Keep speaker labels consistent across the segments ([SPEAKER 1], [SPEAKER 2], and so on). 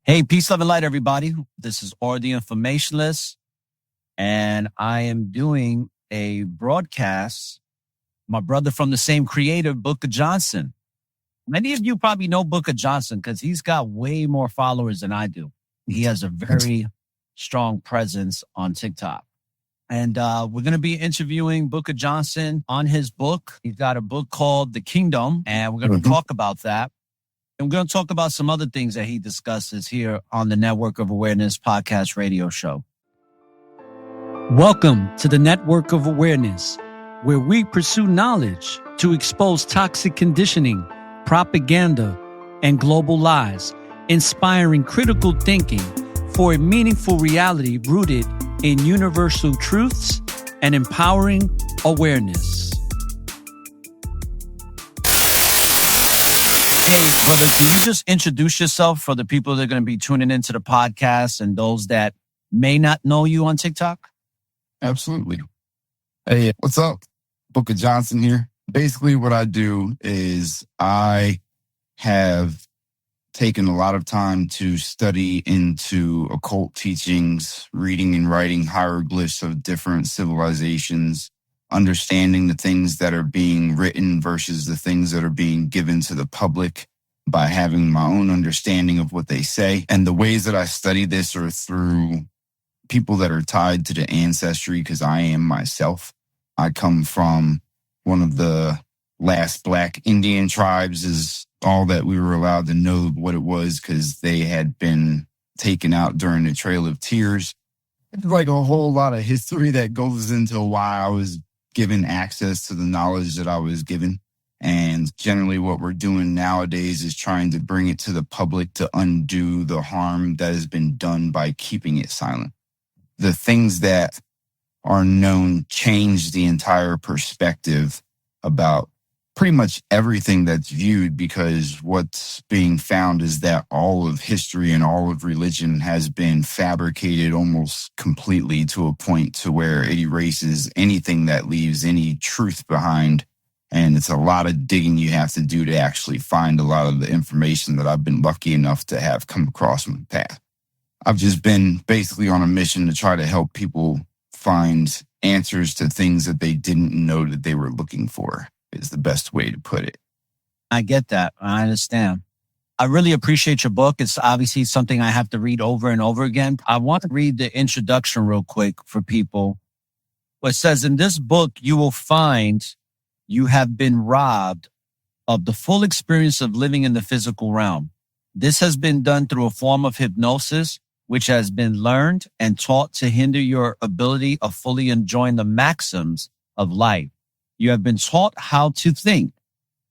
[SPEAKER 1] Hey, peace, love, and light, everybody. This is Or the Informationless, and I am doing a broadcast. My brother from the same creator, Booker Johnson. Many of you probably know Booker Johnson because he's got way more followers than I do. He has a very strong presence on TikTok. And we're going to be interviewing Booker Johnson on his book. He's got a book called The Kingdome, and we're going to talk about that. And we're going to talk about some other things that he discusses here on the Network of Awareness podcast radio show. Welcome to the Network of Awareness, where we pursue knowledge to expose toxic conditioning, propaganda, and global lies, inspiring critical thinking for a meaningful reality rooted in universal truths and empowering awareness. Hey, brother, can you just introduce yourself for the people that are going to be tuning into the podcast and those that may not know you on TikTok?
[SPEAKER 2] Absolutely. Hey, what's up? Booker Johnson here. Basically, what I do is I have taken a lot of time to study into occult teachings, reading and writing hieroglyphs of different civilizations, understanding the things that are being written versus the things that are being given to the public by having my own understanding of what they say. And the ways that I study this are through people that are tied to the ancestry, because I am myself. I come from one of the last Black Indian tribes, is all that we were allowed to know what it was, because they had been taken out during the Trail of Tears. It's like a whole lot of history that goes into why I was given access to the knowledge that I was given. And generally what we're doing nowadays is trying to bring it to the public to undo the harm that has been done by keeping it silent. The things that are known change the entire perspective about pretty much everything that's viewed, because what's being found is that all of history and all of religion has been fabricated almost completely to a point to where it erases anything that leaves any truth behind. And it's a lot of digging you have to do to actually find a lot of the information that I've been lucky enough to have come across in the past. I've just been basically on a mission to try to help people find answers to things that they didn't know that they were looking for, is the best way to put it.
[SPEAKER 1] I get that. I understand. I really appreciate your book. It's obviously something I have to read over and over again. I want to read the introduction real quick for people. It says, in this book, you will find you have been robbed of the full experience of living in the physical realm. This has been done through a form of hypnosis, which has been learned and taught to hinder your ability of fully enjoying the maxims of life. You have been taught how to think.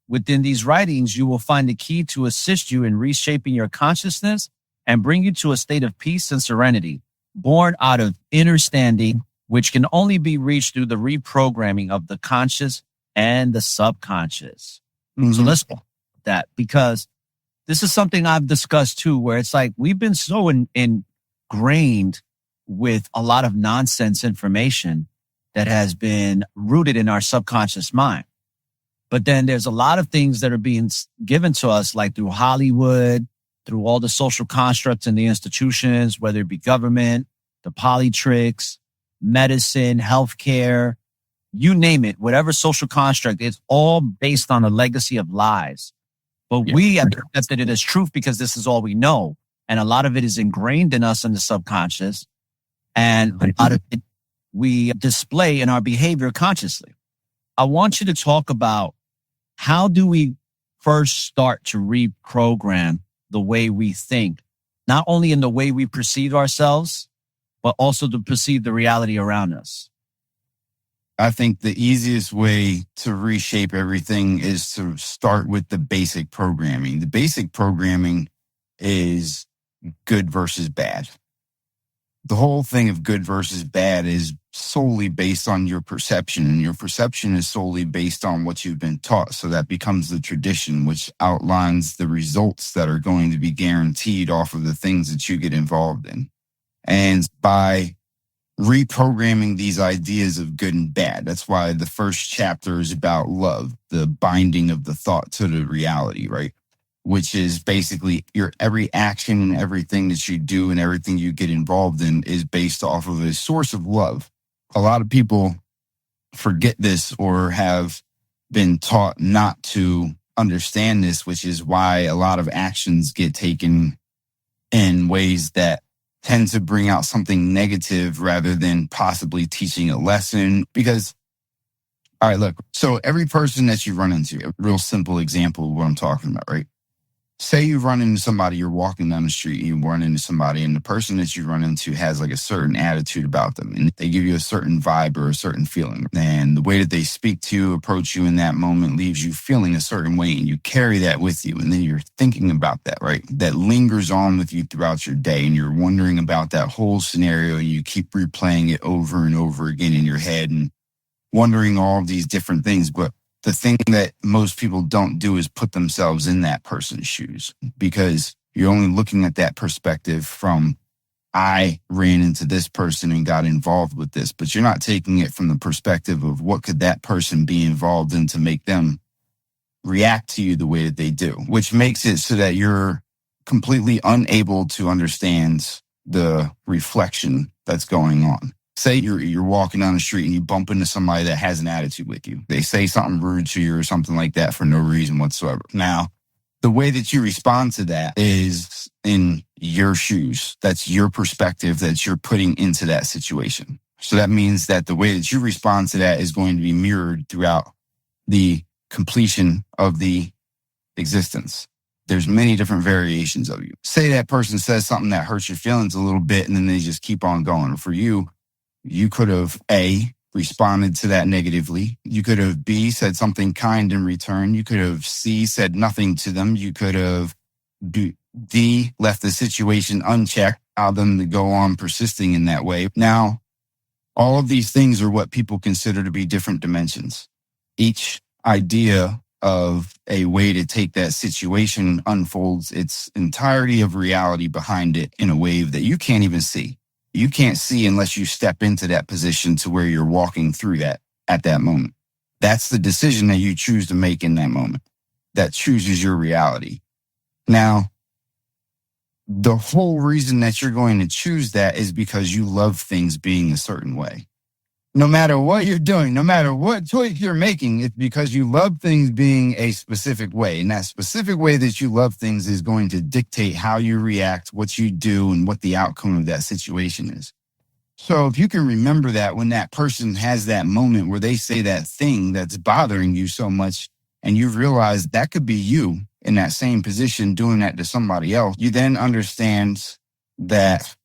[SPEAKER 1] Within these writings, you will find the key to assist you in reshaping your consciousness and bring you to a state of peace and serenity, born out of inner standing, which can only be reached through the reprogramming of the conscious and the subconscious. So let's talk about that, because this is something I've discussed too, where it's like we've been so ingrained with a lot of nonsense information that has been rooted in our subconscious mind. But then there's a lot of things that are being given to us, like through Hollywood, through all the social constructs and the institutions, whether it be government, the polytricks, medicine, healthcare, you name it, whatever social construct, it's all based on a legacy of lies. But we have accepted it as truth because this is all we know. And a lot of it is ingrained in us in the subconscious. And a lot of it we display in our behavior consciously. I want you to talk about how do we first start to reprogram the way we think, not only in the way we perceive ourselves, but also to perceive the reality around us.
[SPEAKER 2] I think the easiest way to reshape everything is to start with the basic programming. The basic programming is good versus bad. The whole thing of good versus bad is solely based on your perception, and your perception is solely based on what you've been taught. So that becomes the tradition, which outlines the results that are going to be guaranteed off of the things that you get involved in. And by reprogramming these ideas of good and bad, that's why the first chapter is about love, the binding of the thought to the reality, right? which is basically your every action and everything that you do and everything you get involved in is based off of a source of love. A lot of people forget this or have been taught not to understand this, which is why a lot of actions get taken in ways that tend to bring out something negative rather than possibly teaching a lesson. Because, all right, look, so every person that you run into, a real simple example of what I'm talking about, right? Say you run into somebody, you're walking down the street, you run into somebody, and the person that you run into has like a certain attitude about them, and they give you a certain vibe or a certain feeling. And the way that they speak to you, approach you in that moment leaves you feeling a certain way, and you carry that with you. And then you're thinking about that, right? That lingers on with you throughout your day, and you're wondering about that whole scenario, and you keep replaying it over and over again in your head and wondering all of these different things. But the thing that most people don't do is put themselves in that person's shoes, because you're only looking at that perspective from, I ran into this person and got involved with this, but you're not taking it from the perspective of what could that person be involved in to make them react to you the way that they do, which makes it so that you're completely unable to understand the reflection that's going on. Say you're walking down the street and you bump into somebody that has an attitude with you. They say something rude to you or something like that for no reason whatsoever. Now, the way that you respond to that is in your shoes. That's your perspective that you're putting into that situation. So that means that the way that you respond to that is going to be mirrored throughout the completion of the existence. There's many different variations of you. Say that person says something that hurts your feelings a little bit, and then they just keep on going. For you, you could have A, responded to that negatively. You could have B, said something kind in return. You could have C, said nothing to them. You could have D, left the situation unchecked, allowed them to go on persisting in that way. Now, all of these things are what people consider to be different dimensions. Each idea of a way to take that situation unfolds its entirety of reality behind it in a wave that you can't even see. You can't see unless you step into that position to where you're walking through that at that moment. That's the decision that you choose to make in that moment. That chooses your reality. Now, the whole reason that you're going to choose that is because you love things being a certain way. No matter what you're doing, no matter what choice you're making, it's because you love things being a specific way. And that specific way that you love things is going to dictate how you react, what you do, and what the outcome of that situation is. So if you can remember that when that person has that moment where they say that thing that's bothering you so much, and you realize that could be you in that same position doing that to somebody else, you then understand that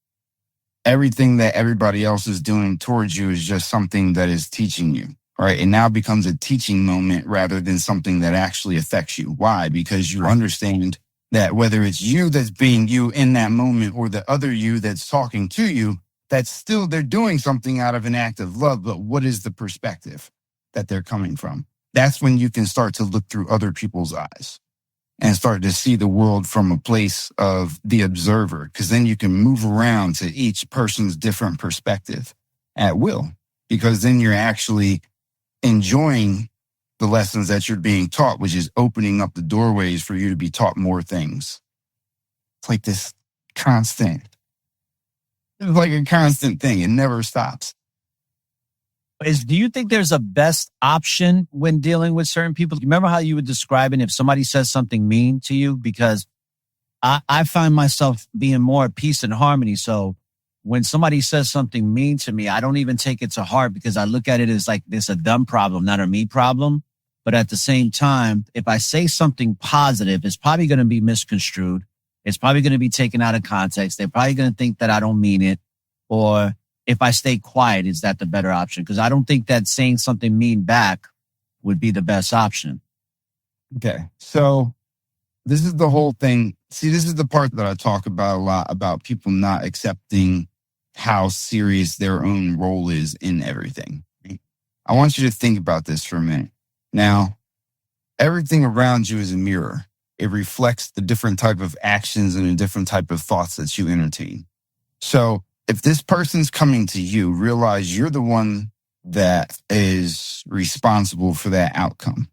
[SPEAKER 2] everything that everybody else is doing towards you is just something that is teaching you, right? It now becomes a teaching moment rather than something that actually affects you. Why? Because you understand that whether it's you that's being you in that moment or the other you that's talking to you, that's still, they're doing something out of an act of love, but what is the perspective that they're coming from? That's when you can start to look through other people's eyes and start to see the world from a place of the observer, because then you can move around to each person's different perspective at will, because then you're actually enjoying the lessons that you're being taught, which is opening up the doorways for you to be taught more things. It's like this constant, it's like a constant thing. It never stops.
[SPEAKER 1] Do you think there's a best option when dealing with certain people? Remember how you were describing if somebody says something mean to you? Because I find myself being more at peace and harmony. So when somebody says something mean to me, I don't even take it to heart because I look at it as like this a them problem, not a me problem. But at the same time, if I say something positive, it's probably going to be misconstrued. It's probably going to be taken out of context. They're probably going to think that I don't mean it. Or if I stay quiet, is that the better option? Because I don't think that saying something mean back would be the best option.
[SPEAKER 2] Okay. So this is the whole thing. See, this is the part that I talk about a lot, about people not accepting how serious their own role is in everything. I want you to think about this for a minute. Now, everything around you is a mirror. It reflects the different type of actions and the different type of thoughts that you entertain. So if this person's coming to you, realize you're the one that is responsible for that outcome.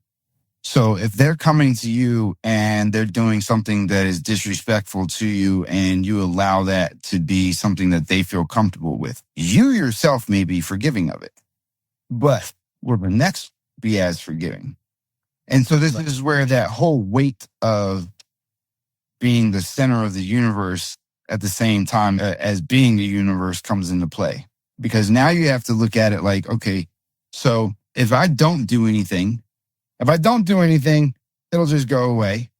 [SPEAKER 2] So if they're coming to you and they're doing something that is disrespectful to you and you allow that to be something that they feel comfortable with, you yourself may be forgiving of it, but will the next be as forgiving? And so this is where that whole weight of being the center of the universe at the same time as being the universe comes into play. Because now you have to look at it like, okay, so if I don't do anything, it'll just go away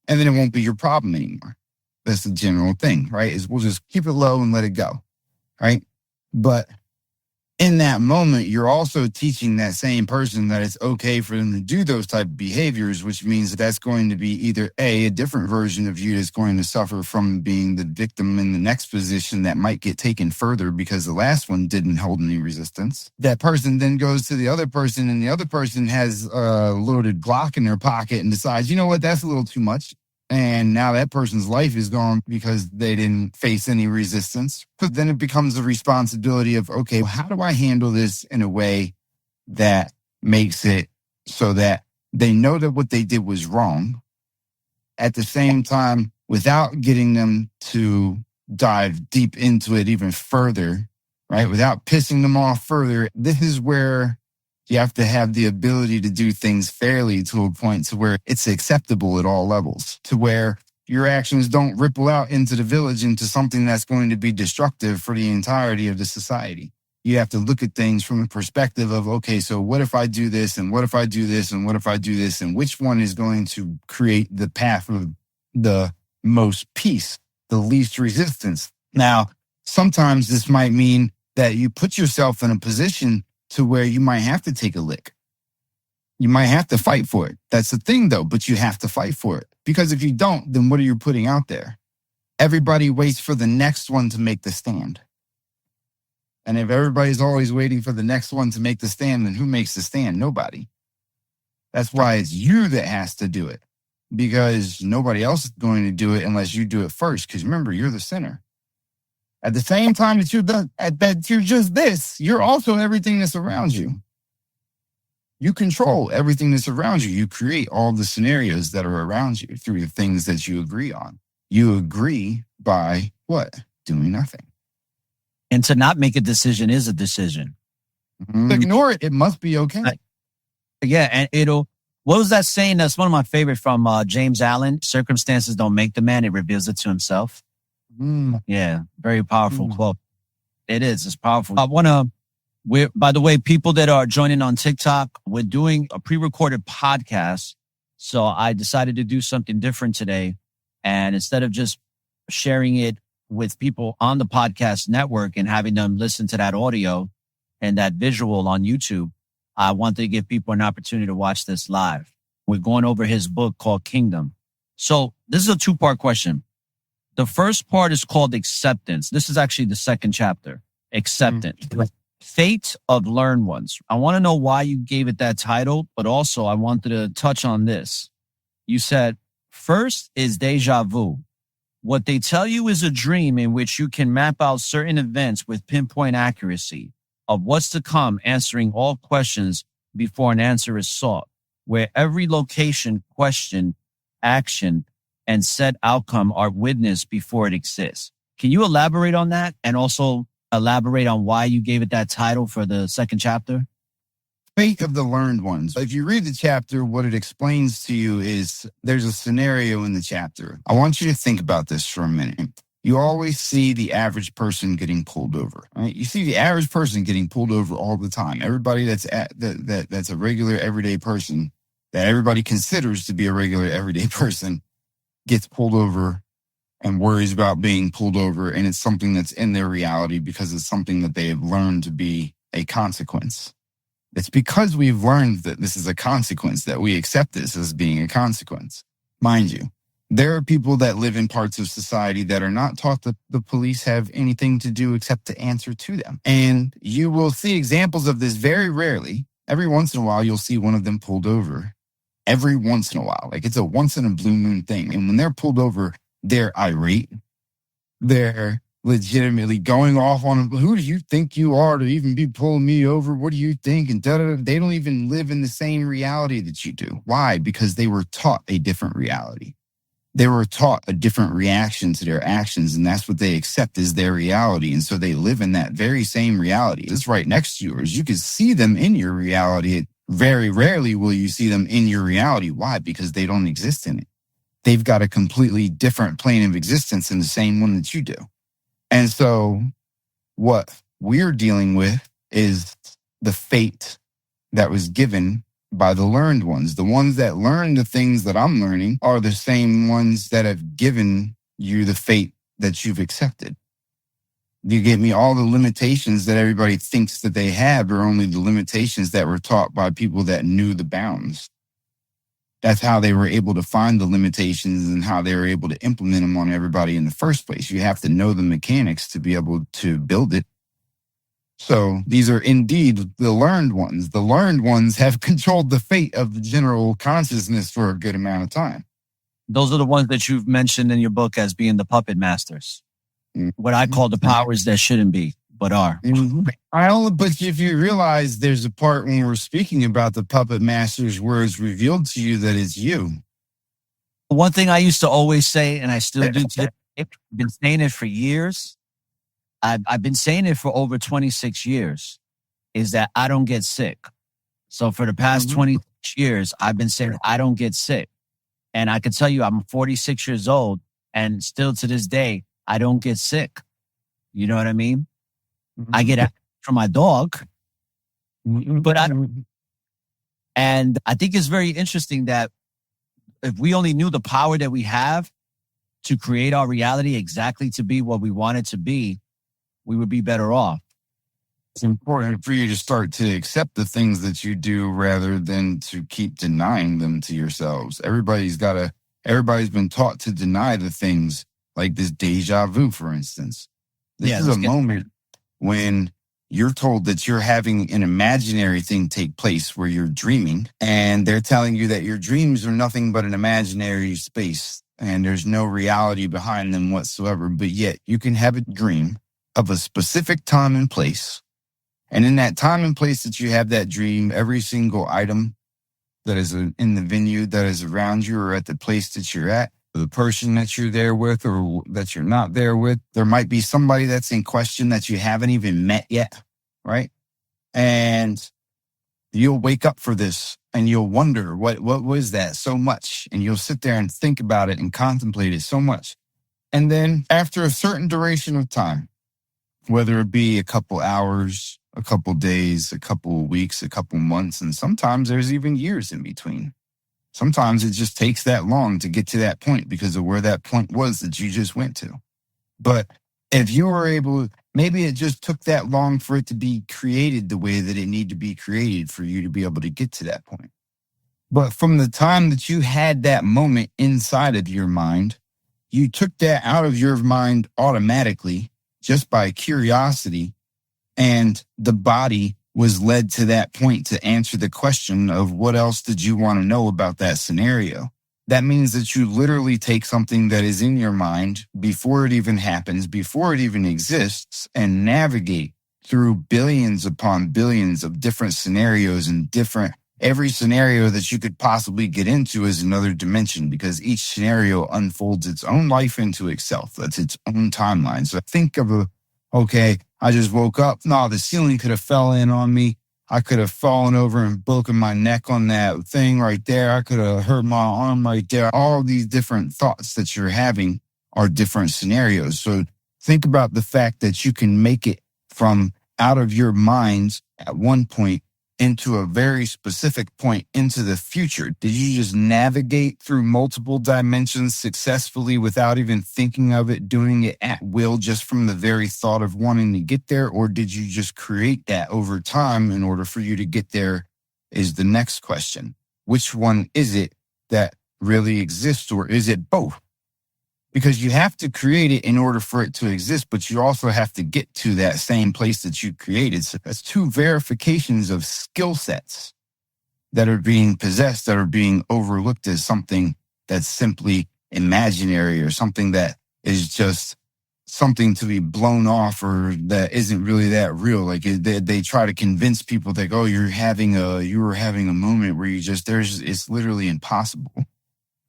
[SPEAKER 2] and then it won't be your problem anymore. That's the general thing, right? Is we'll just keep it low and let it go, right? But in that moment, you're also teaching that same person that it's okay for them to do those type of behaviors, which means that that's going to be either a different version of you that's going to suffer from being the victim in the next position that might get taken further because the last one didn't hold any resistance. That person then goes to the other person and the other person has a loaded Glock in their pocket and decides, you know what, that's a little too much. And now that person's life is gone because they didn't face any resistance. But then it becomes the responsibility of, okay, how do I handle this in a way that makes it so that they know that what they did was wrong, at the same time, without getting them to dive deep into it even further, right? Without pissing them off further. This is where you have to have the ability to do things fairly to a point to where it's acceptable at all levels, to where your actions don't ripple out into the village into something that's going to be destructive for the entirety of the society. You have to look at things from the perspective of, okay, so what if I do this and what if I do this and what if I do this and which one is going to create the path of the most peace, the least resistance. Now, sometimes this might mean that you put yourself in a position to where you might have to take a lick. You might have to fight for it. That's the thing, though, but you have to fight for it. Because if you don't, then what are you putting out there? Everybody waits for the next one to make the stand. And if everybody's always waiting for the next one to make the stand, then who makes the stand? Nobody. That's why it's you that has to do it. Because nobody else is going to do it unless you do it first. Because remember, you're the center. At the same time that you're just this, you're also everything that's around you. You control everything that's around you. You create all the scenarios that are around you through the things that you agree on. You agree by what? Doing nothing.
[SPEAKER 1] And to not make a decision is a decision.
[SPEAKER 2] Ignore it. It must be okay.
[SPEAKER 1] Yeah, and what was that saying? That's one of my favorite from James Allen. Circumstances don't make the man, it reveals it to himself. Yeah, very powerful quote. It is. It's powerful. I want to, by the way, people that are joining on TikTok, we're doing a pre-recorded podcast. So I decided to do something different today. And instead of just sharing it with people on the podcast network and having them listen to that audio and that visual on YouTube, I wanted to give people an opportunity to watch this live. We're going over his book called Kingdome. So this is a two-part question. The first part is called acceptance. This is actually the second chapter, acceptance. Fate of learned ones. I want to know why you gave it that title, but also I wanted to touch on this. You said, first is deja vu. What they tell you is a dream in which you can map out certain events with pinpoint accuracy of what's to come, answering all questions before an answer is sought, where every location, question, action, and said outcome are witnessed before it exists. Can you elaborate on that and also elaborate on why you gave it that title for the second chapter?
[SPEAKER 2] Fate of the learned ones. If you read the chapter, what it explains to you is there's a scenario in the chapter. I want you to think about this for a minute. You always see the average person getting pulled over, right? You see the average person getting pulled over all the time. Everybody that's that's a regular everyday person that everybody considers to be a regular everyday person gets pulled over and worries about being pulled over. And it's something that's in their reality because it's something that they have learned to be a consequence. It's because we've learned that this is a consequence that we accept this as being a consequence. Mind you, there are people that live in parts of society that are not taught that the police have anything to do except to answer to them. And you will see examples of this very rarely. Every once in a while, you'll see one of them pulled over. Every once in a while. Like it's a once in a blue moon thing. And when they're pulled over, they're irate. They're legitimately going off on, who do you think you are to even be pulling me over? What do you think? And they don't even live in the same reality that you do. Why? Because they were taught a different reality. They were taught a different reaction to their actions, and that's what they accept as their reality. And so they live in that very same reality. It's right next to yours. You can see them in your reality. Very rarely will you see them in your reality. Why? Because they don't exist in it. They've got a completely different plane of existence in the same one that you do. And so what we're dealing with is the fate that was given by the learned ones. The ones that learn the things that I'm learning are the same ones that have given you the fate that you've accepted. You get me? All the limitations that everybody thinks that they have are only the limitations that were taught by people that knew the bounds. That's how they were able to find the limitations and how they were able to implement them on everybody in the first place. You have to know the mechanics to be able to build it. So these are indeed the learned ones. The learned ones have controlled the fate of the general consciousness for a good amount of time.
[SPEAKER 1] Those are the ones that you've mentioned in your book as being the puppet masters. What I call the powers that shouldn't be, but are.
[SPEAKER 2] But if you realize there's a part when we're speaking about the puppet masters where it's revealed to you that it's you.
[SPEAKER 1] One thing I used to always say, and I still do today, I've been saying it for years. I've been saying it for over 26 years, is that I don't get sick. So for the past 26 years, I've been saying I don't get sick. And I can tell you I'm 46 years old, and still to this day, I don't get sick. You know what I mean? I get out from my dog, but and I think it's very interesting that if we only knew the power that we have to create our reality exactly to be what we want it to be, we would be better off.
[SPEAKER 2] It's important for you to start to accept the things that you do rather than to keep denying them to yourselves. Everybody's been taught to deny the things, like this deja vu, for instance. This is a moment when you're told that you're having an imaginary thing take place where you're dreaming, and they're telling you that your dreams are nothing but an imaginary space and there's no reality behind them whatsoever. But yet you can have a dream of a specific time and place. And in that time and place that you have that dream, every single item that is in the venue that is around you or at the place that you're at, the person that you're there with or that you're not there with, there might be somebody that's in question that you haven't even met yet, right? And you'll wake up for this and you'll wonder, what was that so much? And you'll sit there and think about it and contemplate it so much. And then after a certain duration of time, whether it be a couple hours, a couple days, a couple of weeks, a couple months, and sometimes there's even years in between. Sometimes it just takes that long to get to that point because of where that point was that you just went to. But if you were able, maybe it just took that long for it to be created the way that it needed to be created for you to be able to get to that point. But from the time that you had that moment inside of your mind, you took that out of your mind automatically just by curiosity, and the body was led to that point to answer the question of what else did you want to know about that scenario. That means that you literally take something that is in your mind before it even happens, before it even exists, and navigate through billions upon billions of different scenarios and every scenario that you could possibly get into is another dimension because each scenario unfolds its own life into itself. That's its own timeline. So think of okay, I just woke up. No, the ceiling could have fell in on me. I could have fallen over and broken my neck on that thing right there. I could have hurt my arm right there. All these different thoughts that you're having are different scenarios. So think about the fact that you can make it from out of your mind at one point into a very specific point into the future. Did you just navigate through multiple dimensions successfully without even thinking of it, doing it at will just from the very thought of wanting to get there? Or did you just create that over time in order for you to get there is the next question. Which one is it that really exists, or is it both? Because you have to create it in order for it to exist, but you also have to get to that same place that you created. So that's two verifications of skill sets that are being possessed, that are being overlooked as something that's simply imaginary or something that is just something to be blown off or that isn't really that real. Like they try to convince people that, oh, you were having a moment where it's literally impossible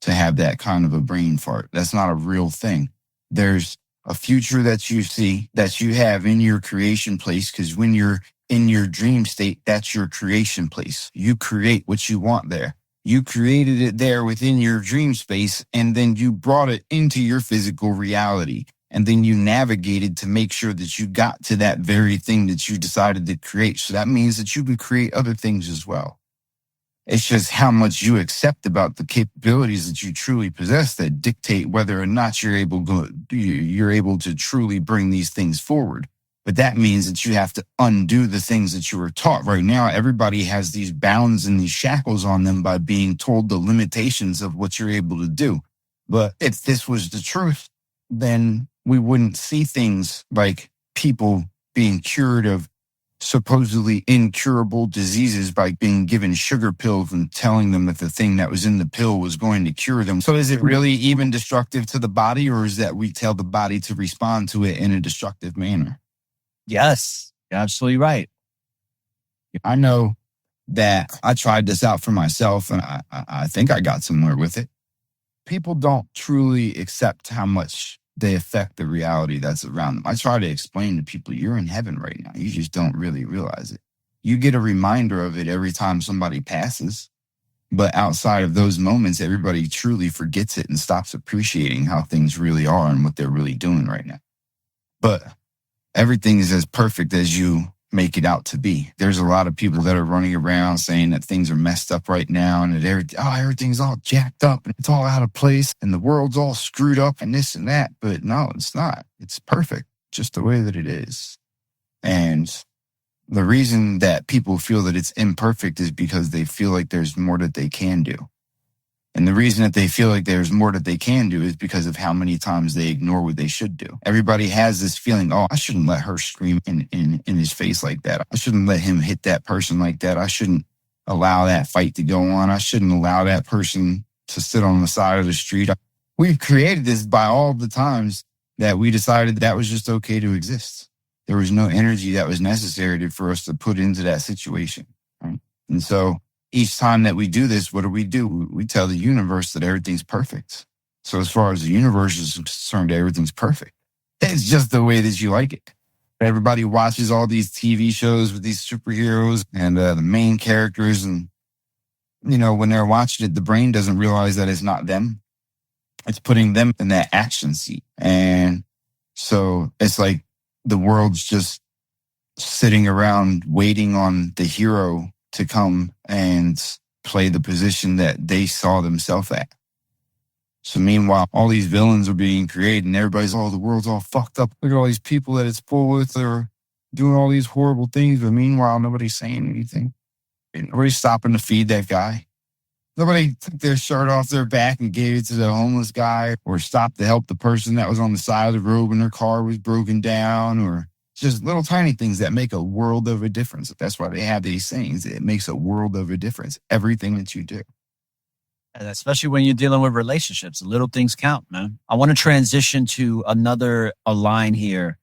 [SPEAKER 2] to have that kind of a brain fart. That's not a real thing. There's a future that you see, that you have in your creation place, because when you're in your dream state, that's your creation place. You create what you want there. You created it there within your dream space, and then you brought it into your physical reality. And then you navigated to make sure that you got to that very thing that you decided to create. So that means that you can create other things as well. It's just how much you accept about the capabilities that you truly possess that dictate whether or not you're able to truly bring these things forward. But that means that you have to undo the things that you were taught. Right now, everybody has these bounds and these shackles on them by being told the limitations of what you're able to do. But if this was the truth, then we wouldn't see things like people being cured of supposedly incurable diseases by being given sugar pills and telling them that the thing that was in the pill was going to cure them. So is it really even destructive to the body, or is that we tell the body to respond to it in a destructive manner?
[SPEAKER 1] Yes, you're absolutely right.
[SPEAKER 2] I know that I tried this out for myself, and I think I got somewhere with it. People don't truly accept how much they affect the reality that's around them. I try to explain to people, you're in heaven right now. You just don't really realize it. You get a reminder of it every time somebody passes. But outside of those moments, everybody truly forgets it and stops appreciating how things really are and what they're really doing right now. But everything is as perfect as you make it out to be. There's a lot of people that are running around saying that things are messed up right now and that everything's all jacked up and it's all out of place and the world's all screwed up and this and that. But no, it's not. It's perfect, just the way that it is. And the reason that people feel that it's imperfect is because they feel like there's more that they can do. And the reason that they feel like there's more that they can do is because of how many times they ignore what they should do. Everybody has this feeling, oh, I shouldn't let her scream in his face like that. I shouldn't let him hit that person like that. I shouldn't allow that fight to go on. I shouldn't allow that person to sit on the side of the street. We've created this by all the times that we decided that was just okay to exist. There was no energy that was necessary for us to put into that situation. Right? And so each time that we do this, what do? We tell the universe that everything's perfect. So as far as the universe is concerned, everything's perfect. It's just the way that you like it. Everybody watches all these TV shows with these superheroes and the main characters. And, when they're watching it, the brain doesn't realize that it's not them. It's putting them in that action seat. And so it's like the world's just sitting around waiting on the hero to come and play the position that they saw themselves at. So meanwhile, all these villains are being created and everybody's, the world's all fucked up. Look at all these people that it's full with. They're doing all these horrible things. But meanwhile, nobody's saying anything. Nobody's stopping to feed that guy. Nobody took their shirt off their back and gave it to the homeless guy, or stopped to help the person that was on the side of the road when their car was broken down, or just little tiny things that make a world of a difference. That's why they have these sayings. It makes a world of a difference. Everything that you do.
[SPEAKER 1] And especially when you're dealing with relationships, little things count, man. I want to transition to a line here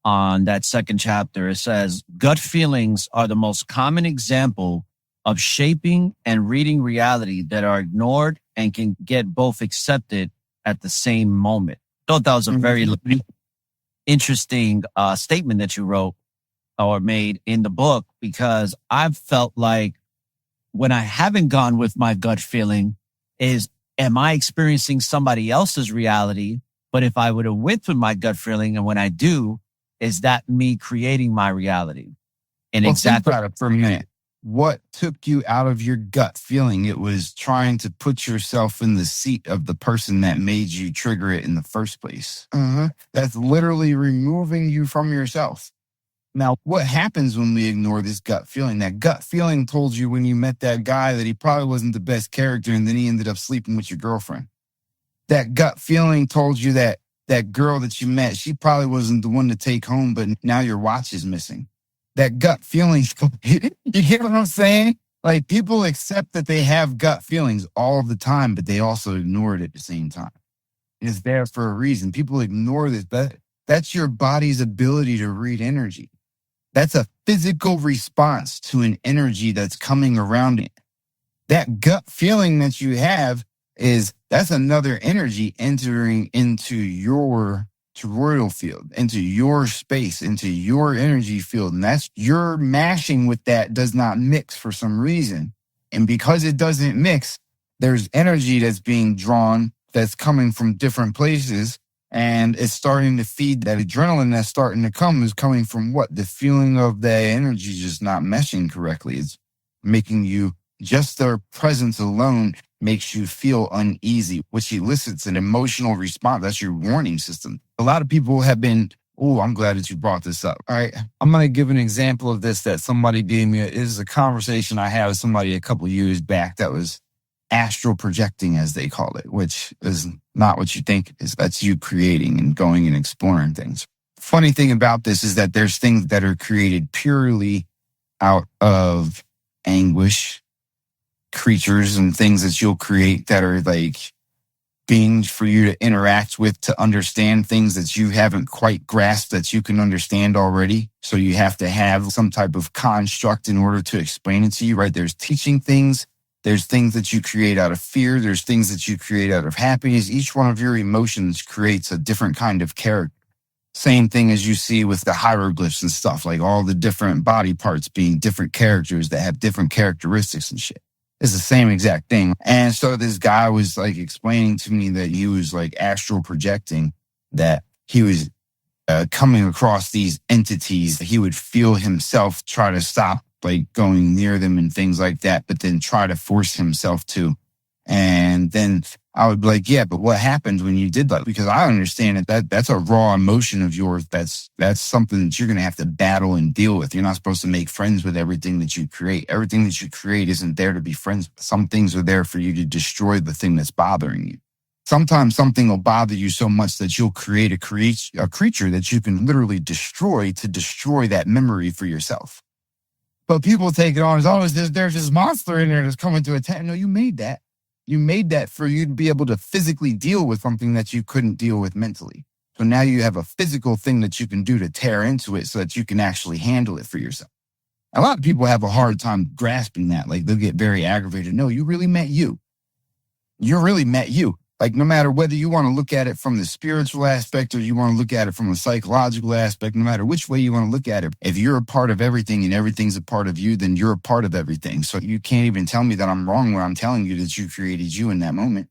[SPEAKER 1] on that second chapter. It says, gut feelings are the most common example of shaping and reading reality that are ignored and can get both accepted at the same moment. Thought that was a very interesting statement that you wrote or made in the book, because I've felt like when I haven't gone with my gut feeling am I experiencing somebody else's reality? But if I would have went with my gut feeling, and when I do, is that me creating my reality? And
[SPEAKER 2] think about it for a minute. What took you out of your gut feeling? It was trying to put yourself in the seat of the person that made you trigger it in the first place. That's literally removing you from yourself. Now, what happens when we ignore this gut feeling? That gut feeling told you when you met that guy that he probably wasn't the best character, and then he ended up sleeping with your girlfriend. That gut feeling told you that that girl that you met, she probably wasn't the one to take home, but now your watch is missing. That gut feeling, you get what I'm saying? Like, people accept that they have gut feelings all the time, but they also ignore it at the same time. It's there for a reason. People ignore this, but That's your body's ability to read energy. That's a physical response to an energy that's coming around it. That gut feeling that you have that's another energy entering into your toroidal field, into your space, into your energy field. And that's your mashing with that does not mix for some reason. And because it doesn't mix, there's energy that's being drawn that's coming from different places. And it's starting to feed that adrenaline that's starting to come is coming from what? The feeling of that energy just not meshing correctly. It's making you, just their presence alone makes you feel uneasy, which elicits an emotional response. That's your warning system. A lot of people have been, oh, I'm glad that you brought this up. All right. I'm going to give an example of this that somebody gave me. It is a conversation I had with somebody a couple of years back that was astral projecting, as they call it, which is not what you think is. That's you creating and going and exploring things. Funny thing about this is that there's things that are created purely out of anguish, creatures and things that you'll create that are like beings for you to interact with, to understand things that you haven't quite grasped that you can understand already. So you have to have some type of construct in order to explain it to you, right? There's teaching things. There's things that you create out of fear. There's things that you create out of happiness. Each one of your emotions creates a different kind of character. Same thing as you see with the hieroglyphs and stuff, like all the different body parts being different characters that have different characteristics and shit. It's the same exact thing. And so this guy was like explaining to me that he was like astral projecting, that he was coming across these entities. He would feel himself try to stop like going near them and things like that, but then try to force himself to. And then I would be like, yeah, but what happened when you did that? Because I understand that's a raw emotion of yours. That's something that you're going to have to battle and deal with. You're not supposed to make friends with everything that you create. Everything that you create isn't there to be friends with. Some things are there for you to destroy the thing that's bothering you. Sometimes something will bother you so much that you'll create a creature that you can literally destroy to destroy that memory for yourself. But people take it on as, oh, there's this monster in there that's coming to attack. No, you made that. You made that for you to be able to physically deal with something that you couldn't deal with mentally. So now you have a physical thing that you can do to tear into it so that you can actually handle it for yourself. A lot of people have a hard time grasping that. Like they'll get very aggravated. No, you really met you. You really met you. Like no matter whether you want to look at it from the spiritual aspect or you want to look at it from a psychological aspect, no matter which way you want to look at it, if you're a part of everything and everything's a part of you, then you're a part of everything. So you can't even tell me that I'm wrong when I'm telling you that you created you in that moment.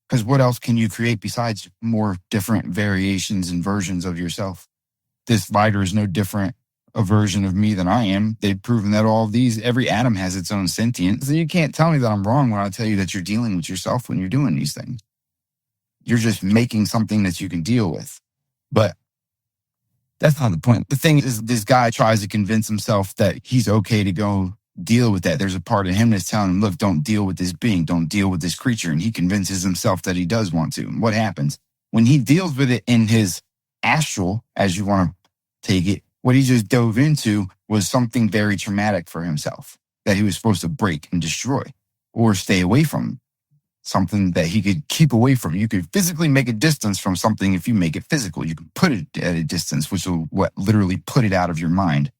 [SPEAKER 2] Because what else can you create besides more different variations and versions of yourself? This lighter is no different a version of me than I am. They've proven that every atom has its own sentience. So you can't tell me that I'm wrong when I tell you that you're dealing with yourself when you're doing these things. You're just making something that you can deal with. But that's not the point. The thing is, this guy tries to convince himself that he's okay to go deal with that. There's a part of him that's telling him, look, don't deal with this being, don't deal with this creature. And he convinces himself that he does want to. And what happens? When he deals with it in his astral, as you want to take it, what he just dove into was something very traumatic for himself that he was supposed to break and destroy or stay away from. Something that he could keep away from. You could physically make a distance from something if you make it physical. You can put it at a distance, which will literally put it out of your mind.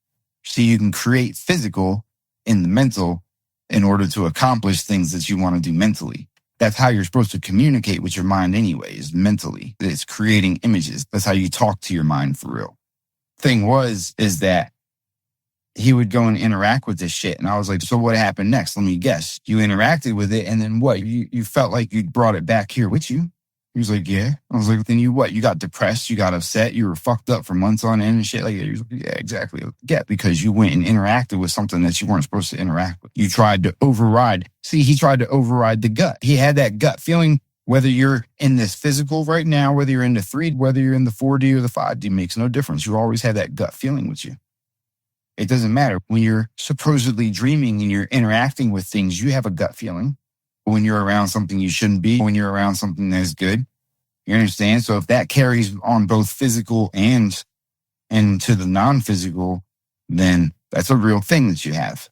[SPEAKER 2] So you can create physical in the mental in order to accomplish things that you want to do mentally. That's how you're supposed to communicate with your mind anyways, mentally. It's creating images. That's how you talk to your mind for real. Thing is that he would go and interact with this shit. And I was like, so what happened next? Let me guess. You interacted with it. And then what? You felt like you brought it back here with you? He was like, yeah. I was like, then you what? You got depressed. You got upset. You were fucked up for months on end and shit. Like, he was like, yeah, exactly. Yeah, because you went and interacted with something that you weren't supposed to interact with. You tried to override. See, he tried to override the gut. He had that gut feeling. Whether you're in this physical right now, whether you're in the 3D, whether you're in the 4D or the 5D, makes no difference. You always have that gut feeling with you. It doesn't matter. When you're supposedly dreaming and you're interacting with things, you have a gut feeling. When you're around something you shouldn't be, when you're around something that's good, you understand? So if that carries on both physical and to the non-physical, then that's a real thing that you have.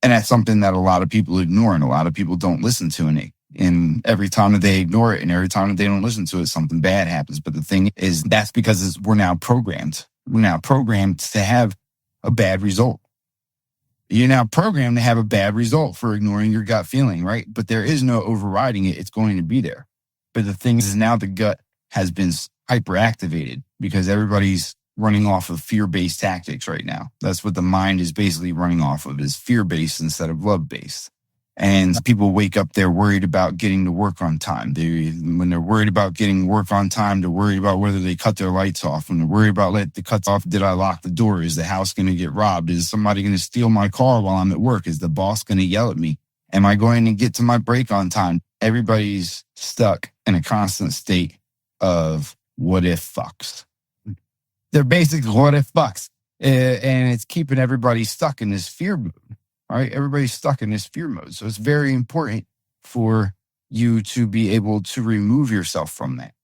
[SPEAKER 2] And that's something that a lot of people ignore and a lot of people don't listen to. And And every time that they ignore it and every time that they don't listen to it, something bad happens. But the thing is, that's because we're now programmed. We're now programmed to have a bad result. You're now programmed to have a bad result for ignoring your gut feeling, right? But there is no overriding it. It's going to be there. But the thing is now the gut has been hyperactivated because everybody's running off of fear-based tactics right now. That's what the mind is basically running off of, is fear-based instead of love-based. And people wake up, they're worried about getting to work on time. When they're worried about getting work on time, they're worried about whether they cut their lights off. When they're worried about let the cuts off, did I lock the door? Is the house going to get robbed? Is somebody going to steal my car while I'm at work? Is the boss going to yell at me? Am I going to get to my break on time? Everybody's stuck in a constant state of what if fucks. They're basically what if fucks. And it's keeping everybody stuck in this fear mode. All right, everybody's stuck in this fear mode. So it's very important for you to be able to remove yourself from that.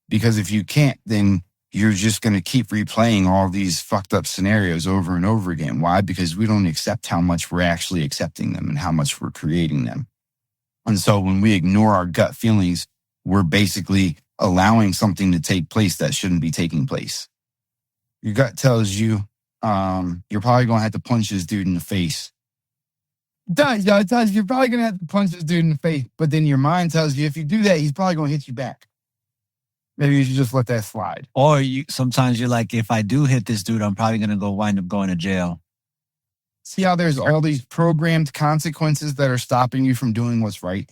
[SPEAKER 2] Because if you can't, then you're just going to keep replaying all these fucked up scenarios over and over again. Why? Because we don't accept how much we're actually accepting them and how much we're creating them. And so when we ignore our gut feelings, we're basically allowing something to take place that shouldn't be taking place. Your gut tells you you're probably going to have to punch this dude in the face. It does. You're probably going to have to punch this dude in the face. But then your mind tells you if you do that, he's probably going to hit you back. Maybe you should just let that slide.
[SPEAKER 1] Or sometimes you're like, if I do hit this dude, I'm probably going to wind up going to jail.
[SPEAKER 2] See how there's all these programmed consequences that are stopping you from doing what's right?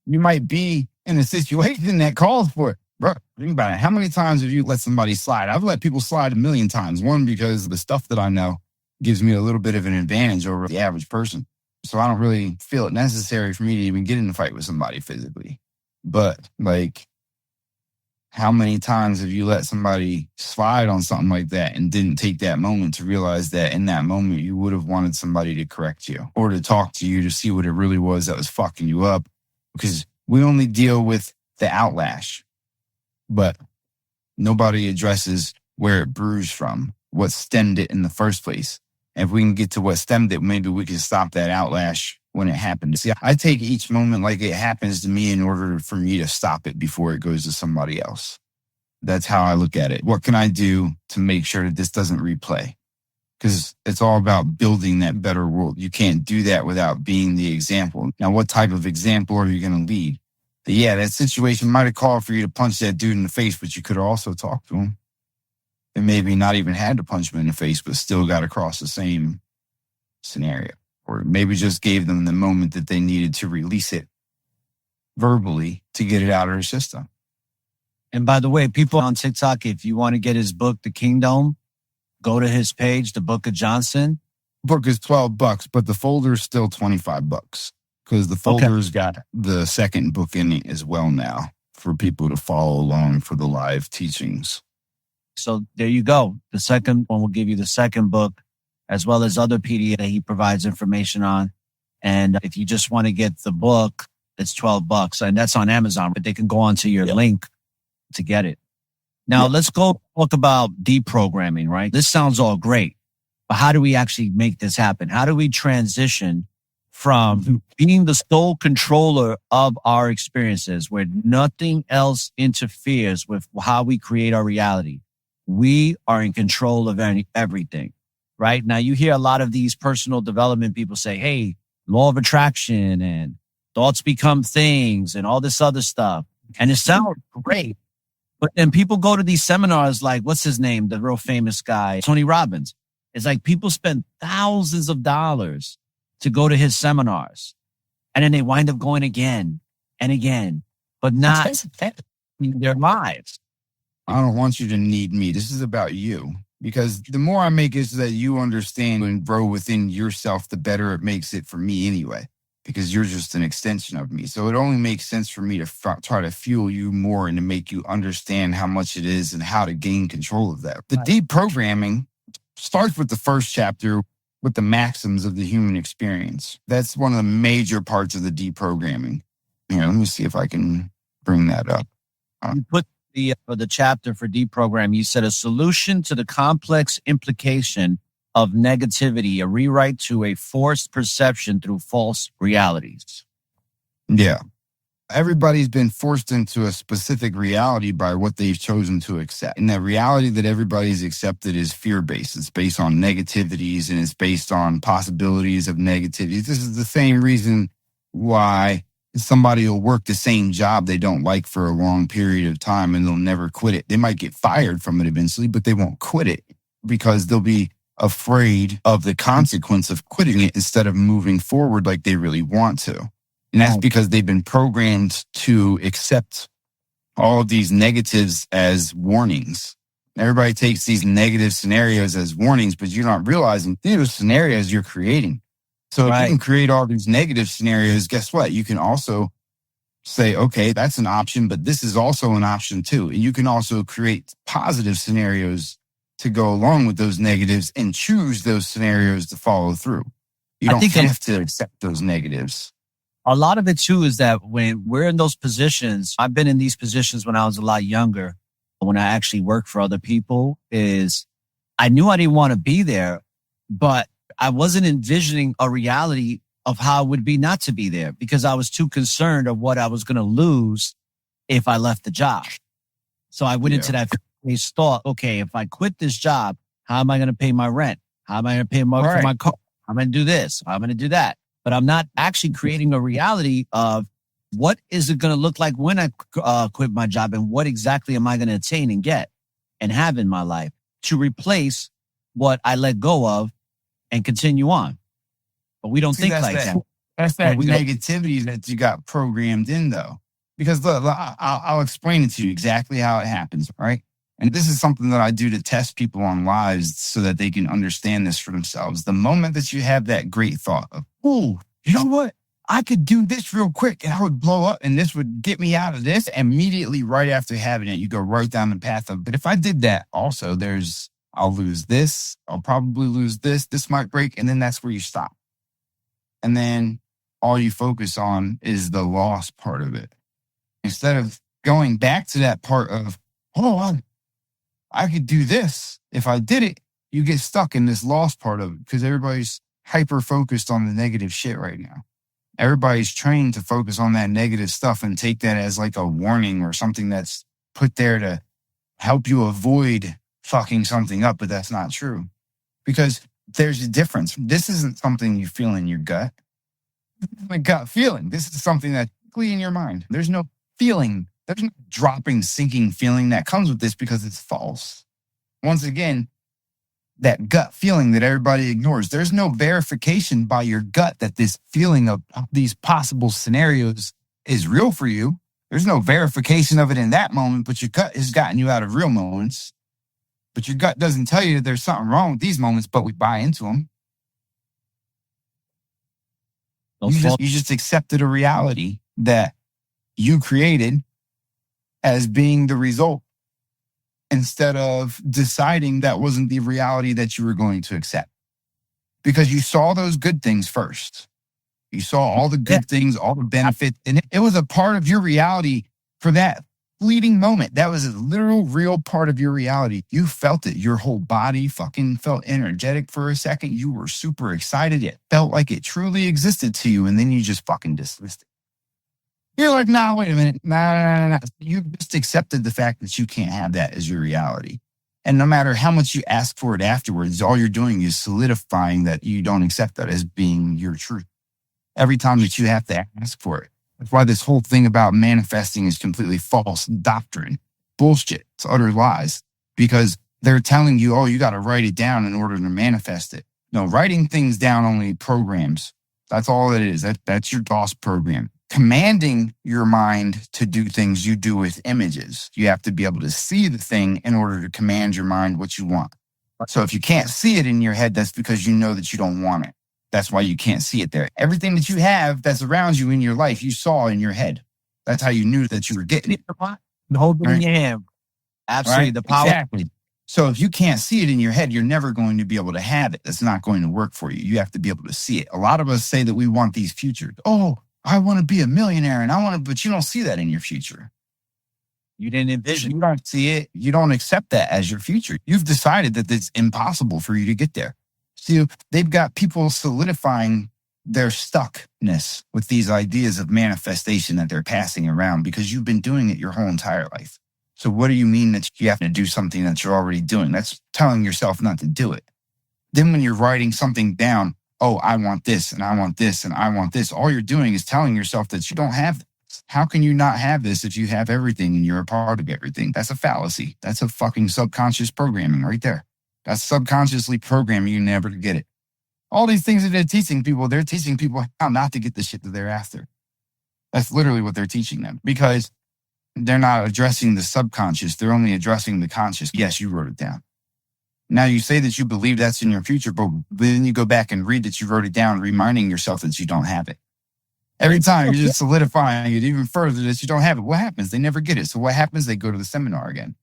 [SPEAKER 2] You might be in a situation that calls for it. Bro, think about it. How many times have you let somebody slide? I've let people slide a million times. One, because the stuff that I know gives me a little bit of an advantage over the average person. So I don't really feel it necessary for me to even get in a fight with somebody physically. But how many times have you let somebody slide on something like that and didn't take that moment to realize that in that moment you would have wanted somebody to correct you or to talk to you to see what it really was that was fucking you up? Because we only deal with the outlash, but nobody addresses where it bruised from, what stemmed it in the first place. If we can get to what stemmed it, maybe we can stop that outlash when it happened. See, I take each moment like it happens to me in order for me to stop it before it goes to somebody else. That's how I look at it. What can I do to make sure that this doesn't replay? Because it's all about building that better world. You can't do that without being the example. Now, what type of example are you going to lead? But yeah, that situation might have called for you to punch that dude in the face, but you could have also talked to him. And maybe not even had to punch him in the face, but still got across the same scenario. Or maybe just gave them the moment that they needed to release it verbally to get it out of their system.
[SPEAKER 1] And by the way, people on TikTok, if you want to get his book, The Kingdome, go to his page, The Book of Johnson.
[SPEAKER 2] Book is $12, but the folder is still $25 because the folder's got the second book in it as well now for people to follow along for the live teachings.
[SPEAKER 1] So there you go. The second one will give you the second book, as well as other PDF that he provides information on. And if you just want to get the book, it's $12, and that's on Amazon, but they can go onto your link to get it. Now, let's go talk about deprogramming, right? This sounds all great, but how do we actually make this happen? How do we transition from being the sole controller of our experiences where nothing else interferes with how we create our reality? We are in control of everything, right? Now, you hear a lot of these personal development people say, hey, law of attraction and thoughts become things and all this other stuff. And it sounds great. But then people go to these seminars like, what's his name? The real famous guy, Tony Robbins. It's like people spend thousands of dollars to go to his seminars. And then they wind up going again and again, but not in their lives.
[SPEAKER 2] I don't want you to need me. This is about you. Because the more I make it so that you understand and grow within yourself, the better it makes it for me anyway. Because you're just an extension of me. So it only makes sense for me to try to fuel you more and to make you understand how much it is and how to gain control of that. The deprogramming starts with the first chapter with the maxims of the human experience. That's one of the major parts of the deprogramming. Here, let me see if I can bring that up.
[SPEAKER 1] You put the chapter for deprogram, you said a solution to the complex implication of negativity, a rewrite to a forced perception through false realities.
[SPEAKER 2] Yeah. Everybody's been forced into a specific reality by what they've chosen to accept. And that reality that everybody's accepted is fear-based. It's based on negativities and it's based on possibilities of negativities. This is the same reason why somebody will work the same job they don't like for a long period of time and they'll never quit it. They might get fired from it eventually, but they won't quit it because they'll be afraid of the consequence of quitting it instead of moving forward like they really want to. And that's because they've been programmed to accept all of these negatives as warnings. Everybody takes these negative scenarios as warnings, but you're not realizing these scenarios you're creating. So if you can create all these negative scenarios, guess what? You can also say, okay, that's an option, but this is also an option too. And you can also create positive scenarios to go along with those negatives and choose those scenarios to follow through. You don't have to accept those negatives.
[SPEAKER 1] A lot of it too is that when we're in those positions, I've been in these positions when I was a lot younger, when I actually worked for other people, is I knew I didn't want to be there, but I wasn't envisioning a reality of how it would be not to be there because I was too concerned of what I was going to lose if I left the job. So I went into that thought, okay, if I quit this job, how am I going to pay my rent? How am I going to pay for my car? I'm going to do this. I'm going to do that. But I'm not actually creating a reality of what is it going to look like when I quit my job and what exactly am I going to attain and get and have in my life to replace what I let go of and continue on. But we don't think like that.
[SPEAKER 2] That's that negativity that you got programmed in, though. Because look, I'll explain it to you exactly how it happens, right? And this is something that I do to test people on lives so that they can understand this for themselves. The moment that you have that great thought of, oh, you know what? I could do this real quick and I would blow up and this would get me out of this. Immediately right after having it, you go right down the path of, but if I did that also, I'll lose this. I'll probably lose this. This might break. And then that's where you stop. And then all you focus on is the loss part of it. Instead of going back to that part of, oh, I could do this. If I did it, you get stuck in this lost part of it because everybody's hyper focused on the negative shit right now. Everybody's trained to focus on that negative stuff and take that as like a warning or something that's put there to help you avoid fucking something up, but that's not true. Because there's a difference. This isn't something you feel in your gut. It's a gut feeling. This is something that's in your mind. There's no feeling. There's no dropping, sinking feeling that comes with this because it's false. Once again, that gut feeling that everybody ignores. There's no verification by your gut that this feeling of these possible scenarios is real for you. There's no verification of it in that moment, but your gut has gotten you out of real moments. But your gut doesn't tell you that there's something wrong with these moments, but we buy into them. You just accepted a reality that you created as being the result instead of deciding that wasn't the reality that you were going to accept. Because you saw those good things first. You saw all the good things, all the benefits, and it was a part of your reality for that fleeting moment. That was a literal, real part of your reality. You felt it. Your whole body fucking felt energetic for a second. You were super excited. It felt like it truly existed to you, and then you just fucking dismissed it. You're like, nah, wait a minute. Nah. You just accepted the fact that you can't have that as your reality. And no matter how much you ask for it afterwards, all you're doing is solidifying that you don't accept that as being your truth. Every time that you have to ask for it. That's why this whole thing about manifesting is completely false doctrine. Bullshit. It's utter lies. Because they're telling you, oh, you got to write it down in order to manifest it. No, writing things down only programs. That's all it is. That's your DOS program. Commanding your mind to do things you do with images. You have to be able to see the thing in order to command your mind what you want. So if you can't see it in your head, that's because you know that you don't want it. That's why you can't see it there. Everything that you have that's around you in your life, you saw in your head. That's how you knew that you were getting it.
[SPEAKER 1] Hold it in your hand. Absolutely. Right? The power.
[SPEAKER 2] Exactly. So if you can't see it in your head, you're never going to be able to have it. That's not going to work for you. You have to be able to see it. A lot of us say that we want these futures. Oh, I want to be a millionaire and but you don't see that in your future.
[SPEAKER 1] You didn't envision.
[SPEAKER 2] You don't see it. You don't accept that as your future. You've decided that it's impossible for you to get there. See, they've got people solidifying their stuckness with these ideas of manifestation that they're passing around because you've been doing it your whole entire life. So what do you mean that you have to do something that you're already doing? That's telling yourself not to do it. Then when you're writing something down, oh, I want this and I want this and I want this, all you're doing is telling yourself that you don't have this. How can you not have this if you have everything and you're a part of everything? That's a fallacy. That's a fucking subconscious programming right there. That's subconsciously programming you never to get it. All these things that they're teaching people how not to get the shit that they're after. That's literally what they're teaching them because they're not addressing the subconscious. They're only addressing the conscious. Yes, you wrote it down. Now you say that you believe that's in your future, but then you go back and read that you wrote it down, reminding yourself that you don't have it. Every time you're just solidifying it even further that you don't have it. What happens? They never get it. So what happens? They go to the seminar again.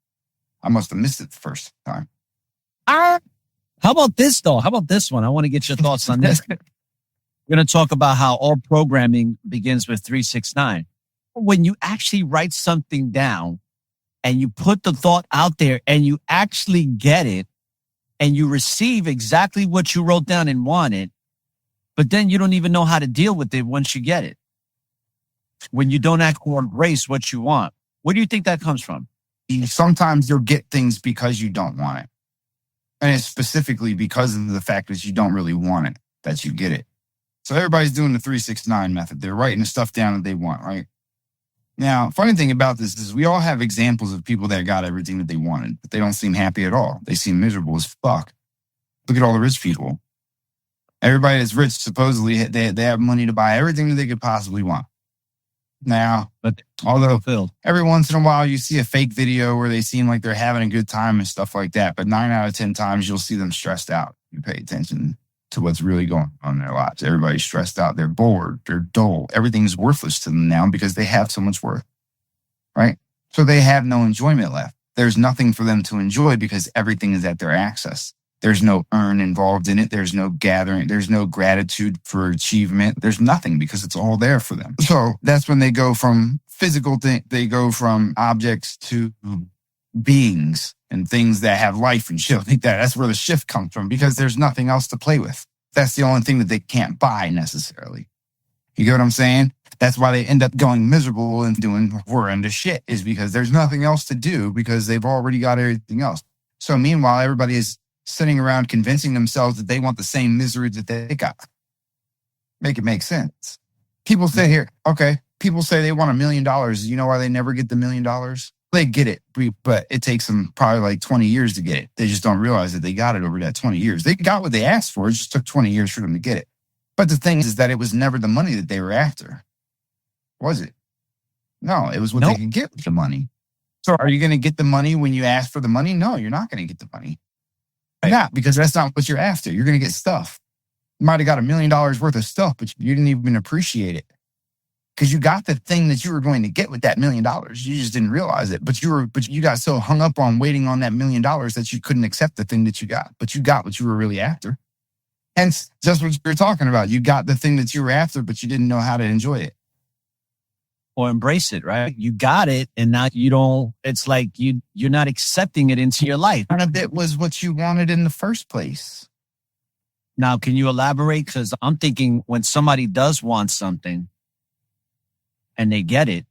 [SPEAKER 2] I must have missed it the first time.
[SPEAKER 1] How about this, though? How about this one? I want to get your thoughts on this. We're going to talk about how all programming begins with 369. When you actually write something down and you put the thought out there and you actually get it and you receive exactly what you wrote down and wanted, but then you don't even know how to deal with it once you get it. When you don't actually embrace what you want. Where do you think that comes from?
[SPEAKER 2] Sometimes you'll get things because you don't want it. And it's specifically because of the fact that you don't really want it, that you get it. So everybody's doing the 369 method. They're writing the stuff down that they want, right? Now, funny thing about this is we all have examples of people that got everything that they wanted, but they don't seem happy at all. They seem miserable as fuck. Look at all the rich people. Everybody that's rich, supposedly, they have money to buy everything that they could possibly want. Now,
[SPEAKER 1] But
[SPEAKER 2] although
[SPEAKER 1] fulfilled.
[SPEAKER 2] every once in a while you see a fake video where they seem like they're having a good time and stuff like that, but 9 out of 10 times you'll see them stressed out. You pay attention to what's really going on in their lives. Everybody's stressed out. They're bored. They're dull. Everything's worthless to them now because they have so much worth, right? So they have no enjoyment left. There's nothing for them to enjoy because everything is at their access. There's no earn involved in it. There's no gathering. There's no gratitude for achievement. There's nothing because it's all there for them. So that's when they go from physical things, they go from objects to beings and things that have life and shit like that. That's where the shift comes from because there's nothing else to play with. That's the only thing that they can't buy necessarily. You get what I'm saying? That's why they end up going miserable and doing horrendous shit is because there's nothing else to do because they've already got everything else. So meanwhile, everybody is sitting around convincing themselves that they want the same misery that they got. Make it make sense. People say here, okay, people say they want $1 million. You know why they never get the $1 million? They get it, but it takes them probably like 20 years to get it. They just don't realize that they got it over that 20 years. They got what they asked for. It just took 20 years for them to get it. But the thing is that it was never the money that they were after. Was it? No, it was what they could get with the money. So are you going to get the money when you ask for the money? No, you're not going to get the money. Not because that's not what you're after. You're going to get stuff. You might have got $1 million worth of stuff, but you didn't even appreciate it because you got the thing that you were going to get with that $1 million. You just didn't realize it, but you got so hung up on waiting on that $1 million that you couldn't accept the thing that you got, but you got what you were really after. Hence, just what you're talking about. You got the thing that you were after, but you didn't know how to enjoy it.
[SPEAKER 1] Or embrace it, right? You got it, and now you don't, it's like you're not accepting it into your life.
[SPEAKER 2] None of it was what you wanted in the first place.
[SPEAKER 1] Now, can you elaborate? Because I'm thinking when somebody does want something and they get it,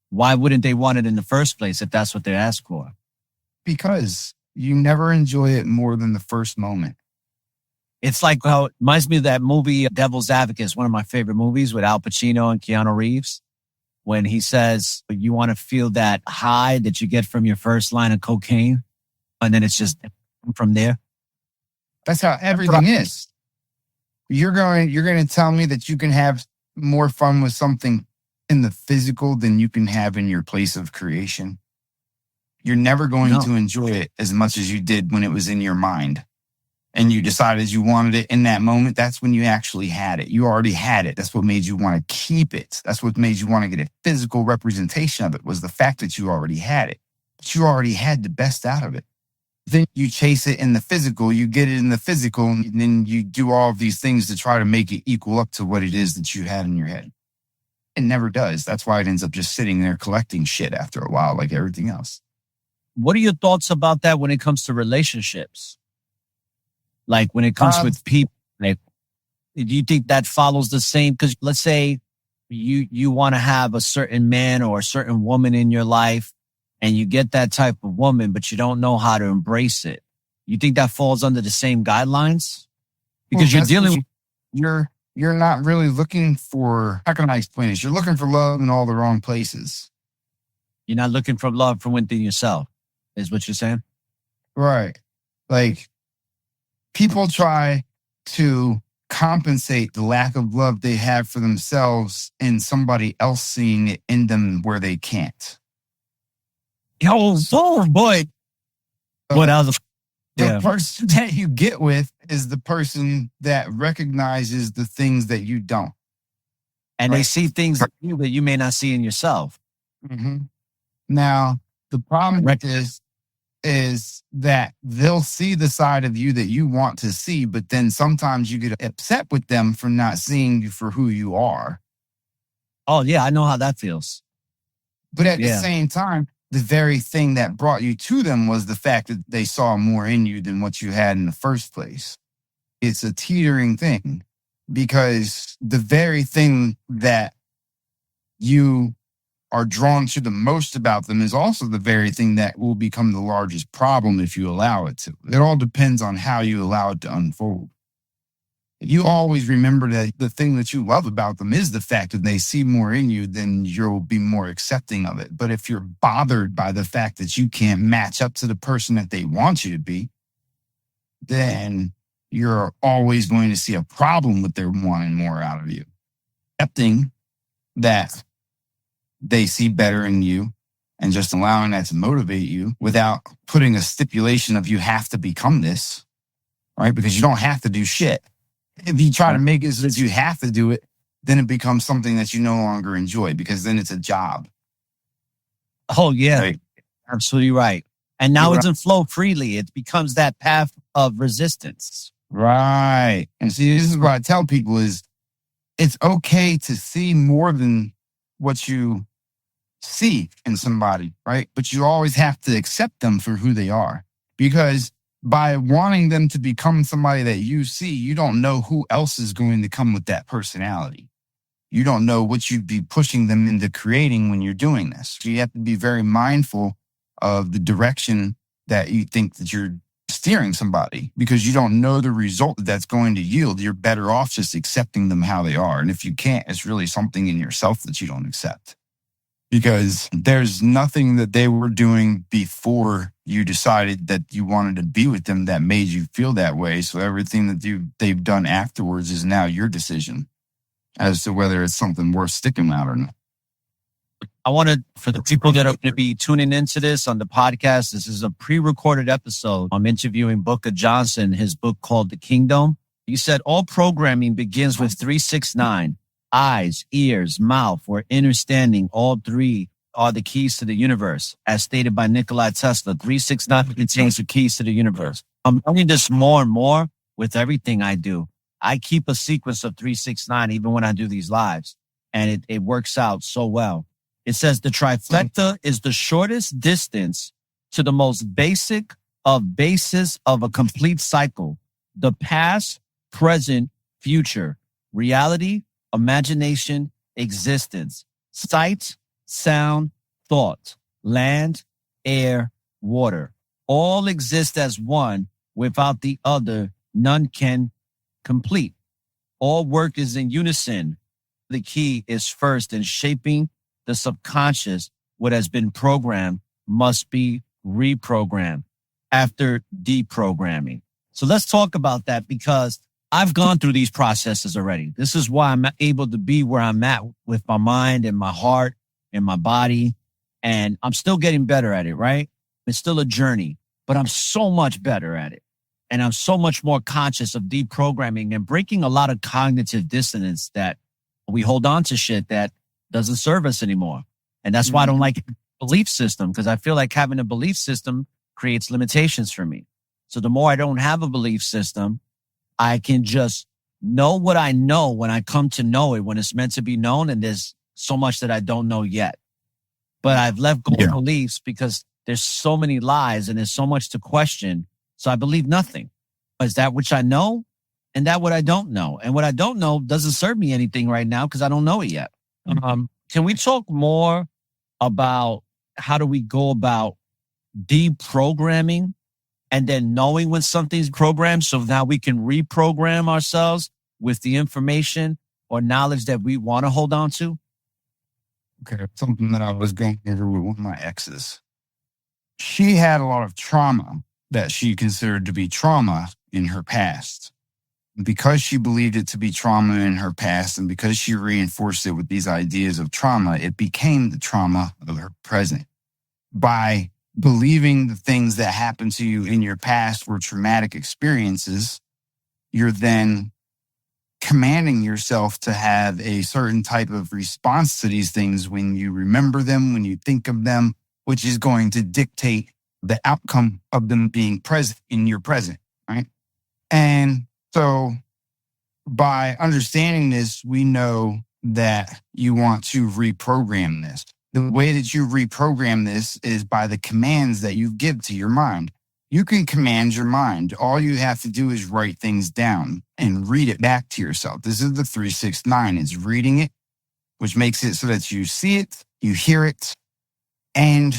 [SPEAKER 1] why wouldn't they want it in the first place if that's what they asked for?
[SPEAKER 2] Because you never enjoy it more than the first moment.
[SPEAKER 1] It's like how it reminds me of that movie, Devil's Advocate. It's one of my favorite movies with Al Pacino and Keanu Reeves. When he says you want to feel that high that you get from your first line of cocaine, and then it's just from there.
[SPEAKER 2] That's how everything is. You're going to tell me that you can have more fun with something in the physical than you can have in your place of creation. You're never going to enjoy it as much as you did when it was in your mind. And you decided you wanted it in that moment. That's when you actually had it. You already had it. That's what made you want to keep it. That's what made you want to get a physical representation of it, was the fact that you already had it. But you already had the best out of it. Then you chase it in the physical, you get it in the physical, and then you do all of these things to try to make it equal up to what it is that you had in your head. It never does. That's why it ends up just sitting there collecting shit after a while, like everything else.
[SPEAKER 1] What are your thoughts about that when it comes to relationships? Like when it comes with people, like Do you think that follows the same? Because let's say you want to have a certain man or a certain woman in your life, and you get that type of woman, but you don't know how to embrace it. You think that falls under the same guidelines? Because you're dealing with...
[SPEAKER 2] You're not really looking for, how can I explain this? You're looking for love in all the wrong places.
[SPEAKER 1] You're not looking for love from within yourself, is what you're saying?
[SPEAKER 2] Right. Like, people try to compensate the lack of love they have for themselves in somebody else seeing it in them where they can't.
[SPEAKER 1] Oh boy. What else?
[SPEAKER 2] The person that you get with is the person that recognizes the things that you don't.
[SPEAKER 1] And they see things in you that you may not see in yourself.
[SPEAKER 2] Mm-hmm. Now, the problem with this is that they'll see the side of you that you want to see, but then sometimes you get upset with them for not seeing you for who you are.
[SPEAKER 1] Oh, yeah, I know how that feels.
[SPEAKER 2] But at the same time, the very thing that brought you to them was the fact that they saw more in you than what you had in the first place. It's a teetering thing, because the very thing that you are drawn to the most about them is also the very thing that will become the largest problem if you allow it to. It all depends on how you allow it to unfold. If you always remember that the thing that you love about them is the fact that they see more in you, then you'll be more accepting of it. But if you're bothered by the fact that you can't match up to the person that they want you to be, then you're always going to see a problem with their wanting more out of you. Accepting that they see better in you and just allowing that to motivate you without putting a stipulation of you have to become this, right? Because you don't have to do shit. If you try to make it so that you have to do it, then it becomes something that you no longer enjoy, because then it's a job.
[SPEAKER 1] Oh, yeah.
[SPEAKER 2] Right?
[SPEAKER 1] Absolutely right. And now it doesn't flow freely. It becomes that path of resistance.
[SPEAKER 2] Right. And see, this is what I tell people is it's okay to see more than what you see in somebody, right? But you always have to accept them for who they are, because by wanting them to become somebody that you see, you don't know who else is going to come with that personality. You don't know what you'd be pushing them into creating when you're doing this. So you have to be very mindful of the direction that you think that you're steering somebody, because you don't know the result that that's going to yield. You're better off just accepting them how they are. And if you can't, it's really something in yourself that you don't accept, because there's nothing that they were doing before you decided that you wanted to be with them that made you feel that way. So everything that they've done afterwards is now your decision as to whether it's something worth sticking out or not.
[SPEAKER 1] I wanted, for the people that are going to be tuning into this on the podcast, this is a pre-recorded episode. I'm interviewing Booker Johnson, his book called The Kingdome. He said, all programming begins with 369, eyes, ears, mouth, or understanding. All three are the keys to the universe. As stated by Nikola Tesla, 369 contains the keys to the universe. I'm learning this more and more with everything I do. I keep a sequence of 369 even when I do these lives, and it works out so well. It says the trifecta is the shortest distance to the most basic of basis of a complete cycle. The past, present, future, reality, imagination, existence, sight, sound, thought, land, air, water, all exist as one. Without the other, none can complete. All work is in unison. The key is first in shaping the subconscious. What has been programmed must be reprogrammed after deprogramming. So let's talk about that, because I've gone through these processes already. This is why I'm able to be where I'm at with my mind and my heart and my body. And I'm still getting better at it, right? It's still a journey, but I'm so much better at it. And I'm so much more conscious of deprogramming and breaking a lot of cognitive dissonance that we hold on to shit that doesn't serve us anymore. And that's why I don't like belief system, because I feel like having a belief system creates limitations for me. So the more I don't have a belief system, I can just know what I know when I come to know it, when it's meant to be known. And there's so much that I don't know yet. But I've let go of beliefs because there's so many lies and there's so much to question. So I believe nothing. Is that which I know? and that what I don't know. And what I don't know doesn't serve me anything right now because I don't know it yet. Can we talk more about how do we go about deprogramming and then knowing when something's programmed so now we can reprogram ourselves with the information or knowledge that we want to hold on to?
[SPEAKER 2] Okay, something that I was going over with one of my exes. She had a lot of trauma that she considered to be trauma in her past. Because she believed it to be trauma in her past and because she reinforced it with these ideas of trauma, it became the trauma of her present. By believing the things that happened to you in your past were traumatic experiences, you're then commanding yourself to have a certain type of response to these things when you remember them, when you think of them, which is going to dictate the outcome of them being present in your present, right? And so by understanding this, we know that you want to reprogram this. The way that you reprogram this is by the commands that you give to your mind. You can command your mind. All you have to do is write things down and read it back to yourself. This is the 369. It's reading it, which makes it so that you see it, you hear it, and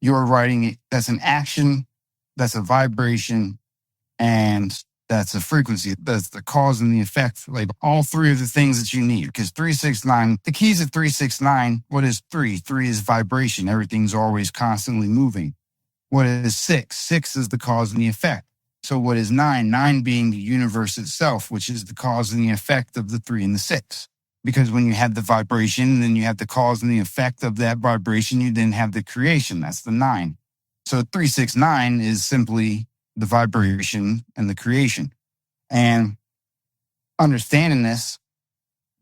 [SPEAKER 2] you're writing it. That's an action, that's a vibration, and that's a frequency. That's the cause and the effect. Like all three of the things that you need. Because 369, the keys of 369, what is 3? 3 is vibration. Everything's always constantly moving. What is 6? 6 is the cause and the effect. So what is 9? 9 being the universe itself, which is the cause and the effect of the 3 and the 6. Because when you have the vibration, then you have the cause and the effect of that vibration, you then have the creation. That's the 9. So 369 is simply the vibration and the creation. And understanding this,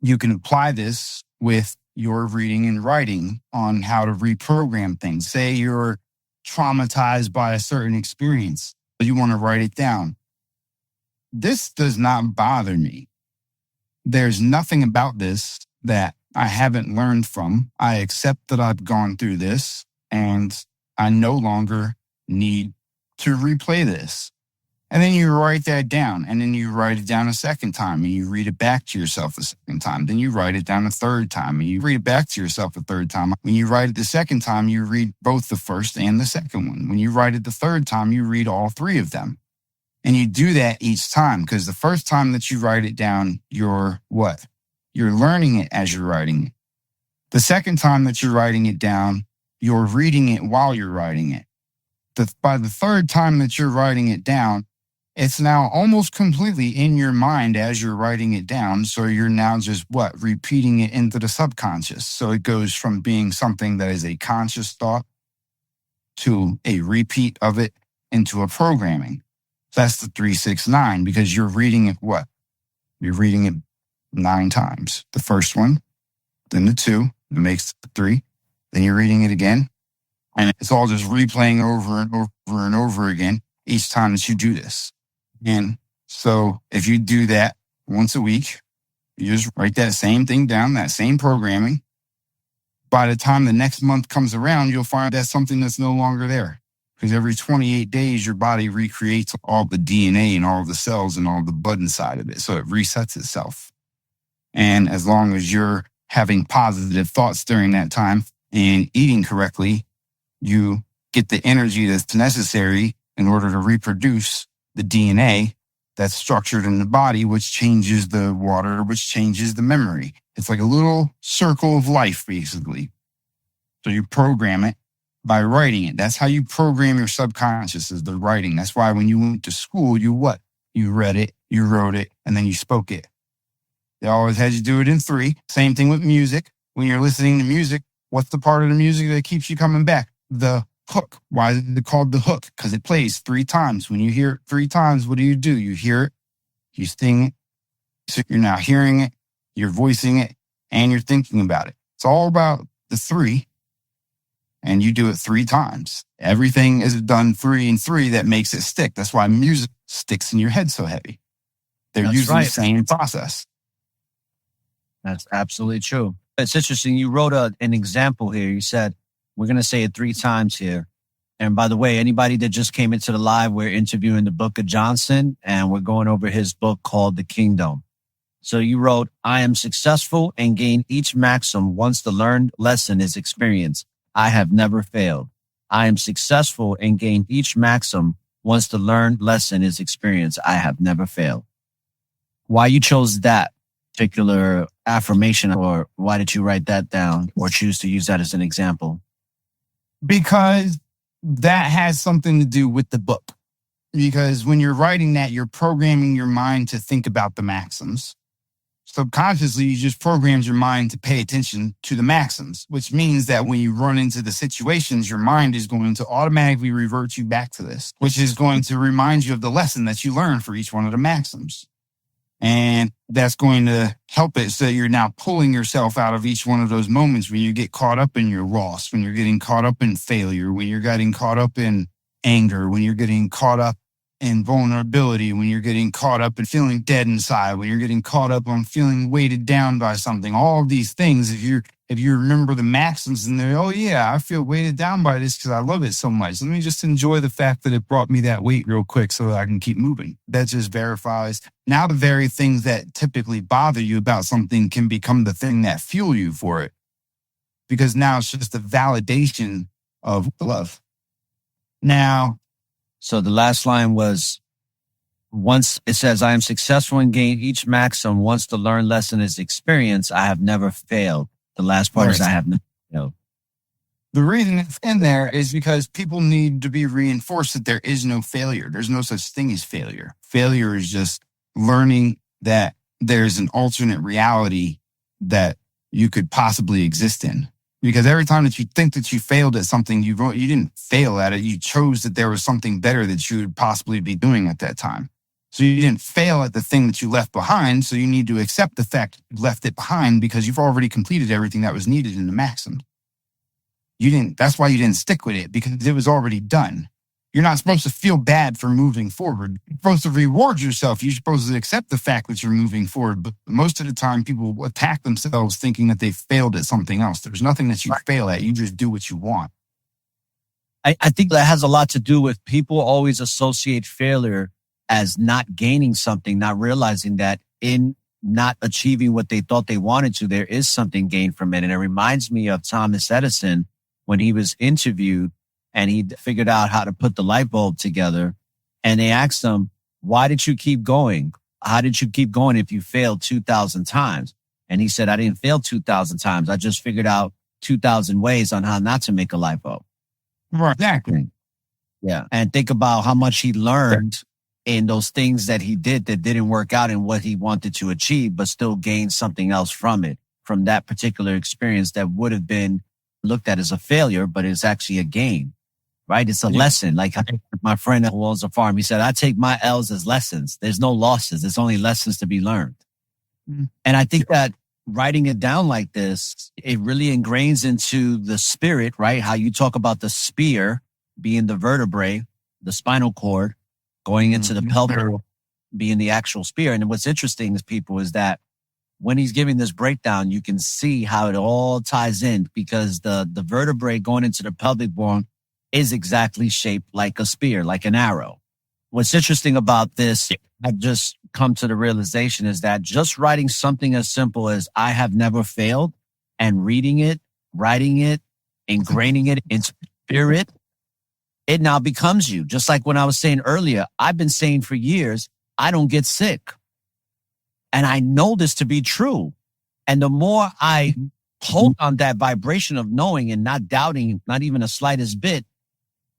[SPEAKER 2] you can apply this with your reading and writing on how to reprogram things. Say you're traumatized by a certain experience, but you want to write it down. This does not bother me. There's nothing about this that I haven't learned from. I accept that I've gone through this and I no longer need to replay this. And then you write that down, and then you write it down a second time, and you read it back to yourself a second time. Then you write it down a third time, and you read it back to yourself a third time. When you write it the second time, you read both the first and the second one. When you write it the third time, you read all three of them. And you do that each time, because the first time that you write it down, you're what? You're learning it as you're writing it. The second time that you're writing it down, you're reading it while you're writing it. By the third time that you're writing it down, it's now almost completely in your mind as you're writing it down. So you're now just repeating it into the subconscious. So it goes from being something that is a conscious thought to a repeat of it into a programming. That's the 369, because you're reading it You're reading it 9 times. The first one, then the 2, it makes the 3. Then you're reading it again. And it's all just replaying over and over and over again each time that you do this. And so if you do that once a week, you just write that same thing down, that same programming. By the time the next month comes around, you'll find that's something that's no longer there. Because every 28 days, your body recreates all the DNA and all the cells and all the blood inside of it. So it resets itself. And as long as you're having positive thoughts during that time and eating correctly, you get the energy that's necessary in order to reproduce the DNA that's structured in the body, which changes the water, which changes the memory. It's like a little circle of life, basically. So you program it by writing it. That's how you program your subconscious, is the writing. That's why when you went to school, you read it, you wrote it, and then you spoke it. They always had you do it in 3. Same thing with music. When you're listening to music, what's the part of the music that keeps you coming back? The hook. Why is it called the hook? Because it plays 3 times. When you hear it 3 times, what do? You hear it, you sing it. So you're now hearing it, you're voicing it, and you're thinking about it. It's all about the 3. And you do it 3 times. Everything is done 3 and 3 that makes it stick. That's why music sticks in your head so heavy. They're using the same process.
[SPEAKER 1] That's absolutely true. It's interesting. You wrote an example here. You said, we're going to say it 3 times here. And by the way, anybody that just came into the live, we're interviewing the Book of Johnson, and we're going over his book called The Kingdome. So you wrote, I am successful and gain each maxim once the learned lesson is experienced. I have never failed. I am successful and gain each maxim once the learned lesson is experienced. I have never failed. Why you chose that particular affirmation, or why did you write that down or choose to use that as an example?
[SPEAKER 2] Because that has something to do with the book. Because when you're writing that, you're programming your mind to think about the maxims. Subconsciously, you just programmed your mind to pay attention to the maxims, which means that when you run into the situations, your mind is going to automatically revert you back to this, which is going to remind you of the lesson that you learned for each one of the maxims. And that's going to help it so that you're now pulling yourself out of each one of those moments when you get caught up in your loss, when you're getting caught up in failure, when you're getting caught up in anger, when you're getting caught up in vulnerability, when you're getting caught up in feeling dead inside, when you're getting caught up on feeling weighted down by something. All of these things, if you remember the maxims and they're, oh yeah, I feel weighted down by this because I love it so much. Let me just enjoy the fact that it brought me that weight real quick so that I can keep moving. That just verifies. Now the very things that typically bother you about something can become the thing that fuel you for it. Because now it's just a validation of love. Now,
[SPEAKER 1] so the last line was, once it says, I am successful and gain each maxim once the learned lesson is experienced, I have never failed. The last part is I have never failed.
[SPEAKER 2] The reason it's in there is because people need to be reinforced that there is no failure. There's no such thing as failure. Failure is just learning that there's an alternate reality that you could possibly exist in. Because every time that you think that you failed at something, you didn't fail at it. You chose that there was something better that you would possibly be doing at that time. So you didn't fail at the thing that you left behind. So you need to accept the fact that you left it behind because you've already completed everything that was needed in the maxim. That's why you didn't stick with it, because it was already done. You're not supposed to feel bad for moving forward. You're supposed to reward yourself. You're supposed to accept the fact that you're moving forward. But most of the time, people attack themselves thinking that they failed at something else. There's nothing that you fail at. You just do what you want.
[SPEAKER 1] I think that has a lot to do with people always associate failure as not gaining something, not realizing that in not achieving what they thought they wanted to, there is something gained from it. And it reminds me of Thomas Edison when he was interviewed and he figured out how to put the light bulb together. And they asked him, why did you keep going? How did you keep going if you failed 2,000 times? And he said, I didn't fail 2,000 times. I just figured out 2,000 ways on how not to make a light bulb.
[SPEAKER 2] Right. Exactly.
[SPEAKER 1] Yeah. And think about how much he learned in those things that he did that didn't work out in what he wanted to achieve, but still gained something else from it, from that particular experience that would have been looked at as a failure, but it's actually a gain. Right? It's a lesson. Like my friend who owns a farm, he said, I take my L's as lessons. There's no losses. There's only lessons to be learned. Mm-hmm. And I think that writing it down like this, it really ingrains into the spirit, right? How you talk about the spear being the vertebrae, the spinal cord, going into the pelvic being the actual spear. And what's interesting is that when he's giving this breakdown, you can see how it all ties in, because the vertebrae going into the pelvic bone is exactly shaped like a spear, like an arrow. What's interesting about this, I've just come to the realization, is that just writing something as simple as I have never failed and reading it, writing it, ingraining it into spirit, it now becomes you. Just like when I was saying earlier, I've been saying for years, I don't get sick. And I know this to be true. And the more I hold on that vibration of knowing and not doubting, not even a slightest bit,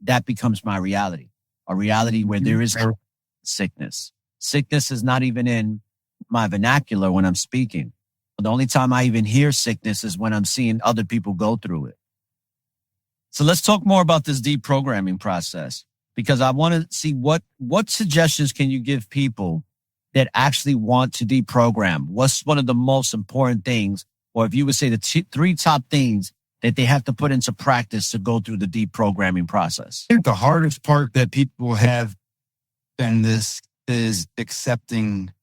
[SPEAKER 1] that becomes my reality, a reality where there is sickness. Sickness is not even in my vernacular when I'm speaking. The only time I even hear sickness is when I'm seeing other people go through it. So let's talk more about this deprogramming process, because I want to see what suggestions can you give people that actually want to deprogram? What's one of the most important things, or if you would say the three top things that they have to put into practice to go through the deprogramming process?
[SPEAKER 2] I think the hardest part that people have in this is accepting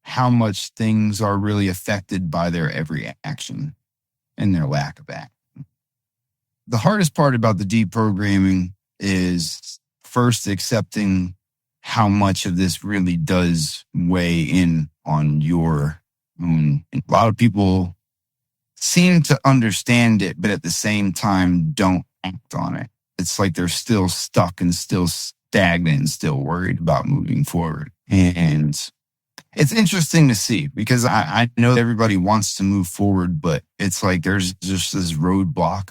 [SPEAKER 2] how much things are really affected by their every action and their lack of action. The hardest part about the deprogramming is first accepting how much of this really does weigh in on your own. A lot of people seem to understand it, but at the same time don't act on it. It's like they're still stuck and still stagnant and still worried about moving forward. And it's interesting to see because I know everybody wants to move forward, but it's like there's just this roadblock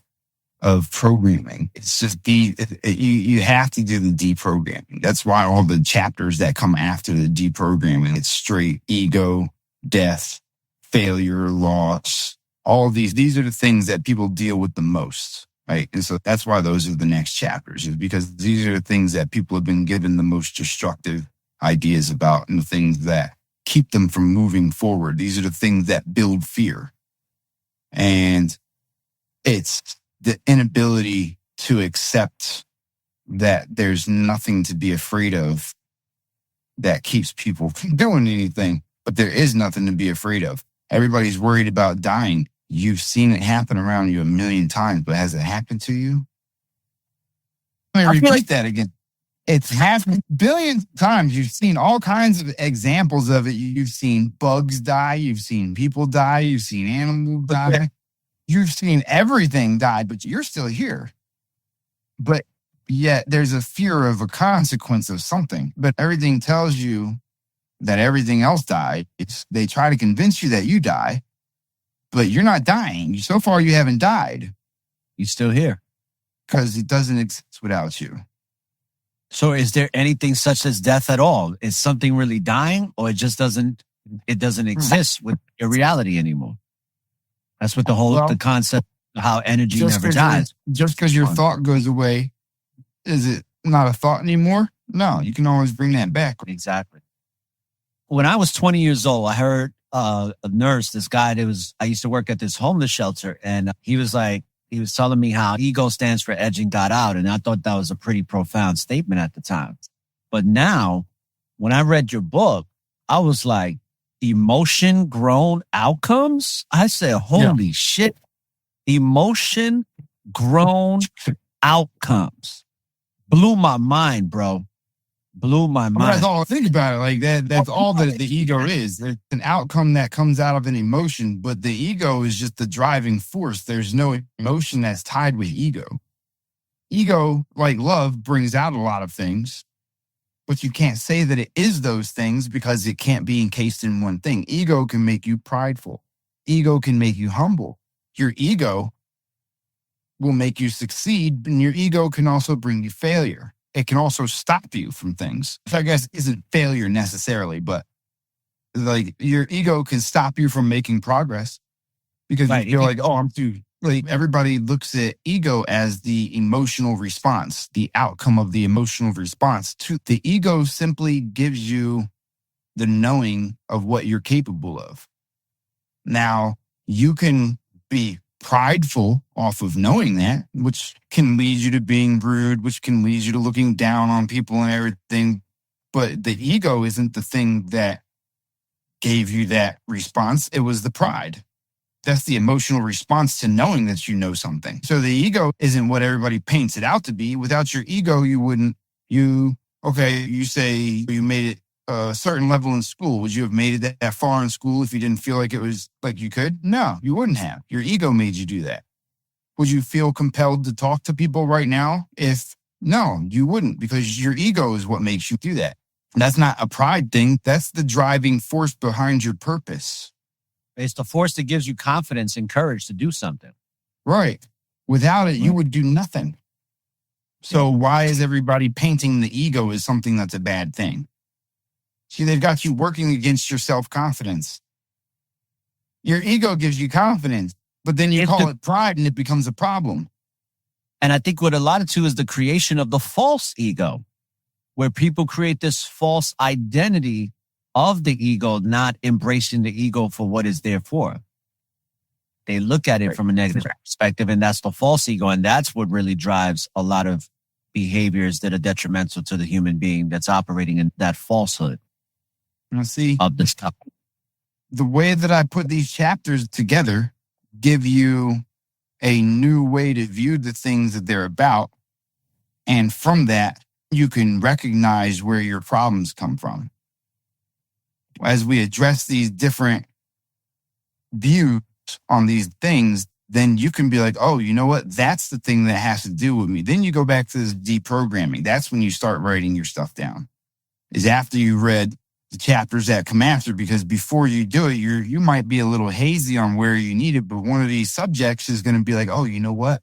[SPEAKER 2] of programming. It's just you have to do the deprogramming. That's why all the chapters that come after the deprogramming, it's straight ego, death, failure, loss. All of these are the things that people deal with the most, right? And so that's why those are the next chapters, is because these are the things that people have been given the most destructive ideas about and the things that keep them from moving forward. These are the things that build fear. And it's the inability to accept that there's nothing to be afraid of that keeps people from doing anything, but there is nothing to be afraid of. Everybody's worried about dying. You've seen it happen around you a million times, but has it happened to you? Let me repeat that again. It's happened billions of times. You've seen all kinds of examples of it. You've seen bugs die. You've seen people die. You've seen animals die. You've seen everything die, but you're still here. But yet there's a fear of a consequence of something. But everything tells you that everything else died. They try to convince you that you die, but you're not dying. So far, you haven't died.
[SPEAKER 1] You're still here.
[SPEAKER 2] Because it doesn't exist without you.
[SPEAKER 1] So is there anything such as death at all? Is something really dying, or it just doesn't exist with your reality anymore? That's what the concept of how energy never dies.
[SPEAKER 2] Just because your thought goes away, is it not a thought anymore? No, you can always bring that back.
[SPEAKER 1] Exactly. When I was 20 years old, I heard a nurse, this guy I used to work at this homeless shelter, and he was telling me how ego stands for edge and got out. And I thought that was a pretty profound statement at the time. But now, when I read your book, I was like, emotion grown outcomes? I said, holy shit, emotion grown outcomes. Blew my mind, bro. Blew my mind.
[SPEAKER 2] That's all. Think about it like that. That's all that the ego is. There's an outcome that comes out of an emotion, but the ego is just the driving force. There's no emotion that's tied with ego. Ego, like love, brings out a lot of things, but you can't say that it is those things because it can't be encased in one thing. Ego can make you prideful. Ego can make you humble. Your ego will make you succeed, and your ego can also bring you failure. It can also stop you from things. Which I guess isn't failure necessarily, but like your ego can stop you from making progress because you feel like, I'm too, like everybody looks at ego as the emotional response, the outcome of the emotional response to the ego simply gives you the knowing of what you're capable of. Now you can be prideful off of knowing that, which can lead you to being rude, which can lead you to looking down on people and everything. But the ego isn't the thing that gave you that response. It was the pride. That's the emotional response to knowing that you know something. So the ego isn't what everybody paints it out to be. Without your ego, you say you made it a certain level in school. Would you have made it that far in school if you didn't feel like it was like you could? No, you wouldn't have. Your ego made you do that. Would you feel compelled to talk to people right now? No, you wouldn't, because your ego is what makes you do that. And that's not a pride thing. That's the driving force behind your purpose.
[SPEAKER 1] It's the force that gives you confidence and courage to do something.
[SPEAKER 2] Right. Without it, you would do nothing. So why is everybody painting the ego as something that's a bad thing? See, they've got you working against your self-confidence. Your ego gives you confidence, but then you call it pride and it becomes a problem.
[SPEAKER 1] And I think what a lot of too is the creation of the false ego, where people create this false identity of the ego, not embracing the ego for what it's there for. They look at it from a negative perspective, and that's the false ego. And that's what really drives a lot of behaviors that are detrimental to the human being that's operating in that falsehood.
[SPEAKER 2] Now, see,
[SPEAKER 1] of this stuff.
[SPEAKER 2] The way that I put these chapters together give you a new way to view the things that they're about. And from that, you can recognize where your problems come from. As we address these different views on these things, then you can be like, oh, you know what? That's the thing that has to do with me. Then you go back to this deprogramming. That's when you start writing your stuff down, is after you read the chapters that come after, because before you do it, you might be a little hazy on where you need it. But one of these subjects is going to be like, oh, you know what?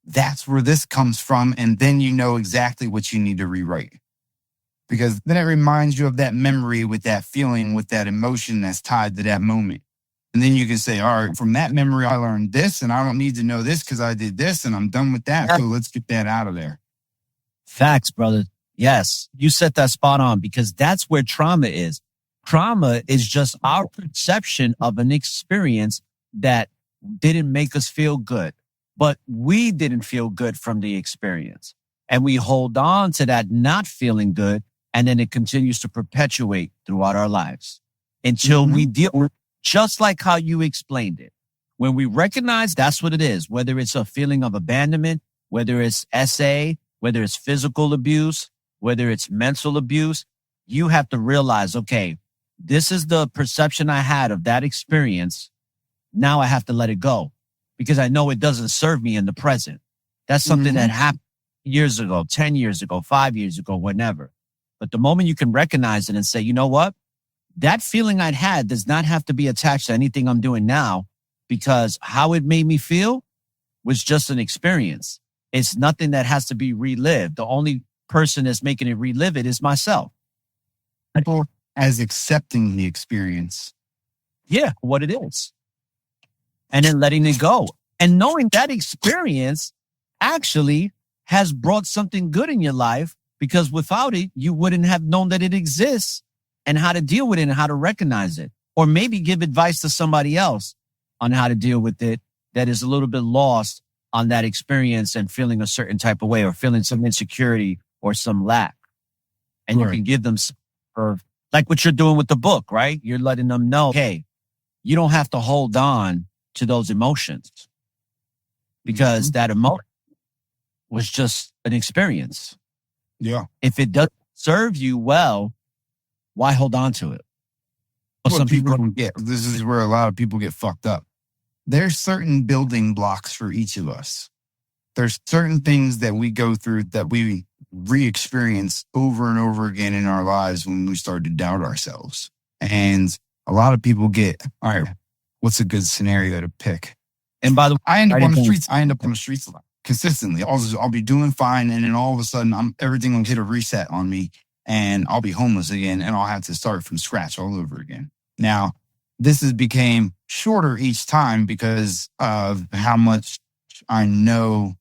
[SPEAKER 2] That's where this comes from. And then you know exactly what you need to rewrite. Because then it reminds you of that memory with that feeling, with that emotion that's tied to that moment. And then you can say, all right, from that memory, I learned this, and I don't need to know this because I did this, and I'm done with that. So let's get that out of there.
[SPEAKER 1] Facts, brother. Yes, you set that spot on, because that's where trauma is. Trauma is just our perception of an experience that didn't make us feel good, but we didn't feel good from the experience. And we hold on to that not feeling good, and then it continues to perpetuate throughout our lives until we deal with, just like how you explained it. When we recognize that's what it is, whether it's a feeling of abandonment, whether it's SA, whether it's physical abuse, whether it's mental abuse, you have to realize, okay, this is the perception I had of that experience. Now I have to let it go because I know it doesn't serve me in the present. That's something that happened years ago, 10 years ago, 5 years ago, whenever. But the moment you can recognize it and say, you know what? That feeling I'd had does not have to be attached to anything I'm doing now, because how it made me feel was just an experience. It's nothing that has to be relived. The only person that's making it relive it is myself.
[SPEAKER 2] People as accepting the experience.
[SPEAKER 1] Yeah, what it is. And then letting it go. And knowing that experience actually has brought something good in your life, because without it, you wouldn't have known that it exists and how to deal with it and how to recognize it. Or maybe give advice to somebody else on how to deal with it that is a little bit lost on that experience and feeling a certain type of way, or feeling some insecurity or some lack. And you can give them some, or like what you're doing with the book, right? You're letting them know, hey, you don't have to hold on to those emotions, because that emotion was just an experience.
[SPEAKER 2] Yeah.
[SPEAKER 1] If it doesn't serve you well, why hold on to it? Well, some people
[SPEAKER 2] don't get. This is where a lot of people get fucked up. There's certain building blocks for each of us. There's certain things that we go through that we re-experience over and over again in our lives when we start to doubt ourselves. And a lot of people get, all right, what's a good scenario to pick? And by the way, I end up on the streets a lot, consistently. I'll be doing fine, and then all of a sudden, everything will hit a reset on me, and I'll be homeless again, and I'll have to start from scratch all over again. Now, this has became shorter each time because of how much I know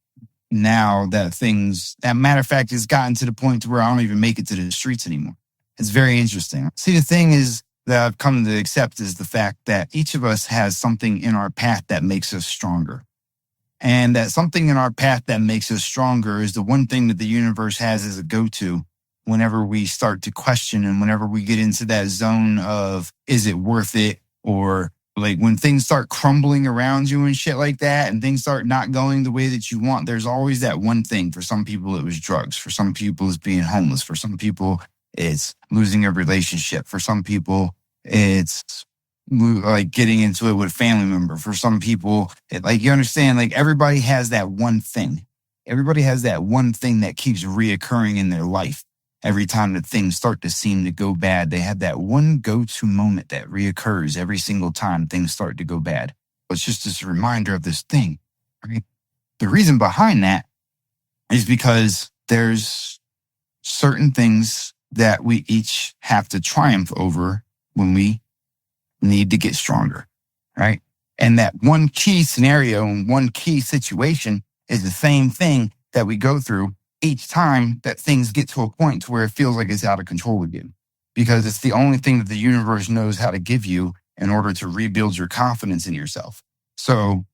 [SPEAKER 2] now that things, as a matter of fact, it's gotten to the point to where I don't even make it to the streets anymore. It's very interesting. See, the thing is that I've come to accept is the fact that each of us has something in our path that makes us stronger. And that something in our path that makes us stronger is the one thing that the universe has as a go-to whenever we start to question, and whenever we get into that zone of, is it worth it? Or like when things start crumbling around you and shit like that, and things start not going the way that you want, there's always that one thing. For some people, it was drugs. For some people, it's being homeless. For some people, it's losing a relationship. For some people, it's like getting into it with a family member. For some people, like, you understand, like everybody has that one thing. Everybody has that one thing that keeps reoccurring in their life. Every time that things start to seem to go bad, they have that one go-to moment that reoccurs every single time things start to go bad. It's just this reminder of this thing. Right? The reason behind that is because there's certain things that we each have to triumph over when we need to get stronger, right? And that one key scenario and one key situation is the same thing that we go through each time that things get to a point to where it feels like it's out of control again, because it's the only thing that the universe knows how to give you in order to rebuild your confidence in yourself. So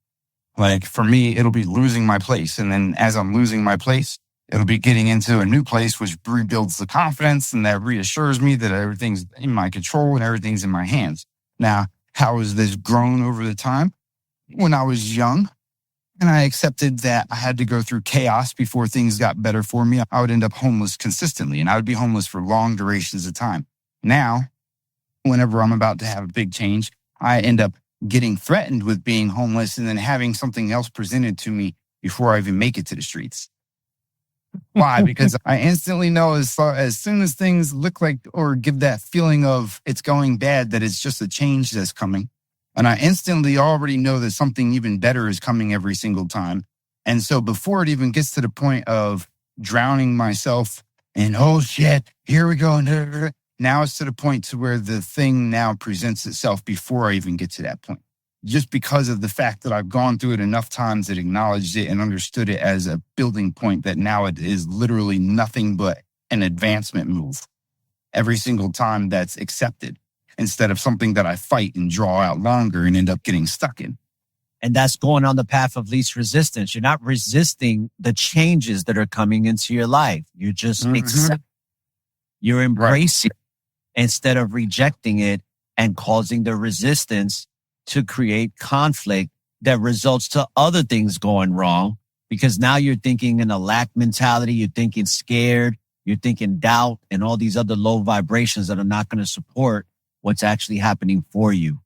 [SPEAKER 2] like for me, it'll be losing my place. And then as I'm losing my place, it'll be getting into a new place, which rebuilds the confidence, and that reassures me that everything's in my control and everything's in my hands. Now, how has this grown over the time? When I was young, and I accepted that I had to go through chaos before things got better for me, I would end up homeless consistently, and I would be homeless for long durations of time. Now, whenever I'm about to have a big change, I end up getting threatened with being homeless and then having something else presented to me before I even make it to the streets. Why? Because I instantly know as soon as things look like or give that feeling of it's going bad, that it's just a change that's coming. And I instantly already know that something even better is coming every single time. And so before it even gets to the point of drowning myself in, oh shit, here we go. Now it's to the point to where the thing now presents itself before I even get to that point. Just because of the fact that I've gone through it enough times that acknowledged it and understood it as a building point, that now it is literally nothing but an advancement move every single time that's accepted, instead of something that I fight and draw out longer and end up getting stuck in.
[SPEAKER 1] And that's going on the path of least resistance. You're not resisting the changes that are coming into your life. You're just accepting. You're embracing instead of rejecting it and causing the resistance to create conflict that results to other things going wrong, because now you're thinking in a lack mentality, you're thinking scared, you're thinking doubt, and all these other low vibrations that are not going to support what's actually happening for you.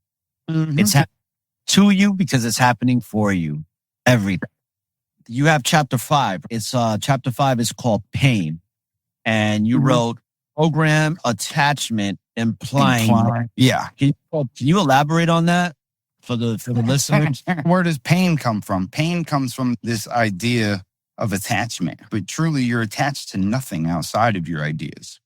[SPEAKER 1] It's happening to you because it's happening for you. Everything. You have chapter 5. It's chapter 5 is called Pain. And you wrote program attachment implying.
[SPEAKER 2] Yeah.
[SPEAKER 1] Can you elaborate on that for the listeners?
[SPEAKER 2] Where does pain come from? Pain comes from this idea of attachment, but truly you're attached to nothing outside of your ideas.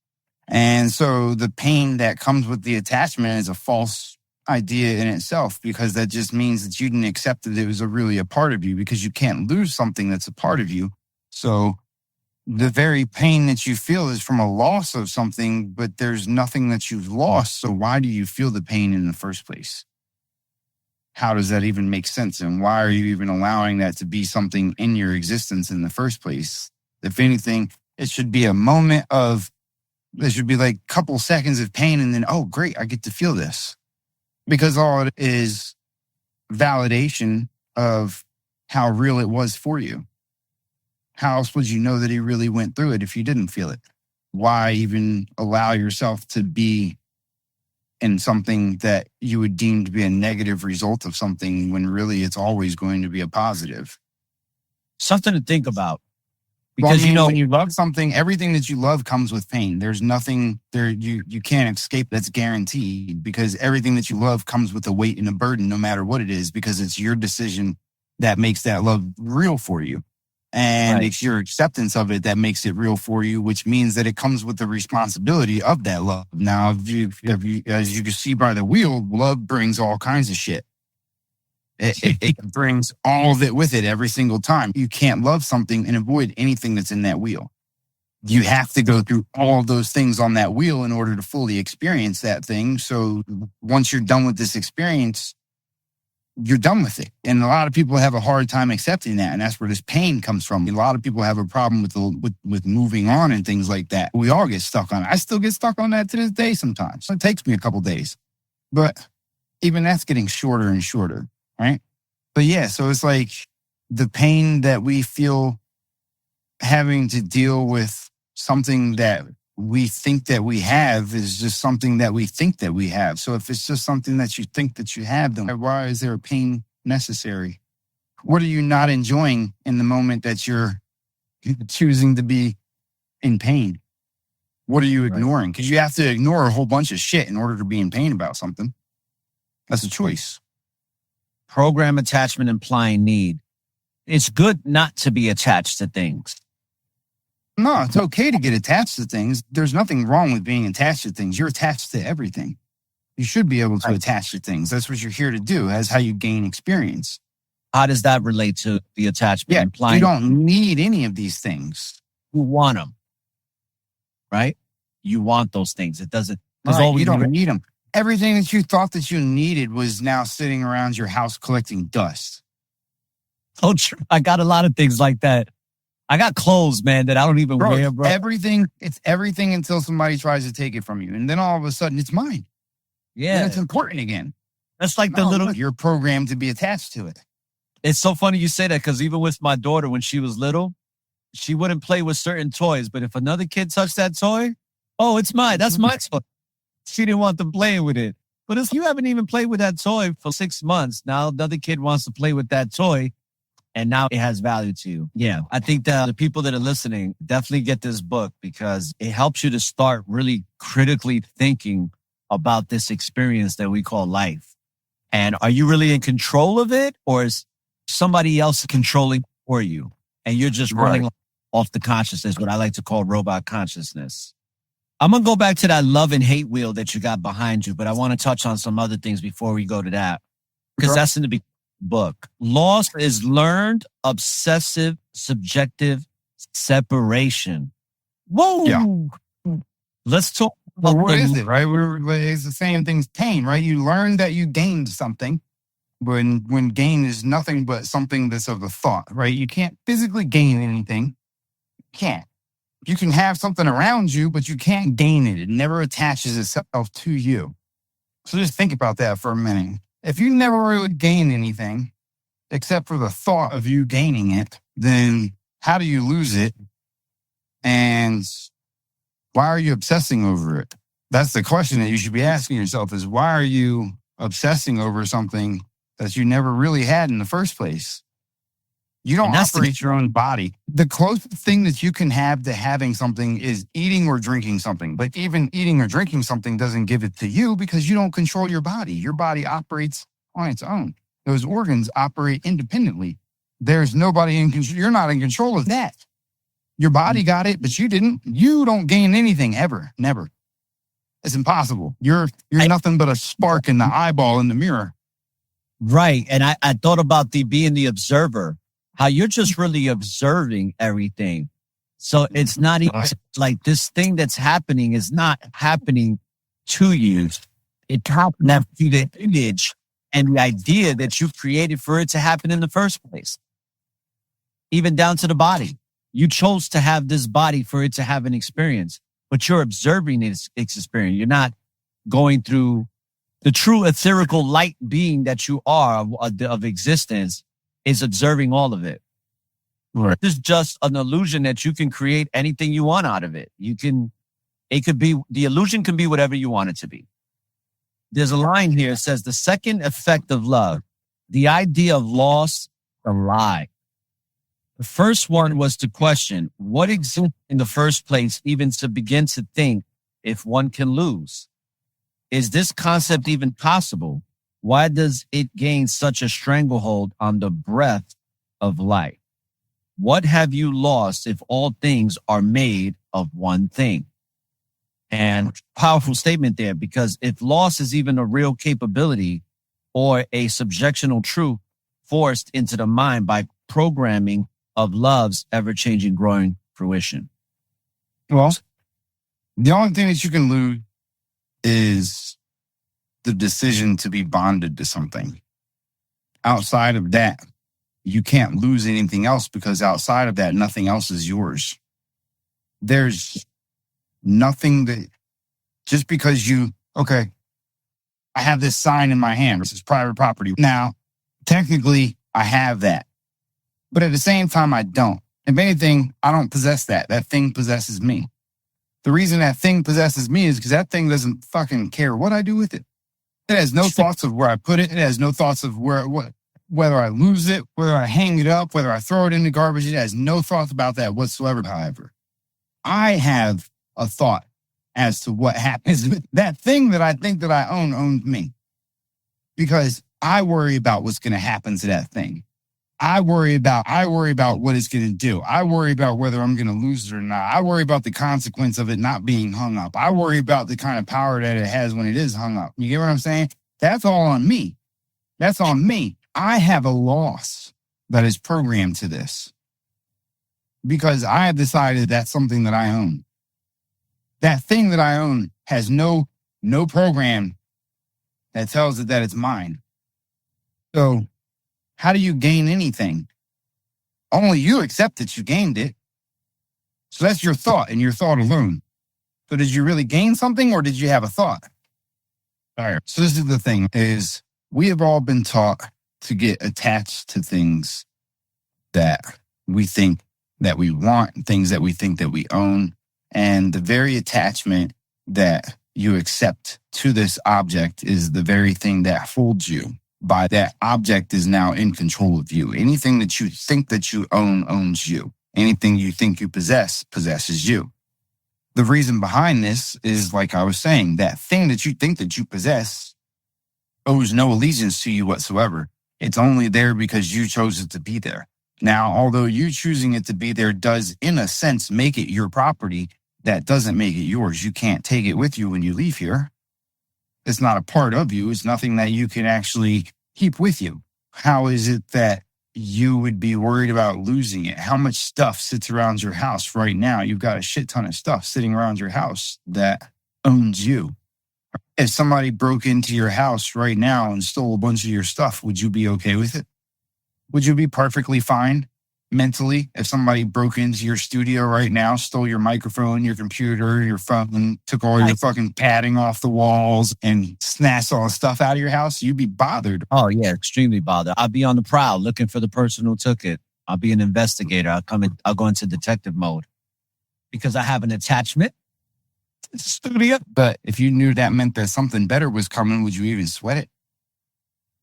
[SPEAKER 2] And so the pain that comes with the attachment is a false idea in itself, because that just means that you didn't accept that it was really a part of you, because you can't lose something that's a part of you. So the very pain that you feel is from a loss of something, but there's nothing that you've lost. So why do you feel the pain in the first place? How does that even make sense? And why are you even allowing that to be something in your existence in the first place? If anything, it should be a moment of, there should be like a couple seconds of pain and then, oh, great, I get to feel this. Because all it is validation of how real it was for you. How else would you know that he really went through it if you didn't feel it? Why even allow yourself to be in something that you would deem to be a negative result of something when really it's always going to be a positive?
[SPEAKER 1] Something to think about. Because,
[SPEAKER 2] when you love something, everything that you love comes with pain. There's nothing there you can't escape that's guaranteed, because everything that you love comes with a weight and a burden, no matter what it is, because it's your decision that makes that love real for you. And it's your acceptance of it that makes it real for you, which means that it comes with the responsibility of that love. Now, as you can see by the wheel, love brings all kinds of shit. It brings all of it with it every single time. You can't love something and avoid anything that's in that wheel. You have to go through all of those things on that wheel in order to fully experience that thing. So once you're done with this experience, you're done with it. And a lot of people have a hard time accepting that. And that's where this pain comes from. A lot of people have a problem with moving on and things like that. We all get stuck on it. I still get stuck on that to this day sometimes. It takes me a couple days. But even that's getting shorter and shorter. Right. But yeah, so it's like the pain that we feel having to deal with something that we think that we have is just something that we think that we have. So if it's just something that you think that you have, then why is there a pain necessary? What are you not enjoying in the moment that you're choosing to be in pain? What are you ignoring? Because you have to ignore a whole bunch of shit in order to be in pain about something. That's a choice.
[SPEAKER 1] Program attachment implying need. It's good not to be attached to things.
[SPEAKER 2] No, it's okay to get attached to things. There's nothing wrong with being attached to things. You're attached to everything. You should be able to attach to things. That's what you're here to do. That's how you gain experience.
[SPEAKER 1] How does that relate to the attachment?
[SPEAKER 2] Yeah,
[SPEAKER 1] implying
[SPEAKER 2] you don't need any of these things.
[SPEAKER 1] You want them, right? You want those things. It doesn't.
[SPEAKER 2] You don't need them. Everything that you thought that you needed was now sitting around your house collecting dust.
[SPEAKER 1] Oh, true. I got a lot of things like that. I got clothes, man, that I don't even wear, bro.
[SPEAKER 2] It's everything until somebody tries to take it from you. And then all of a sudden it's mine.
[SPEAKER 1] Yeah.
[SPEAKER 2] And it's important again.
[SPEAKER 1] That's like you're
[SPEAKER 2] programmed to be attached to it.
[SPEAKER 1] It's so funny you say that because even with my daughter, when she was little, she wouldn't play with certain toys. But if another kid touched that toy, oh, it's mine. That's my toy. She didn't want them playing with it. But if you haven't even played with that toy for 6 months, now another kid wants to play with that toy. And now it has value to you. Yeah. I think that the people that are listening definitely get this book because it helps you to start really critically thinking about this experience that we call life. And are you really in control of it, or is somebody else controlling for you? And you're just running off the consciousness, what I like to call robot consciousness. I'm going to go back to that love and hate wheel that you got behind you, but I want to touch on some other things before we go to that. Because that's in the book. Loss is learned, obsessive, subjective separation. Whoa.
[SPEAKER 2] Yeah.
[SPEAKER 1] Let's talk
[SPEAKER 2] about what is it, right? It's the same thing's pain, right? You learn that you gained something when gain is nothing but something that's of the thought, right? You can't physically gain anything. You can't. You can have something around you, but you can't gain it. It never attaches itself to you. So just think about that for a minute. If you never really gain anything, except for the thought of you gaining it, then how do you lose it? And why are you obsessing over it? That's the question that you should be asking yourself is, why are you obsessing over something that you never really had in the first place? You don't operate your own body. The closest thing that you can have to having something is eating or drinking something. But even eating or drinking something doesn't give it to you because you don't control your body. Your body operates on its own. Those organs operate independently. There's nobody in control. You're not in control of that. Your body got it, but you didn't. You don't gain anything ever. Never. It's impossible. You're nothing but a spark in the eyeball in the mirror.
[SPEAKER 1] Right. And I thought about being the observer. How you're just really observing everything. So it's not even like this thing that's happening is not happening to you. It happened to the image and the idea that you created for it to happen in the first place. Even down to the body. You chose to have this body for it to have an experience, but you're observing its experience. You're not going through the true etherical light being that you are of existence. Is observing all of it.
[SPEAKER 2] Right.
[SPEAKER 1] This is just an illusion that you can create anything you want out of it. The illusion can be whatever you want it to be. There's a line here that says the second effect of love, the idea of loss, a lie. The first one was to question what exists in the first place, even to begin to think if one can lose. Is this concept even possible? Why does it gain such a stranglehold on the breath of life? What have you lost if all things are made of one thing? And powerful statement there, because if loss is even a real capability or a subjectional truth forced into the mind by programming of love's ever-changing, growing fruition.
[SPEAKER 2] Well, the only thing that you can lose is the decision to be bonded to something. Outside of that, you can't lose anything else because outside of that, nothing else is yours. There's nothing that just because I have this sign in my hand, this is private property. Now, technically, I have that. But at the same time, I don't. If anything, I don't possess that. That thing possesses me. The reason that thing possesses me is because that thing doesn't fucking care what I do with it. It has no thoughts of where I put it. It has no thoughts of whether I lose it, whether I hang it up, whether I throw it in the garbage. It has no thoughts about that whatsoever, however. I have a thought as to what happens with that thing that I think that I owns me. Because I worry about what's going to happen to that thing. I worry about what it's going to do. I worry about whether I'm going to lose it or not. I worry about the consequence of it not being hung up. I worry about the kind of power that it has when it is hung up. You get what I'm saying? That's all on me. That's on me. I have a loss that is programmed to this because I have decided that's something that I own. That thing that I own has no program that tells it that it's mine. So how do you gain anything? Only you accept that you gained it. So that's your thought and your thought alone. So did you really gain something or did you have a thought? All right. So this is the thing is we have all been taught to get attached to things that we think that we want, things that we think that we own. And the very attachment that you accept to this object is the very thing that holds you. By that object is now in control of you. Anything that you think that you own owns you. Anything you think you possess possesses you. The reason behind this is, like I was saying, that thing that you think that you possess owes no allegiance to you whatsoever. It's only there because you chose it to be there. Now, although you choosing it to be there does, in a sense, make it your property, that doesn't make it yours. You can't take it with you when you leave here. It's not a part of you. It's nothing that you can actually keep with you. How is it that you would be worried about losing it? How much stuff sits around your house right now? You've got a shit ton of stuff sitting around your house that owns you. If somebody broke into your house right now and stole a bunch of your stuff, would you be okay with it? Would you be perfectly fine mentally if somebody broke into your studio right now, stole your microphone, your computer, your phone, took all your fucking padding off the walls and snatched all the stuff out of your house? You'd be bothered.
[SPEAKER 1] Oh, yeah, extremely bothered. I'll be on the prowl looking for the person who took it. I'll be an investigator. I'll go into detective mode because I have an attachment to the studio.
[SPEAKER 2] But if you knew that meant that something better was coming, would you even sweat it?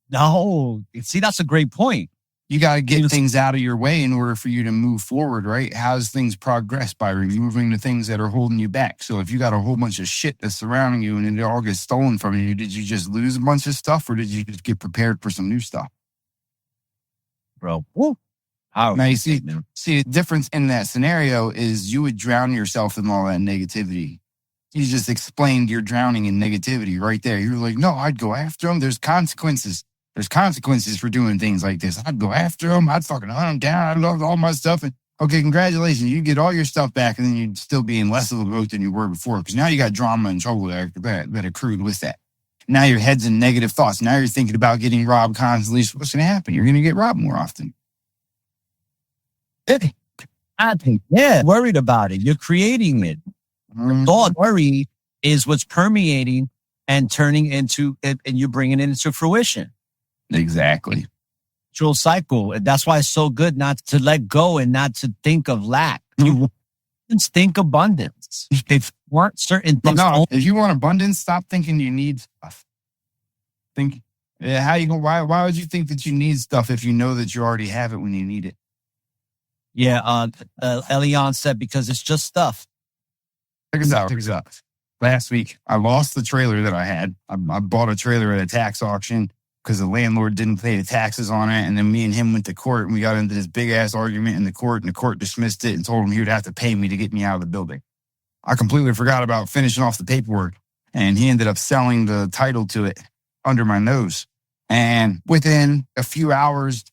[SPEAKER 1] No. See, that's a great point.
[SPEAKER 2] You got to get things out of your way in order for you to move forward, right? How's things progress? By removing the things that are holding you back. So if you got a whole bunch of shit that's surrounding you and it all gets stolen from you, did you just lose a bunch of stuff or did you just get prepared for some new stuff?
[SPEAKER 1] Bro, woo.
[SPEAKER 2] Now you see the difference in that scenario is you would drown yourself in all that negativity. You just explained you're drowning in negativity right there. You're like, no, I'd go after them. There's consequences. There's consequences for doing things like this. I'd go after them. I'd fucking hunt them down. I love all my stuff. And okay, congratulations. You get all your stuff back and then you'd still be in less of a boat than you were before because now you got drama and trouble that accrued with that. Now your head's in negative thoughts. Now you're thinking about getting robbed constantly. So what's going to happen? You're going to get robbed more often.
[SPEAKER 1] I think, yeah, worried about it. You're creating it. Thought, worry is what's permeating and turning into, and you're bringing it into fruition.
[SPEAKER 2] Exactly.
[SPEAKER 1] Natural cycle. And that's why it's so good not to let go and not to think of lack. You think abundance. If weren't certain things.
[SPEAKER 2] No, if you want abundance, stop thinking you need stuff. Think, how you going? Why would you think that you need stuff if you know that you already have it when you need it?
[SPEAKER 1] Yeah, Elion said because it's just stuff.
[SPEAKER 2] Check this out. Last week, I lost the trailer that I had. I bought a trailer at a tax auction because the landlord didn't pay the taxes on it. And then me and him went to court and we got into this big ass argument in the court and the court dismissed it and told him he would have to pay me to get me out of the building. I completely forgot about finishing off the paperwork and he ended up selling the title to it under my nose. And within a few hours,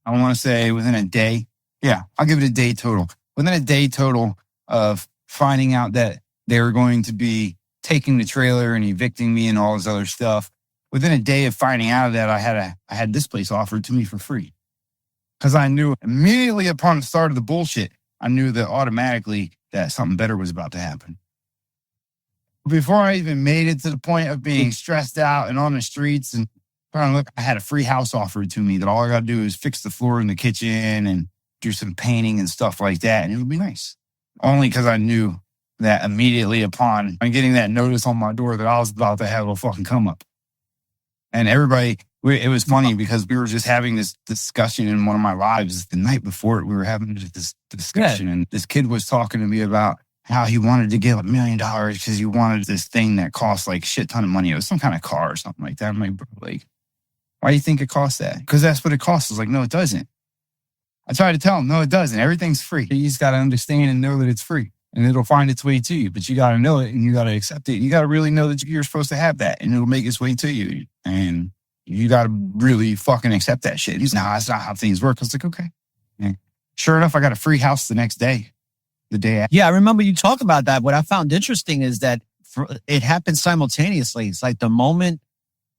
[SPEAKER 2] I want to say within a day, yeah, I'll give it a day total. Within a day total of finding out that they were going to be taking the trailer and evicting me and all this other stuff, within a day of finding out of that, I had this place offered to me for free. Because I knew immediately upon the start of the bullshit, I knew that automatically that something better was about to happen. Before I even made it to the point of being stressed out and on the streets and trying to look, I had a free house offered to me that all I got to do is fix the floor in the kitchen and do some painting and stuff like that. And it would be nice. Only because I knew that immediately upon getting that notice on my door that I was about to have a fucking come up. And everybody, it was funny because we were just having this discussion in one of my lives the night before. We were having this discussion and this kid was talking to me about how he wanted to get $1 million because he wanted this thing that cost like shit ton of money. It was some kind of car or something like that. I'm like, bro, like, why do you think it costs that? Because that's what it costs. I was like, no, it doesn't. I tried to tell him, no, it doesn't. Everything's free. You just got to understand and know that it's free and it'll find its way to you. But you got to know it and you got to accept it. You got to really know that you're supposed to have that and it'll make its way to you. And you got to really fucking accept that shit. He's, no, that's not how things work. I was like, okay. And sure enough, I got a free house the next day, the day after.
[SPEAKER 1] Yeah, I remember you talk about that. What I found interesting is that it happened simultaneously. It's like the moment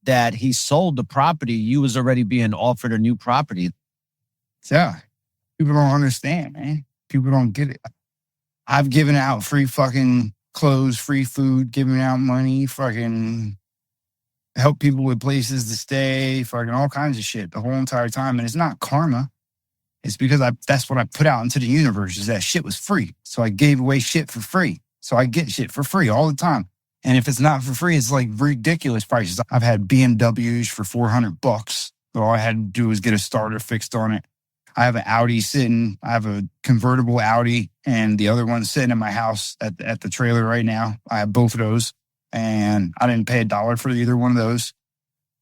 [SPEAKER 1] that he sold the property, you was already being offered a new property.
[SPEAKER 2] Yeah. People don't understand, man. People don't get it. I've given out free fucking clothes, free food, giving out money, fucking help people with places to stay, fucking all kinds of shit the whole entire time. And it's not karma. It's because that's what I put out into the universe, is that shit was free. So I gave away shit for free. So I get shit for free all the time. And if it's not for free, it's like ridiculous prices. I've had BMWs for $400. So all I had to do was get a starter fixed on it. I have an Audi sitting. I have a convertible Audi, and the other one's sitting in my house at the trailer right now. I have both of those, and I didn't pay $1 for either one of those.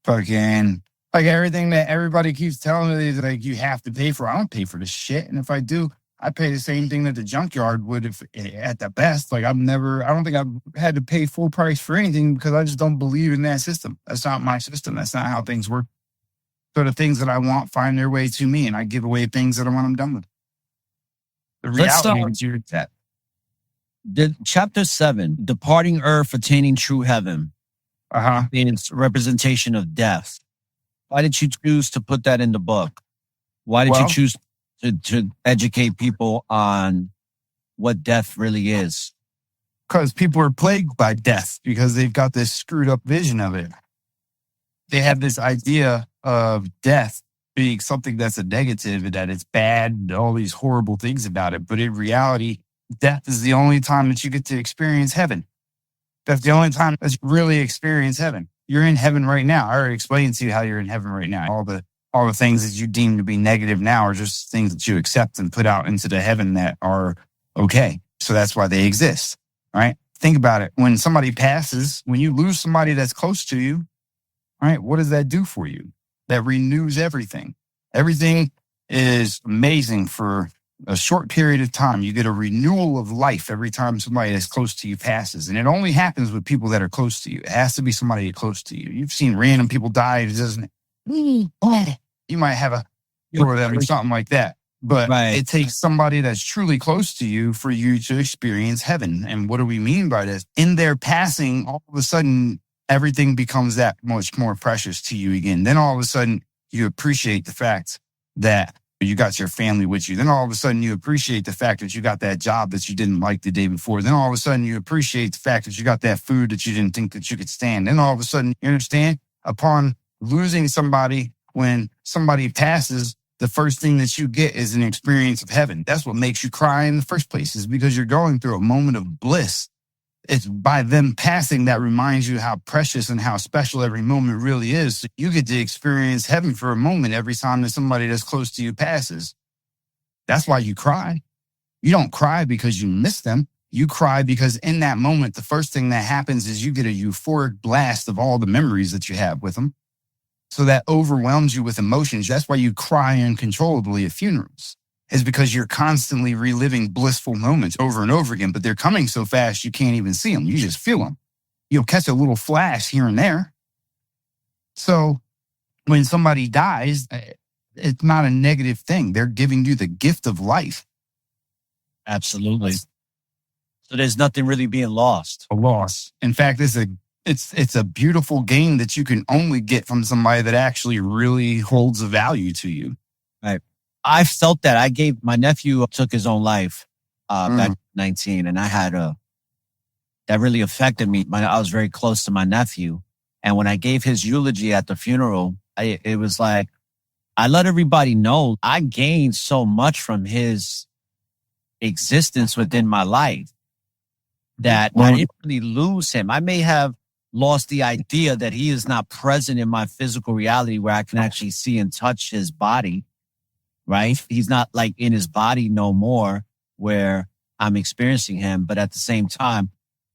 [SPEAKER 2] Fucking like everything that everybody keeps telling me is like you have to pay for. I don't pay for this shit, and if I do, I pay the same thing that the junkyard would if at the best. Like I don't think I've had to pay full price for anything because I just don't believe in that system. That's not my system. That's not how things work. So the things that I want find their way to me, and I give away things that I want them done with. The reality is you're that.
[SPEAKER 1] Chapter 7, Departing Earth, Attaining True Heaven. Means representation of death. Why did you choose to put that in the book? Why did you choose to educate people on what death really is?
[SPEAKER 2] Because people are plagued by death because they've got this screwed up vision of it. They have this idea of death being something that's a negative and that it's bad and all these horrible things about it. But in reality, death is the only time that you get to experience heaven. That's the only time that you really experience heaven. You're in heaven right now. I already explained to you how you're in heaven right now. All the things that you deem to be negative now are just things that you accept and put out into the heaven that are okay. So that's why they exist, right? Think about it. When somebody passes, when you lose somebody that's close to you, right, what does that do for you? That renews everything. Everything is amazing for a short period of time. You get a renewal of life every time somebody that's close to you passes. And it only happens with people that are close to you. It has to be somebody close to you. You've seen random people die. It doesn't. You might have a for them or something like that. But It takes somebody that's truly close to you for you to experience heaven. And what do we mean by this? In their passing, all of a sudden, everything becomes that much more precious to you again. Then all of a sudden, you appreciate the fact that you got your family with you. Then all of a sudden, you appreciate the fact that you got that job that you didn't like the day before. Then all of a sudden, you appreciate the fact that you got that food that you didn't think that you could stand. Then all of a sudden, you understand, upon losing somebody, when somebody passes, the first thing that you get is an experience of heaven. That's what makes you cry in the first place, is because you're going through a moment of bliss. It's by them passing that reminds you how precious and how special every moment really is. So you get to experience heaven for a moment every time that somebody that's close to you passes. That's why you cry. You don't cry because you miss them. You cry because in that moment, the first thing that happens is you get a euphoric blast of all the memories that you have with them. So that overwhelms you with emotions. That's why you cry uncontrollably at funerals. Is because you're constantly reliving blissful moments over and over again, but they're coming so fast you can't even see them. You just feel them. You'll catch a little flash here and there. So when somebody dies, it's not a negative thing. They're giving you the gift of life.
[SPEAKER 1] Absolutely. So there's nothing really being lost.
[SPEAKER 2] A loss. In fact, it's a beautiful gain that you can only get from somebody that actually really holds a value to you.
[SPEAKER 1] Right. I felt that. My nephew took his own life back in 19, and that really affected me. I was very close to my nephew. And when I gave his eulogy at the funeral, it was like, I let everybody know I gained so much from his existence within my life that I didn't really lose him. I may have lost the idea that he is not present in my physical reality where I can actually see and touch his body. Right? He's not like in his body no more where I'm experiencing him. But at the same time,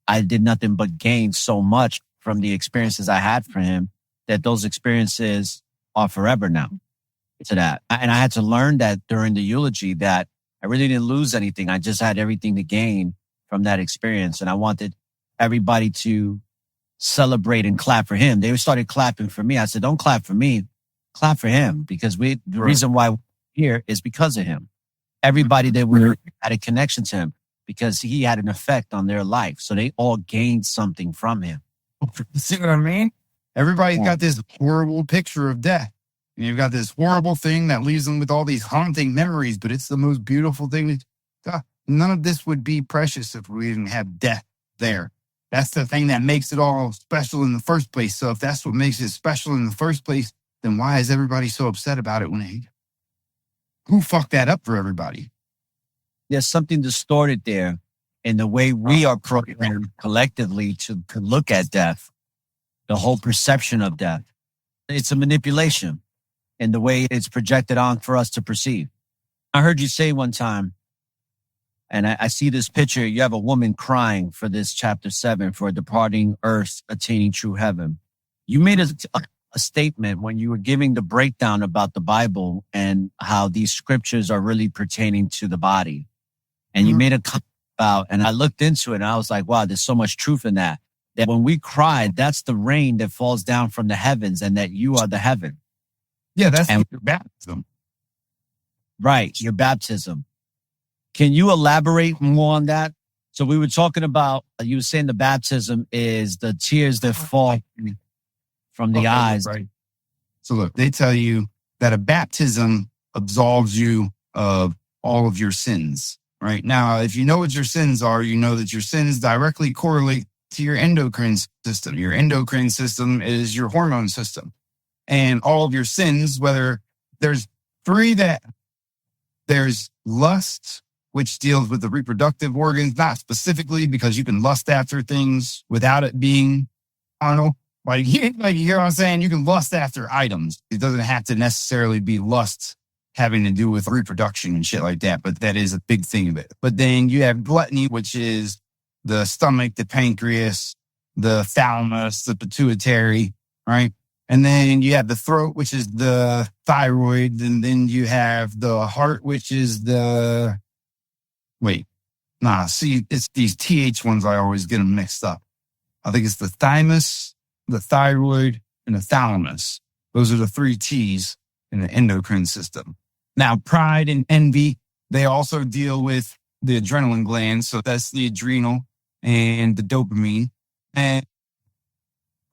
[SPEAKER 1] I did nothing but gain so much from the experiences I had for him that those experiences are forever now to that. And I had to learn that during the eulogy that I really didn't lose anything. I just had everything to gain from that experience. And I wanted everybody to celebrate and clap for him. They started clapping for me. I said, don't clap for me, clap for him, because the reason why we're here is because of him. Everybody that we had a connection to him because he had an effect on their life. So they all gained something from him.
[SPEAKER 2] See what I mean? Everybody's got this horrible picture of death. And you've got this horrible thing that leaves them with all these haunting memories, but it's the most beautiful thing. None of this would be precious if we didn't have death there. That's the thing that makes it all special in the first place. So if that's what makes it special in the first place, then why is everybody so upset about it who fucked that up for everybody?
[SPEAKER 1] There's something distorted there in the way we are programmed collectively to look at death, the whole perception of death. It's a manipulation in the way it's projected on for us to perceive. I heard you say one time, and I see this picture, you have a woman crying for this chapter 7, for departing earth, attaining true heaven. You made a statement when you were giving the breakdown about the Bible and how these scriptures are really pertaining to the body. And you made a comment about, and I looked into it and I was like, wow, there's so much truth in that. That when we cry, that's the rain that falls down from the heavens and that you are the heaven.
[SPEAKER 2] Yeah, that's your baptism.
[SPEAKER 1] Right, your baptism. Can you elaborate more on that? So we were talking about, you were saying the baptism is the tears that fall from the eyes.
[SPEAKER 2] Right. So look, they tell you that a baptism absolves you of all of your sins. Right now, if you know what your sins are, you know that your sins directly correlate to your endocrine system. Your endocrine system is your hormone system. And all of your sins, whether there's there's lust, which deals with the reproductive organs, not specifically because you can lust after things without it being carnal. Like you hear what I'm saying? You can lust after items. It doesn't have to necessarily be lust having to do with reproduction and shit like that, but that is a big thing of it. But then you have gluttony, which is the stomach, the pancreas, the thalamus, the pituitary, right? And then you have the throat, which is the thyroid. And then you have the heart, which is it's these TH ones. I always get them mixed up. I think it's the thymus, the thyroid, and the thalamus. Those are the 3 T's in the endocrine system. Now, pride and envy, they also deal with the adrenaline glands. So that's the adrenal and the dopamine. And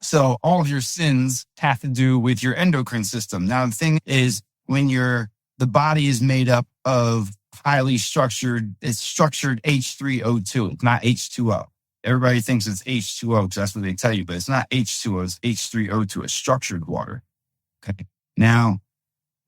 [SPEAKER 2] so all of your sins have to do with your endocrine system. Now, the thing is, when the body is made up of highly structured, it's structured H3O2. It's not H2O. Everybody thinks it's H2O because that's what they tell you, but it's not H2O, it's H3O2. It's structured water. Okay. Now,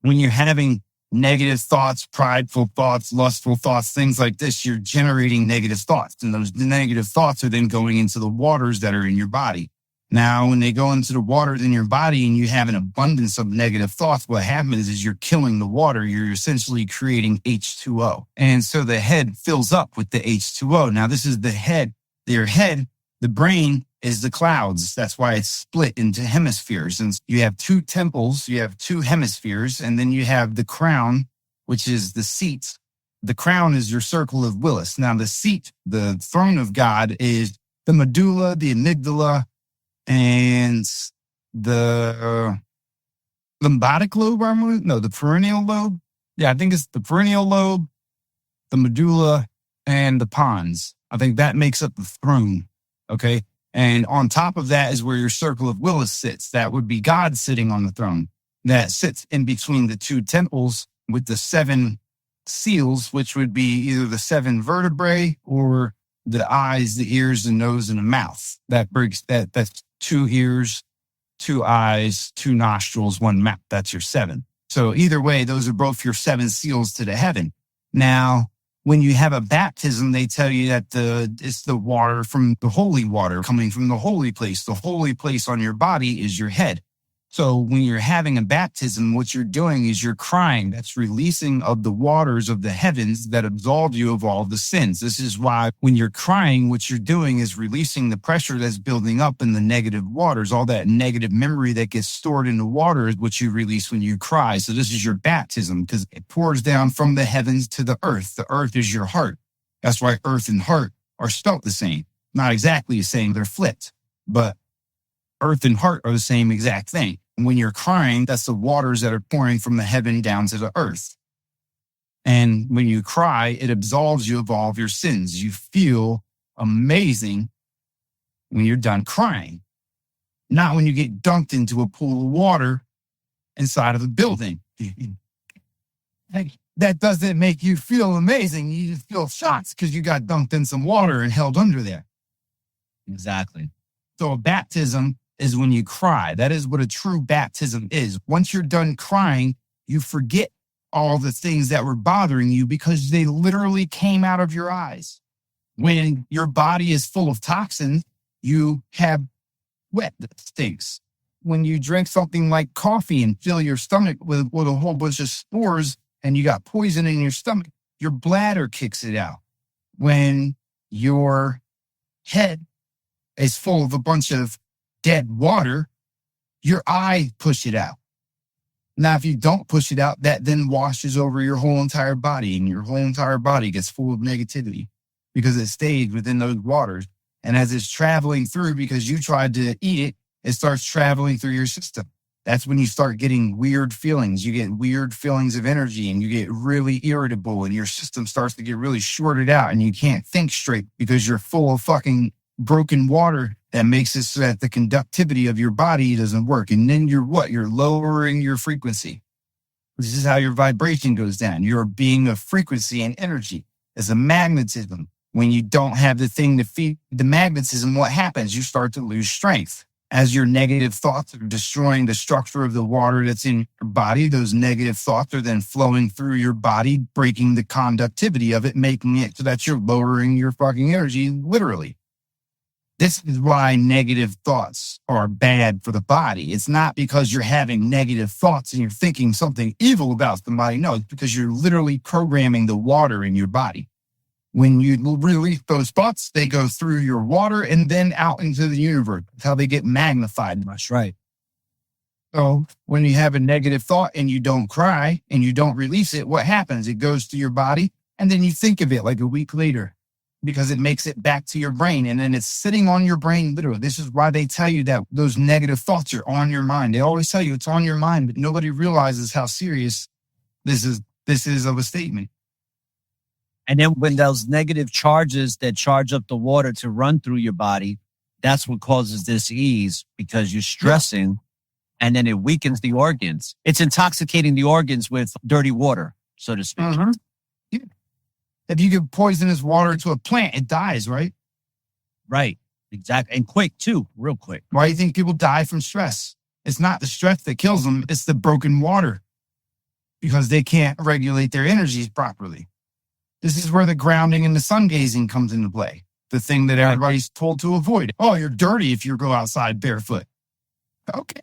[SPEAKER 2] when you're having negative thoughts, prideful thoughts, lustful thoughts, things like this, you're generating negative thoughts. And those negative thoughts are then going into the waters that are in your body. Now, when they go into the waters in your body and you have an abundance of negative thoughts, what happens is you're killing the water. You're essentially creating H2O. And so the head fills up with the H2O. Now, this is the head. Your head, the brain, is the clouds. That's why it's split into hemispheres. And you have 2 temples, you have 2 hemispheres, and then you have the crown, which is the seat. The crown is your circle of Willis. Now, the seat, the throne of God, is the medulla, the amygdala, and the limbatic lobe. The perennial lobe. Yeah, I think it's the perennial lobe, the medulla, and the pons. I think that makes up the throne. Okay. And on top of that is where your circle of Willis sits. That would be God sitting on the throne. That sits in between the 2 temples with the 7 seals, which would be either the 7 vertebrae or the eyes, the ears, the nose, and the mouth. That's 2 ears, 2 eyes, 2 nostrils, 1 mouth. That's your 7. So either way, those are both your 7 seals to the heaven. Now, when you have a baptism, they tell you that it's the water from the holy water coming from the holy place. The holy place on your body is your head. So when you're having a baptism, what you're doing is you're crying. That's releasing of the waters of the heavens that absolve you of all the sins. This is why when you're crying, what you're doing is releasing the pressure that's building up in the negative waters. All that negative memory that gets stored in the water is what you release when you cry. So this is your baptism because it pours down from the heavens to the earth. The earth is your heart. That's why earth and heart are spelt the same. Not exactly the same. They're flipped, but earth and heart are the same exact thing. And when you're crying, that's the waters that are pouring from the heaven down to the earth. And when you cry, it absolves you of all of your sins. You feel amazing when you're done crying. Not when you get dunked into a pool of water inside of a building. That doesn't make you feel amazing. You just feel shocked because you got dunked in some water and held under there.
[SPEAKER 1] Exactly.
[SPEAKER 2] So a baptism is when you cry. That is what a true baptism is. Once you're done crying, you forget all the things that were bothering you because they literally came out of your eyes. When your body is full of toxins, you have wet that stinks. When you drink something like coffee and fill your stomach with a whole bunch of spores and you got poison in your stomach, your bladder kicks it out. When your head is full of a bunch of dead water, your eye push it out. Now, if you don't push it out, that then washes over your whole entire body, and your whole entire body gets full of negativity because it stayed within those waters. And as it's traveling through, because you tried to eat it, it starts traveling through your system. That's when you start getting weird feelings. You get weird feelings of energy and you get really irritable and your system starts to get really shorted out and you can't think straight because you're full of fucking broken water that makes it so that the conductivity of your body doesn't work. And then you're what? You're lowering your frequency. This is how your vibration goes down. You're being of frequency and energy. It's a magnetism. When you don't have the thing to feed the magnetism, what happens? You start to lose strength. As your negative thoughts are destroying the structure of the water that's in your body, those negative thoughts are then flowing through your body, breaking the conductivity of it, making it so that you're lowering your fucking energy, literally. This is why negative thoughts are bad for the body. It's not because you're having negative thoughts and you're thinking something evil about somebody. No, it's because you're literally programming the water in your body. When you release those thoughts, they go through your water and then out into the universe. That's how they get magnified.
[SPEAKER 1] That's right.
[SPEAKER 2] So when you have a negative thought and you don't cry and you don't release it, what happens? It goes to your body and then you think of it like a week later because it makes it back to your brain and then it's sitting on your brain literally. This is why they tell you that those negative thoughts are on your mind. They always tell you it's on your mind, but nobody realizes how serious this is of a statement.
[SPEAKER 1] And then when those negative charges that charge up the water to run through your body, that's what causes this ease because you're stressing and then it weakens the organs. It's intoxicating the organs with dirty water, so to speak.
[SPEAKER 2] Mm-hmm. Yeah. If you give poisonous water to a plant, it dies, right?
[SPEAKER 1] Right. Exactly. And quick too, real quick.
[SPEAKER 2] Why do you think people die from stress? It's not the stress that kills them. It's the broken water because they can't regulate their energies properly. This is where the grounding and the sun gazing comes into play. The thing that everybody's told to avoid. Oh, you're dirty if you go outside barefoot. Okay.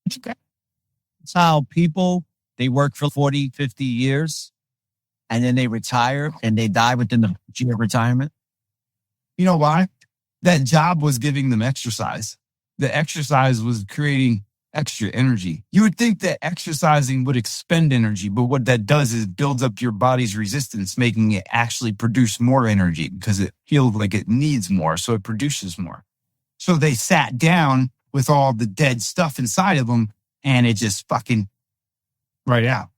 [SPEAKER 1] That's how people, they work for 40, 50 years and then they retire and they die within the year of retirement.
[SPEAKER 2] You know why? That job was giving them exercise. The exercise was creating extra energy. You would think that exercising would expend energy, but what that does is builds up your body's resistance, making it actually produce more energy because it feels like it needs more, so it produces more. So they sat down with all the dead stuff inside of them, and it just fucking right out.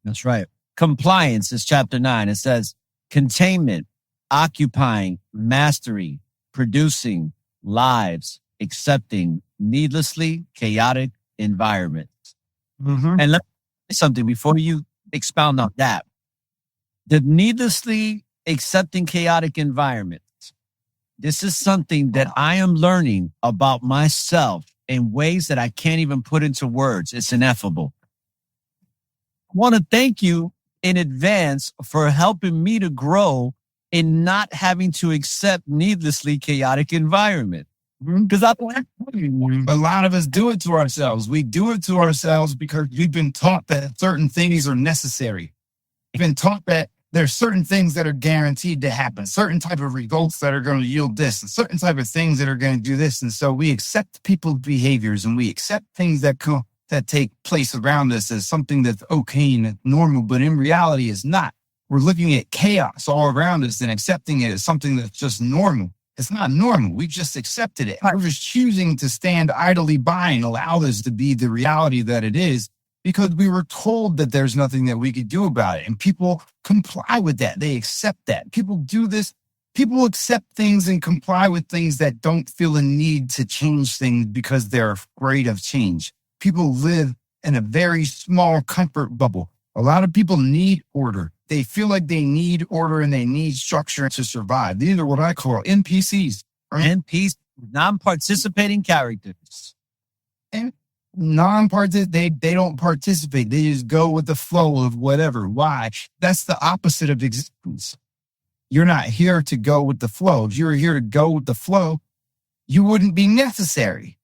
[SPEAKER 1] That's right. Compliance is chapter 9. It says containment, occupying, mastery, producing, lives, accepting, needlessly chaotic environments.
[SPEAKER 2] Mm-hmm.
[SPEAKER 1] And let me say something before you expound on that. The needlessly accepting chaotic environments. This is something that I am learning about myself in ways that I can't even put into words. It's ineffable. I want to thank you in advance for helping me to grow in not having to accept needlessly chaotic environment. Because a
[SPEAKER 2] lot of us do it to ourselves. We do it to ourselves because we've been taught that certain things are necessary. We've been taught that there's certain things that are guaranteed to happen, certain type of results that are going to yield this, and certain type of things that are going to do this. And so we accept people's behaviors and we accept things that take place around us as something that's okay and that's normal, but in reality it's not. We're looking at chaos all around us and accepting it as something that's just normal. It's not normal. We've just accepted it. We're just choosing to stand idly by and allow this to be the reality that it is because we were told that there's nothing that we could do about it. And people comply with that. They accept that. People do this. People accept things and comply with things that don't feel a need to change things because they're afraid of change. People live in a very small comfort bubble. A lot of people need order. They feel like they need order and they need structure to survive. These are what I call NPCs.
[SPEAKER 1] NPC, non-participating characters.
[SPEAKER 2] And they don't participate. They just go with the flow of whatever. Why? That's the opposite of existence. You're not here to go with the flow. If you were here to go with the flow, you wouldn't be necessary.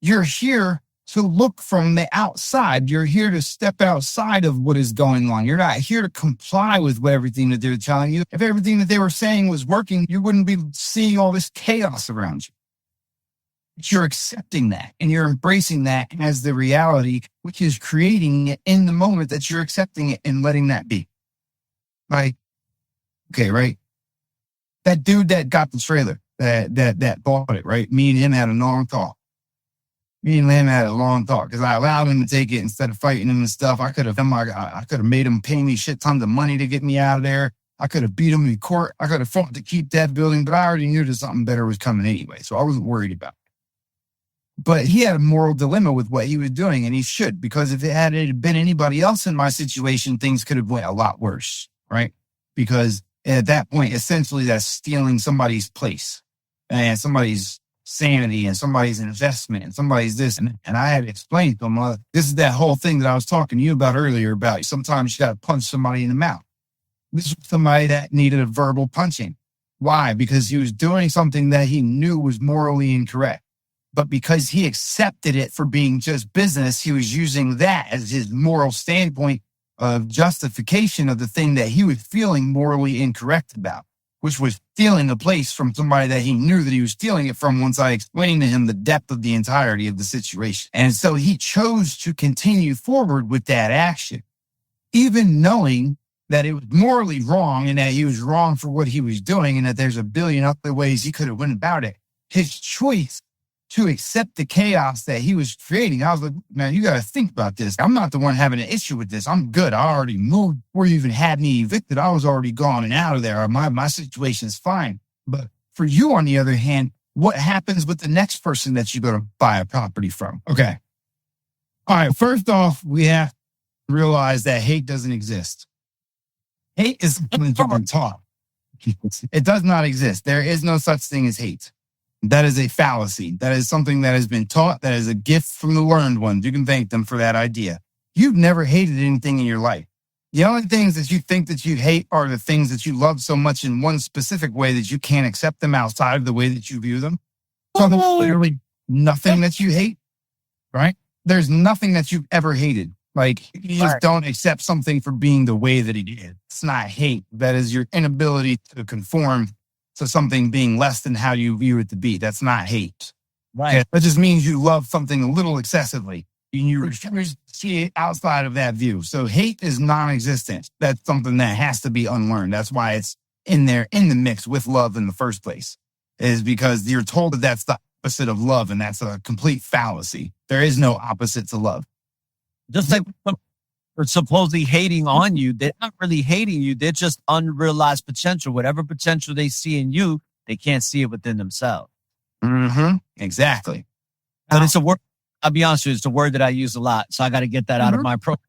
[SPEAKER 2] You're here to look from the outside. You're here to step outside of what is going on. You're not here to comply with everything that they're telling you. If everything that they were saying was working, you wouldn't be seeing all this chaos around you. But you're accepting that and you're embracing that as the reality, which is creating it in the moment that you're accepting it and letting that be. Like, okay, right? That dude that got the trailer, that bought it, right? Me and him had a long talk. Because I allowed him to take it instead of fighting him and stuff. I could have made him pay me shit tons of money to get me out of there. I could have beat him in court. I could have fought to keep that building, but I already knew that something better was coming anyway, so I wasn't worried about it. But he had a moral dilemma with what he was doing, and he should, because if it had been anybody else in my situation, things could have went a lot worse, right? Because at that point, essentially, that's stealing somebody's place and somebody's sanity and somebody's investment and somebody's this. And I had to explain to him, this is that whole thing that I was talking to you about earlier about sometimes you got to punch somebody in the mouth. This was somebody that needed a verbal punching. Why? Because he was doing something that he knew was morally incorrect. But because he accepted it for being just business, he was using that as his moral standpoint of justification of the thing that he was feeling morally incorrect about, which was stealing a place from somebody that he knew that he was stealing it from once I explained to him the depth of the entirety of the situation. And so he chose to continue forward with that action, even knowing that it was morally wrong and that he was wrong for what he was doing and that there's a billion other ways he could have went about it. His choice to accept the chaos that he was creating. I was like, man, you got to think about this. I'm not the one having an issue with this. I'm good. I already moved before you even had me evicted. I was already gone and out of there. My situation is fine. But for you, on the other hand, what happens with the next person that you go to buy a property from? Okay. All right. First off, we have to realize that hate doesn't exist. Hate is something that you've been taught. It does not exist. There is no such thing as hate. That is a fallacy. That is something that has been taught. That is a gift from the learned ones. You can thank them for that idea. You've never hated anything in your life. The only things that you think that you hate are the things that you love so much in one specific way that you can't accept them outside of the way that you view them. So there's literally nothing that you hate, right? There's nothing that you've ever hated. Like, you just don't accept something for being the way that it is. It's not hate. That is your inability to conform to something being less than how you view it to be. That's not hate. Right. Okay? That just means you love something a little excessively. And you see it outside of that view. So hate is non-existent. That's something that has to be unlearned. That's why it's in there in the mix with love in the first place, is because you're told that that's the opposite of love, and that's a complete fallacy. There is no opposite to love.
[SPEAKER 1] Just like or supposedly hating on you, they're not really hating you. They're just unrealized potential. Whatever potential they see in you, they can't see it within themselves.
[SPEAKER 2] Mm-hmm. Exactly.
[SPEAKER 1] But it's a word, I'll be honest with you, it's a word that I use a lot. So I got to get that out of my program.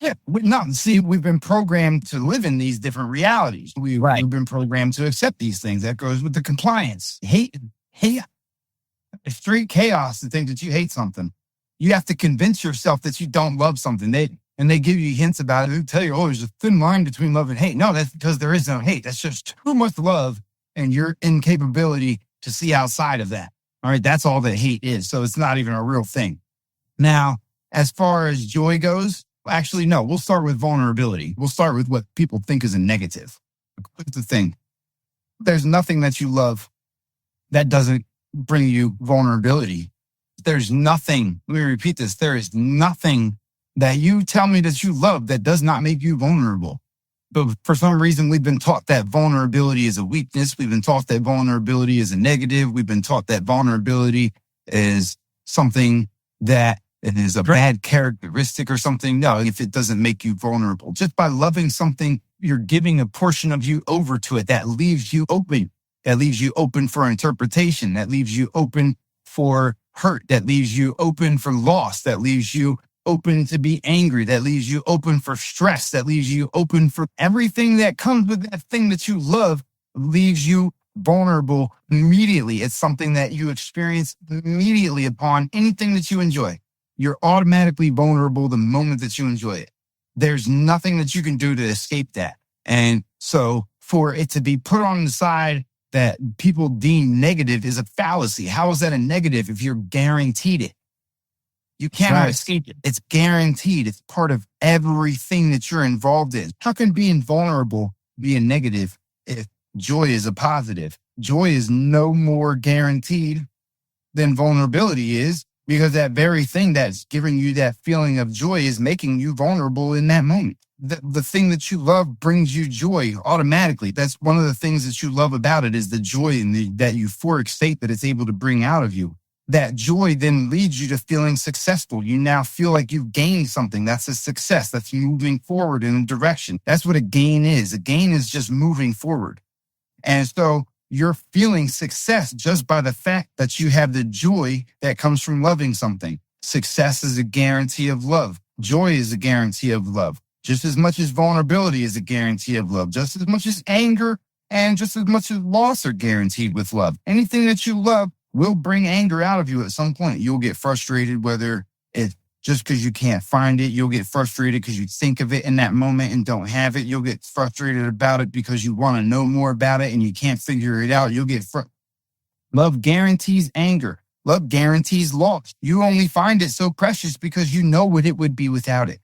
[SPEAKER 2] Yeah. We've been programmed to live in these different realities. We've been programmed to accept these things. That goes with the compliance. Hate. It's straight chaos to think that you hate something. You have to convince yourself that you don't love something. They give you hints about it. They tell you, there's a thin line between love and hate. No, that's because there is no hate. That's just too much love and your incapability to see outside of that. All right, that's all that hate is. So it's not even a real thing. Now, as far as joy goes, actually, no, we'll start with vulnerability. We'll start with what people think is a negative. Here's the thing. There's nothing that you love that doesn't bring you vulnerability. There's nothing, let me repeat this, there is nothing that you tell me that you love that does not make you vulnerable. But for some reason, we've been taught that vulnerability is a weakness. We've been taught that vulnerability is a negative. We've been taught that vulnerability is something that is a bad characteristic or something. No, if it doesn't make you vulnerable. Just by loving something, you're giving a portion of you over to it. That leaves you open. That leaves you open for interpretation. That leaves you open for hurt. That leaves you open for loss. That leaves you open to be angry. That leaves you open for stress. That leaves you open for everything that comes with that thing that you love. Leaves you vulnerable immediately. It's something that you experience immediately upon anything that you enjoy. You're automatically vulnerable the moment that you enjoy it. There's nothing that you can do to escape that. And so for it to be put on the side that people deem negative is a fallacy. How is that a negative if you're guaranteed it? You cannot escape it. It's guaranteed. It's part of everything that you're involved in. How can being vulnerable be a negative if joy is a positive? Joy is no more guaranteed than vulnerability is, because that very thing that's giving you that feeling of joy is making you vulnerable in that moment. The thing that you love brings you joy automatically. That's one of the things that you love about it, is the joy and that euphoric state that it's able to bring out of you. That joy then leads you to feeling successful. You now feel like you've gained something. That's a success. That's moving forward in a direction. That's what a gain is. A gain is just moving forward. And so you're feeling success just by the fact that you have the joy that comes from loving something. Success is a guarantee of love. Joy is a guarantee of love. Just as much as vulnerability is a guarantee of love. Just as much as anger and just as much as loss are guaranteed with love. Anything that you love will bring anger out of you at some point. You'll get frustrated, whether it's just because you can't find it. You'll get frustrated because you think of it in that moment and don't have it. You'll get frustrated about it because you want to know more about it and you can't figure it out. You'll get Love guarantees anger. Love guarantees loss. You only find it so precious because you know what it would be without it,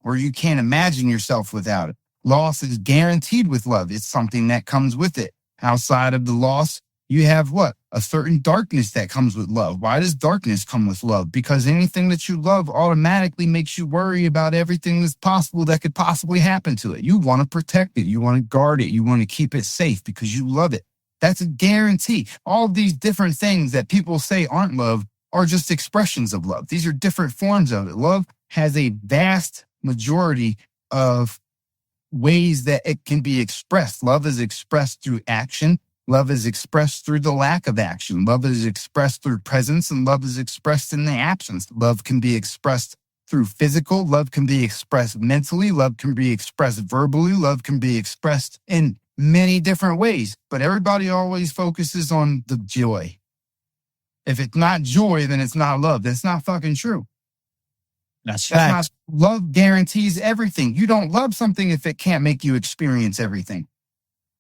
[SPEAKER 2] or you can't imagine yourself without it. Loss is guaranteed with love. It's something that comes with it. Outside of the loss, you have what? A certain darkness that comes with love. Why does darkness come with love? Because anything that you love automatically makes you worry about everything that's possible that could possibly happen to it. You want to protect it. You want to guard it. You want to keep it safe because you love it. That's a guarantee. All these different things that people say aren't love are just expressions of love. These are different forms of it. Love has a vast majority of ways that it can be expressed. Love is expressed through action. Love is expressed through the lack of action. Love is expressed through presence, and love is expressed in the absence. Love can be expressed through physical. Love can be expressed mentally. Love can be expressed verbally. Love can be expressed in many different ways. But everybody always focuses on the joy. If it's not joy, then it's not love. That's not fucking true.
[SPEAKER 1] That's fact.
[SPEAKER 2] Love guarantees everything. You don't love something if it can't make you experience everything.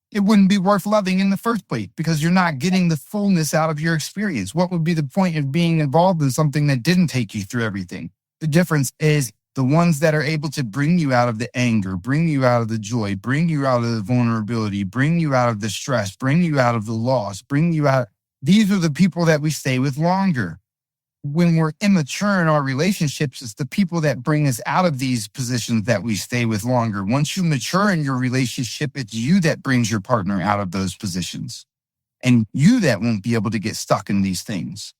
[SPEAKER 2] It wouldn't be worth loving in the first place because you're not getting the fullness out of your experience. What would be the point of being involved in something that didn't take you through everything? The difference is the ones that are able to bring you out of the anger, bring you out of the joy, bring you out of the vulnerability, bring you out of the stress, bring you out of the loss, bring you out. These are the people that we stay with longer. When we're immature in our relationships, it's the people that bring us out of these positions that we stay with longer. Once you mature in your relationship, it's you that brings your partner out of those positions, and you that won't be able to get stuck in these things,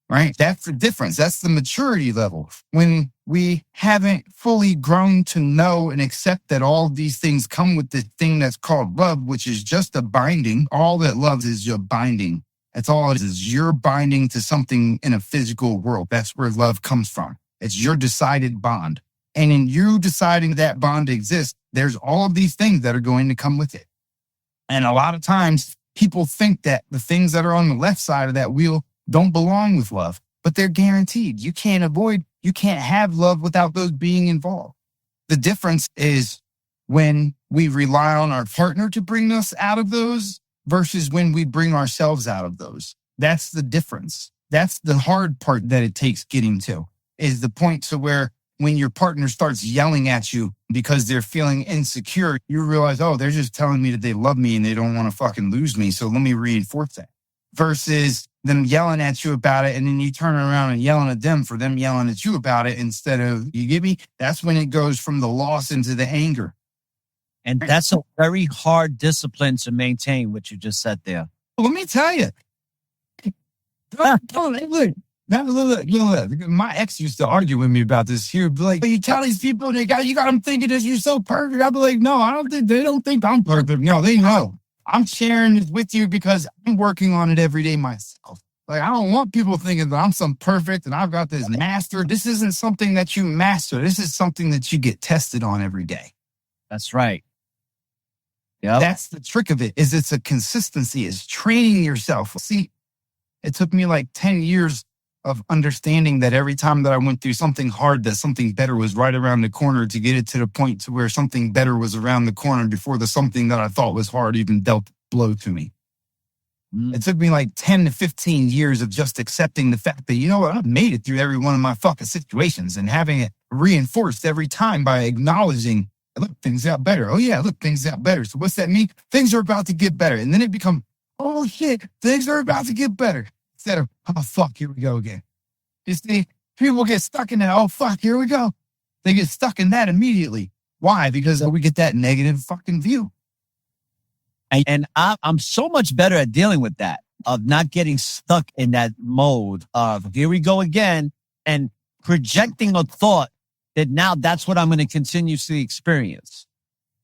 [SPEAKER 2] right? That's the difference. That's the maturity level. When we haven't fully grown to know and accept that all of these things come with this thing that's called love, which is just a binding. All that love is your binding. That's all it is. You're binding to something in a physical world. That's where love comes from. It's your decided bond. And in you deciding that bond exists, there's all of these things that are going to come with it. And a lot of times people think that the things that are on the left side of that wheel don't belong with love, but they're guaranteed. You can't have love without those being involved. The difference is when we rely on our partner to bring us out of those versus when we bring ourselves out of those. That's the difference. That's the hard part that it takes getting to, is the point to where when your partner starts yelling at you because they're feeling insecure, you realize, oh, they're just telling me that they love me and they don't want to fucking lose me. So let me reinforce that. Versus them yelling at you about it, and then you turn around and yelling at them for them yelling at you about it instead of, you get me? That's when it goes from the loss into the anger.
[SPEAKER 1] And that's a very hard discipline to maintain, what you just said there.
[SPEAKER 2] Let me tell you. Look, my ex used to argue with me about this. He would be like, you tell these people you got them thinking that you're so perfect. I'd be like, no, they don't think I'm perfect. No, they know. I'm sharing this with you because I'm working on it every day myself. Like, I don't want people thinking that I'm some perfect and I've got this master. This isn't something that you master. This is something that you get tested on every day.
[SPEAKER 1] That's right. Yep.
[SPEAKER 2] That's the trick of it, is it's a consistency, is training yourself. See, it took me like 10 years of understanding that every time that I went through something hard, that something better was right around the corner, to get it to the point to where something better was around the corner before the something that I thought was hard even dealt blow to me. It took me like 10 to 15 years of just accepting the fact that, you know what, I've made it through every one of my fucking situations, and having it reinforced every time by acknowledging, look, things got better. Oh yeah, look, things got better. So what's that mean? Things are about to get better. And then it becomes, oh shit, things are about to get better. Instead of, oh fuck, here we go again. You see, people get stuck in that, oh fuck, here we go. They get stuck in that immediately. Why? Because we get that negative fucking view.
[SPEAKER 1] And I'm so much better at dealing with that, of not getting stuck in that mode of, here we go again, and projecting a thought that now that's what I'm going to continuously experience.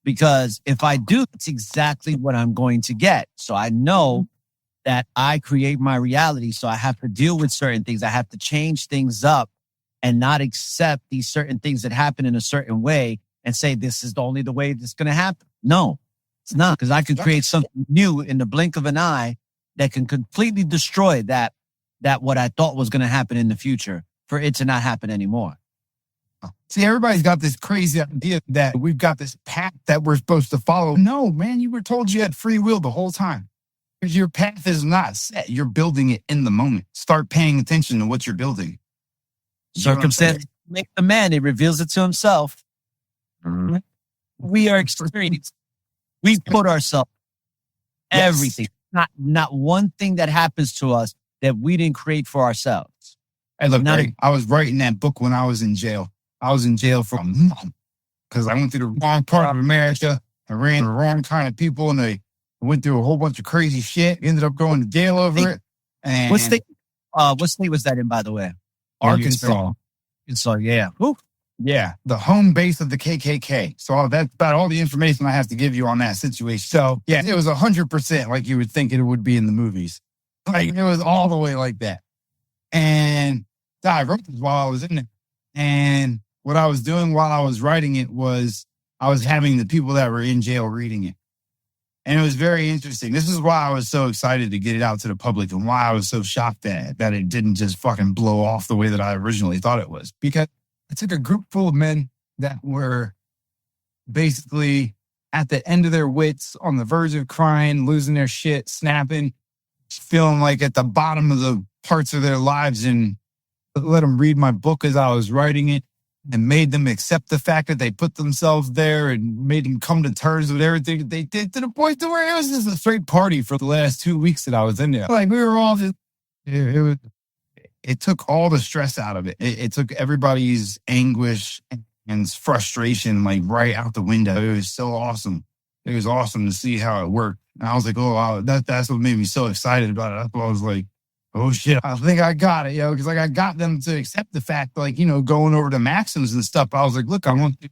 [SPEAKER 1] Because if I do, it's exactly what I'm going to get. So I know that I create my reality. So I have to deal with certain things. I have to change things up and not accept these certain things that happen in a certain way and say, this is the only the way that's going to happen. No, it's not, because I can create something new in the blink of an eye that can completely destroy that what I thought was going to happen in the future, for it to not happen anymore.
[SPEAKER 2] See, everybody's got this crazy idea that we've got this path that we're supposed to follow. No, man, you were told you had free will the whole time. Because your path is not set. You're building it in the moment. Start paying attention to what you're building.
[SPEAKER 1] Circumstance make the man. It reveals it to himself. Mm-hmm. We are experienced. We put ourselves, everything. Not one thing that happens to us that we didn't create for ourselves.
[SPEAKER 2] Hey, look, I was writing that book when I was in jail. I was in jail for a month because I went through the wrong part of America. I ran the wrong kind of people, and I went through a whole bunch of crazy shit. Ended up going to jail over it. And
[SPEAKER 1] what state was that in, by the way?
[SPEAKER 2] Arkansas.
[SPEAKER 1] Yeah. Ooh.
[SPEAKER 2] Yeah, the home base of the KKK. So that's about all the information I have to give you on that situation. So yeah, it was 100% like you would think it would be in the movies. Like, it was all the way like that. And I wrote this while I was in it. And what I was doing while I was writing it was I was having the people that were in jail reading it. And it was very interesting. This is why I was so excited to get it out to the public, and why I was so shocked that it didn't just fucking blow off the way that I originally thought it was. Because I took a group full of men that were basically at the end of their wits, on the verge of crying, losing their shit, snapping, feeling like at the bottom of the parts of their lives, and let them read my book as I was writing it, and made them accept the fact that they put themselves there, and made them come to terms with everything that they did, to the point to where it was just a straight party for the last 2 weeks that I was in there. Like, we were all just, it took all the stress out of it. It took everybody's anguish and frustration like right out the window. It was so awesome. It was awesome to see how it worked. And I was like, oh, wow, that's what made me so excited about it. That's why I was like, oh shit, I think I got it, yo. Because like, I got them to accept the fact, like, you know, going over the maxims and stuff. I was like, look, I want you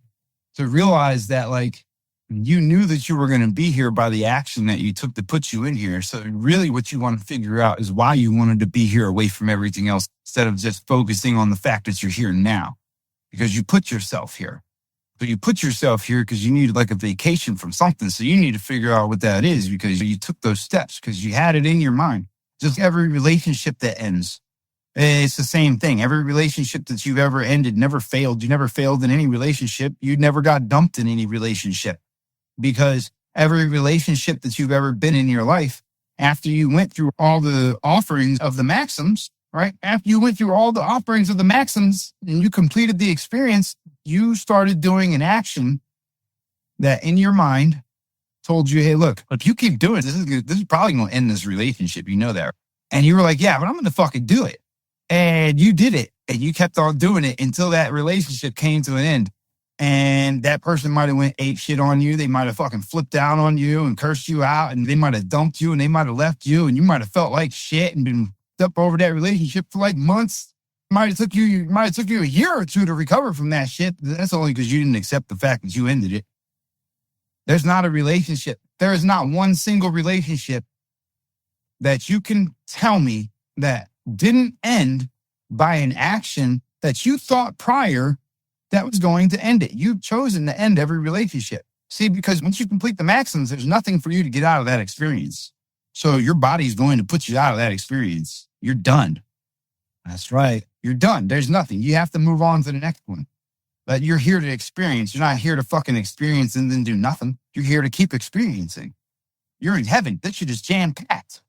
[SPEAKER 2] to realize that, like, you knew that you were going to be here by the action that you took to put you in here. So really what you want to figure out is why you wanted to be here away from everything else, instead of just focusing on the fact that you're here now, because you put yourself here. So you put yourself here because you needed like a vacation from something. So you need to figure out what that is, because you took those steps, because you had it in your mind. Just every relationship that ends, it's the same thing. Every relationship that you've ever ended never failed. You never failed in any relationship. You never got dumped in any relationship. Because every relationship that you've ever been in your life, after you went through all the offerings of the maxims, right? After you went through all the offerings of the maxims and you completed the experience, you started doing an action that in your mind told you, hey, look, if you keep doing this, this is probably going to end this relationship. You know that. And you were like, yeah, but I'm going to fucking do it. And you did it. And you kept on doing it until that relationship came to an end. And that person might have went ape shit on you. They might have fucking flipped out on you and cursed you out, and they might have dumped you, and they might have left you, and you might have felt like shit and been up over that relationship for like months. It might have took you a year or two to recover from that shit. That's only because you didn't accept the fact that you ended it. There's not a relationship. There is not one single relationship that you can tell me that didn't end by an action that you thought prior that was going to end it. You've chosen to end every relationship. See, because once you complete the maxims, there's nothing for you to get out of that experience. So your body's going to put you out of that experience. You're done.
[SPEAKER 1] That's right.
[SPEAKER 2] You're done. There's nothing. You have to move on to the next one. But you're here to experience. You're not here to fucking experience and then do nothing. You're here to keep experiencing. You're in heaven. This shit is jam-packed.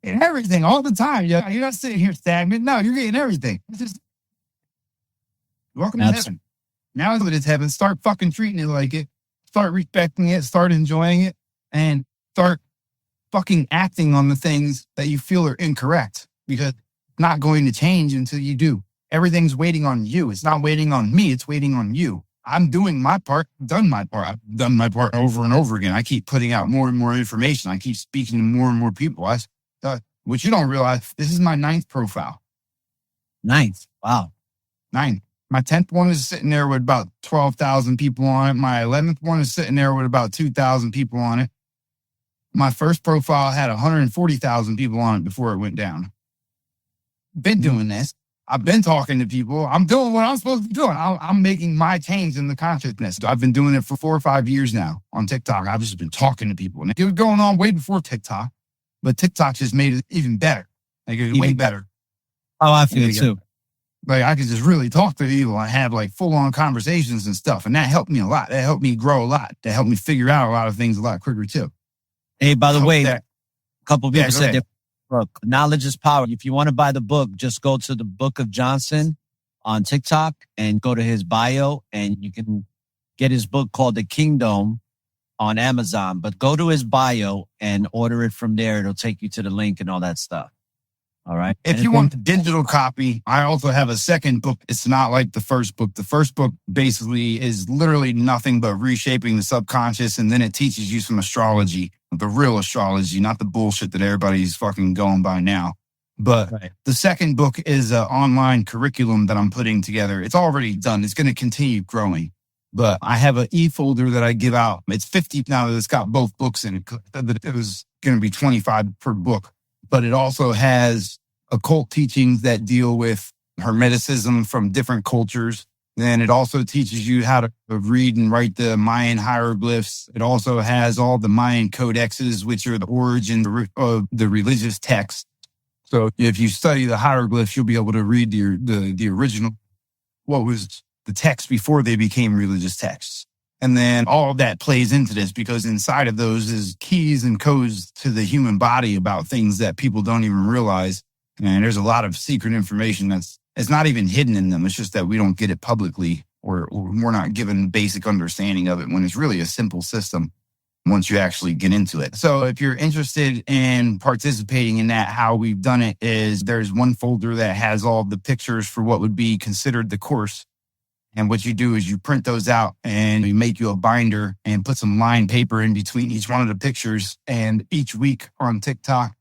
[SPEAKER 2] And everything all the time. You're not sitting here stagnant. No, you're getting everything. It's just, welcome to heaven. Now that it's heaven, start fucking treating it like it. Start respecting it. Start enjoying it. And start fucking acting on the things that you feel are incorrect. Because it's not going to change until you do. Everything's waiting on you. It's not waiting on me. It's waiting on you. I'm doing my part. I've done my part. I've done my part over and over again. I keep putting out more and more information. I keep speaking to more and more people. What you don't realize, this is my 9th profile.
[SPEAKER 1] 9th. Wow.
[SPEAKER 2] 9th. My 10th one is sitting there with about 12,000 people on it. My 11th one is sitting there with about 2,000 people on it. My first profile had 140,000 people on it before it went down. Been doing this. I've been talking to people. I'm doing what I'm supposed to be doing. I'm making my change in the consciousness. I've been doing it for 4 or 5 years now on TikTok. I've just been talking to people. And it was going on way before TikTok, but TikTok just made it even better. Like, it's way better.
[SPEAKER 1] Oh, I feel it too.
[SPEAKER 2] Like, I could just really talk to people. I have like full-on conversations and stuff. And that helped me a lot. That helped me grow a lot. That helped me figure out a lot of things a lot quicker too.
[SPEAKER 1] Hey, by the way, a couple of people said
[SPEAKER 2] that
[SPEAKER 1] book, Knowledge is Power. If you want to buy the book, just go to the Book of Johnson on TikTok and go to his bio, and you can get his book called The Kingdome on Amazon. But go to his bio and order it from there. It'll take you to the link and all that stuff. All right.
[SPEAKER 2] If you want the digital copy, I also have a second book. It's not like the first book. The first book basically is literally nothing but reshaping the subconscious. And then it teaches you some astrology, the real astrology, not the bullshit that everybody's fucking going by now. But the second book is an online curriculum that I'm putting together. It's already done. It's going to continue growing. But I have an e-folder that I give out. It's 50 now. It's got both books in it. It was going to be 25 per book. But it also has occult teachings that deal with Hermeticism from different cultures. Then it also teaches you how to read and write the Mayan hieroglyphs. It also has all the Mayan codexes, which are the origin of the religious texts. So if you study the hieroglyphs, you'll be able to read the original, what was the text before they became religious texts. And then all of that plays into this because inside of those is keys and codes to the human body about things that people don't even realize. And there's a lot of secret information it's not even hidden in them. It's just that we don't get it publicly or we're not given basic understanding of it when it's really a simple system once you actually get into it. So if you're interested in participating in that, how we've done it is there's one folder that has all the pictures for what would be considered the course. And what you do is you print those out and you make you a binder and put some lined paper in between each one of the pictures. And each week on TikTok,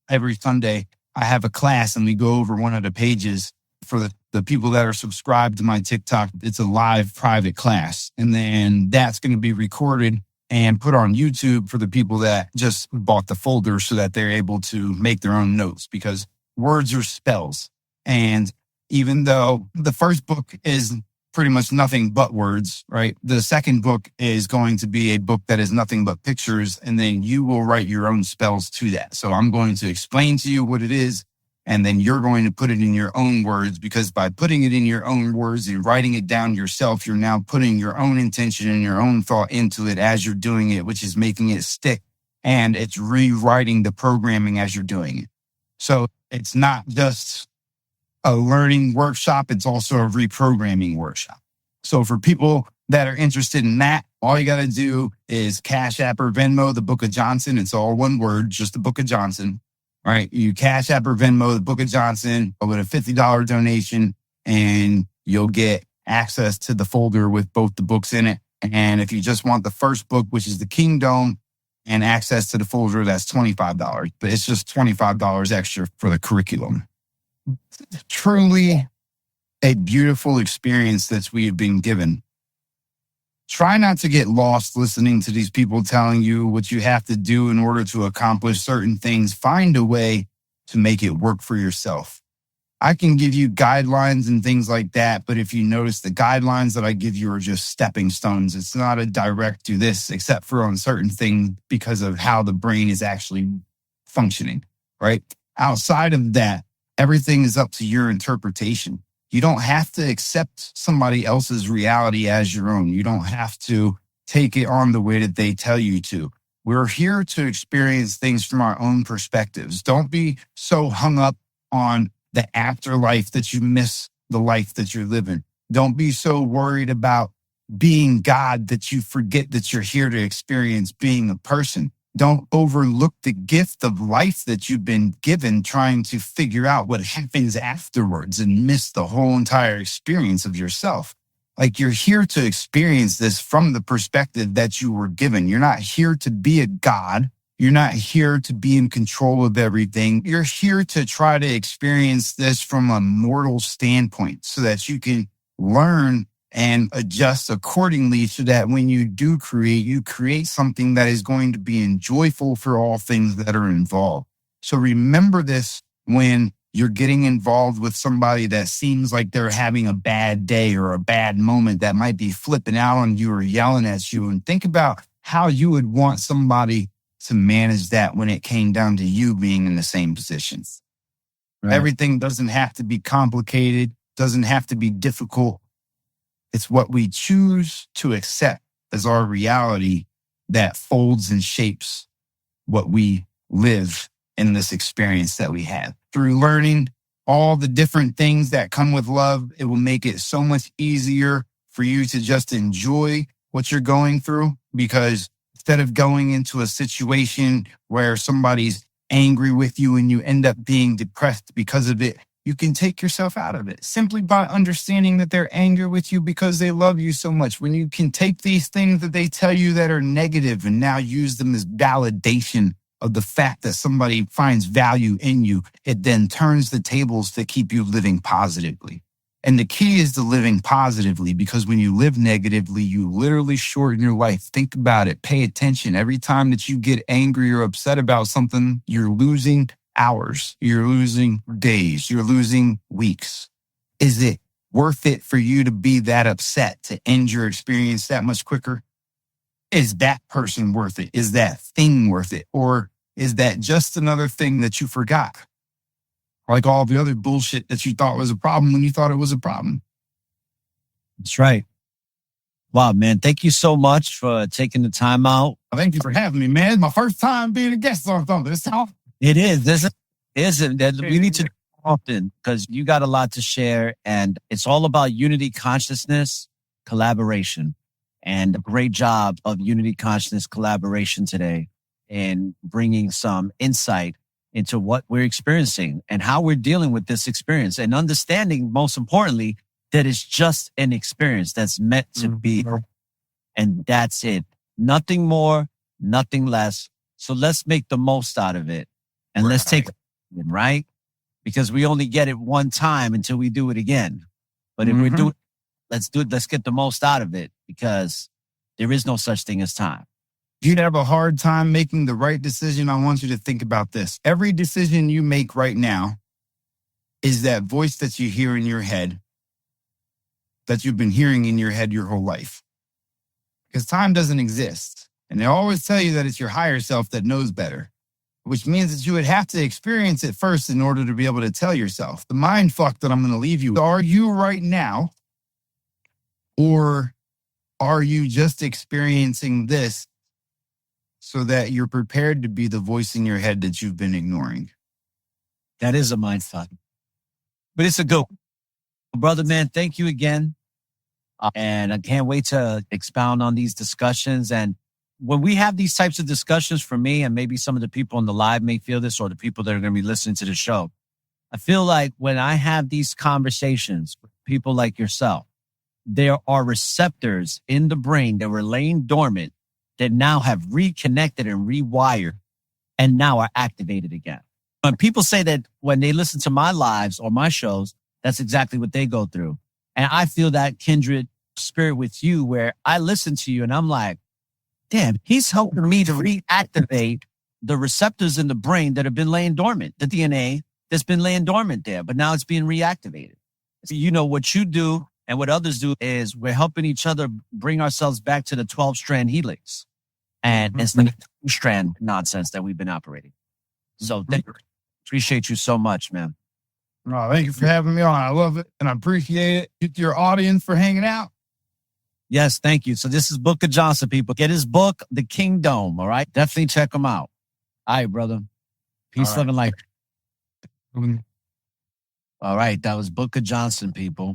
[SPEAKER 2] every Sunday, I have a class and we go over one of the pages for the people that are subscribed to my TikTok. It's a live private class. And then that's going to be recorded and put on YouTube for the people that just bought the folder so that they're able to make their own notes because words are spells. And even though the first book is pretty much nothing but words, right? The second book is going to be a book that is nothing but pictures, and then you will write your own spells to that. So I'm going to explain to you what it is, and then you're going to put it in your own words, because by putting it in your own words and writing it down yourself, you're now putting your own intention and your own thought into it as you're doing it, which is making it stick, and it's rewriting the programming as you're doing it. So it's not just a learning workshop, it's also a reprogramming workshop. So for people that are interested in that, all you got to do is Cash App or Venmo the Book of Johnson. It's all one word, just the Book of Johnson. All right, you Cash App or Venmo the Book of Johnson with a $50 donation, and you'll get access to the folder with both the books in it. And if you just want the first book, which is the Kingdome, and access to the folder, that's $25. But it's just $25 extra for the curriculum. Truly a beautiful experience that we have been given. Try not to get lost listening to these people telling you what you have to do in order to accomplish certain things. Find a way to make it work for yourself. I can give you guidelines and things like that, but if you notice, the guidelines that I give you are just stepping stones. It's not a direct do this, except for on certain things because of how the brain is actually functioning, right? Outside of that, everything is up to your interpretation. You don't have to accept somebody else's reality as your own. You don't have to take it on the way that they tell you to. We're here to experience things from our own perspectives. Don't be so hung up on the afterlife that you miss the life that you're living. Don't be so worried about being God that you forget that you're here to experience being a person. Don't overlook the gift of life that you've been given trying to figure out what happens afterwards and miss the whole entire experience of yourself. Like, you're here to experience this from the perspective that you were given. You're not here to be a God. You're not here to be in control of everything. You're here to try to experience this from a mortal standpoint so that you can learn and adjust accordingly so that when you do create, you create something that is going to be enjoyable for all things that are involved. So remember this when you're getting involved with somebody that seems like they're having a bad day or a bad moment that might be flipping out on you or yelling at you, and think about how you would want somebody to manage that when it came down to you being in the same position. Right. Everything doesn't have to be complicated, doesn't have to be difficult. It's what we choose to accept as our reality that folds and shapes what we live in this experience that we have. Through learning all the different things that come with love, it will make it so much easier for you to just enjoy what you're going through, because instead of going into a situation where somebody's angry with you and you end up being depressed because of it, you can take yourself out of it simply by understanding that they're angry with you because they love you so much. When you can take these things that they tell you that are negative and now use them as validation of the fact that somebody finds value in you, it then turns the tables to keep you living positively. And the key is to living positively, because when you live negatively, you literally shorten your life. Think about it. Pay attention. Every time that you get angry or upset about something, you're losing hours, you're losing days, you're losing weeks. Is it worth it for you to be that upset to end your experience that much quicker? Is that person worth it? Is that thing worth it? Or is that just another thing that you forgot? Like all the other bullshit that you thought was a problem when you thought it was a problem.
[SPEAKER 1] That's right. Wow, man. Thank you so much for taking the time out.
[SPEAKER 2] Thank you for having me, man. It's my first time being a guest on something.
[SPEAKER 1] It is. This isn't that we need to do it often, because you got a lot to share, and it's all about unity consciousness, collaboration, and a great job of unity consciousness collaboration today in bringing some insight into what we're experiencing and how we're dealing with this experience, and understanding, most importantly, that it's just an experience that's meant to be, and that's it. Nothing more, nothing less. So let's make the most out of it, and let's take it, right? Because we only get it one time until we do it again. But if we're doing, let's do it. Let's get the most out of it, because there is no such thing as time.
[SPEAKER 2] If you'd have a hard time making the right decision, I want you to think about this. Every decision you make right now is that voice that you hear in your head, that you've been hearing in your head your whole life. Because time doesn't exist. And they always tell you that it's your higher self that knows better, which means that you would have to experience it first in order to be able to tell yourself. The mind fuck that I'm going to leave you. Are you right now? Or are you just experiencing this so that you're prepared to be the voice in your head that you've been ignoring?
[SPEAKER 1] That is a mind fuck. But it's a go. Brother, man, thank you again. And I can't wait to expound on these discussions. And when we have these types of discussions, for me, and maybe some of the people on the live may feel this, or the people that are going to be listening to the show, I feel like when I have these conversations with people like yourself, there are receptors in the brain that were laying dormant that now have reconnected and rewired and now are activated again. When people say that when they listen to my lives or my shows, that's exactly what they go through. And I feel that kindred spirit with you, where I listen to you and I'm like, damn, he's helping me to reactivate the receptors in the brain that have been laying dormant, the DNA that's been laying dormant there, but now it's being reactivated. You know, what you do and what others do is we're helping each other bring ourselves back to the 12-strand helix. And it's the strand nonsense that we've been operating. So appreciate you so much, man.
[SPEAKER 2] No, thank you for having me on. I love it. And I appreciate it. To your audience for hanging out.
[SPEAKER 1] Yes, thank you. So this is Booker Johnson, people. Get his book, The Kingdome, all right? Definitely check him out. All right, brother. Peace, love, and life. All right, that was Booker Johnson, people.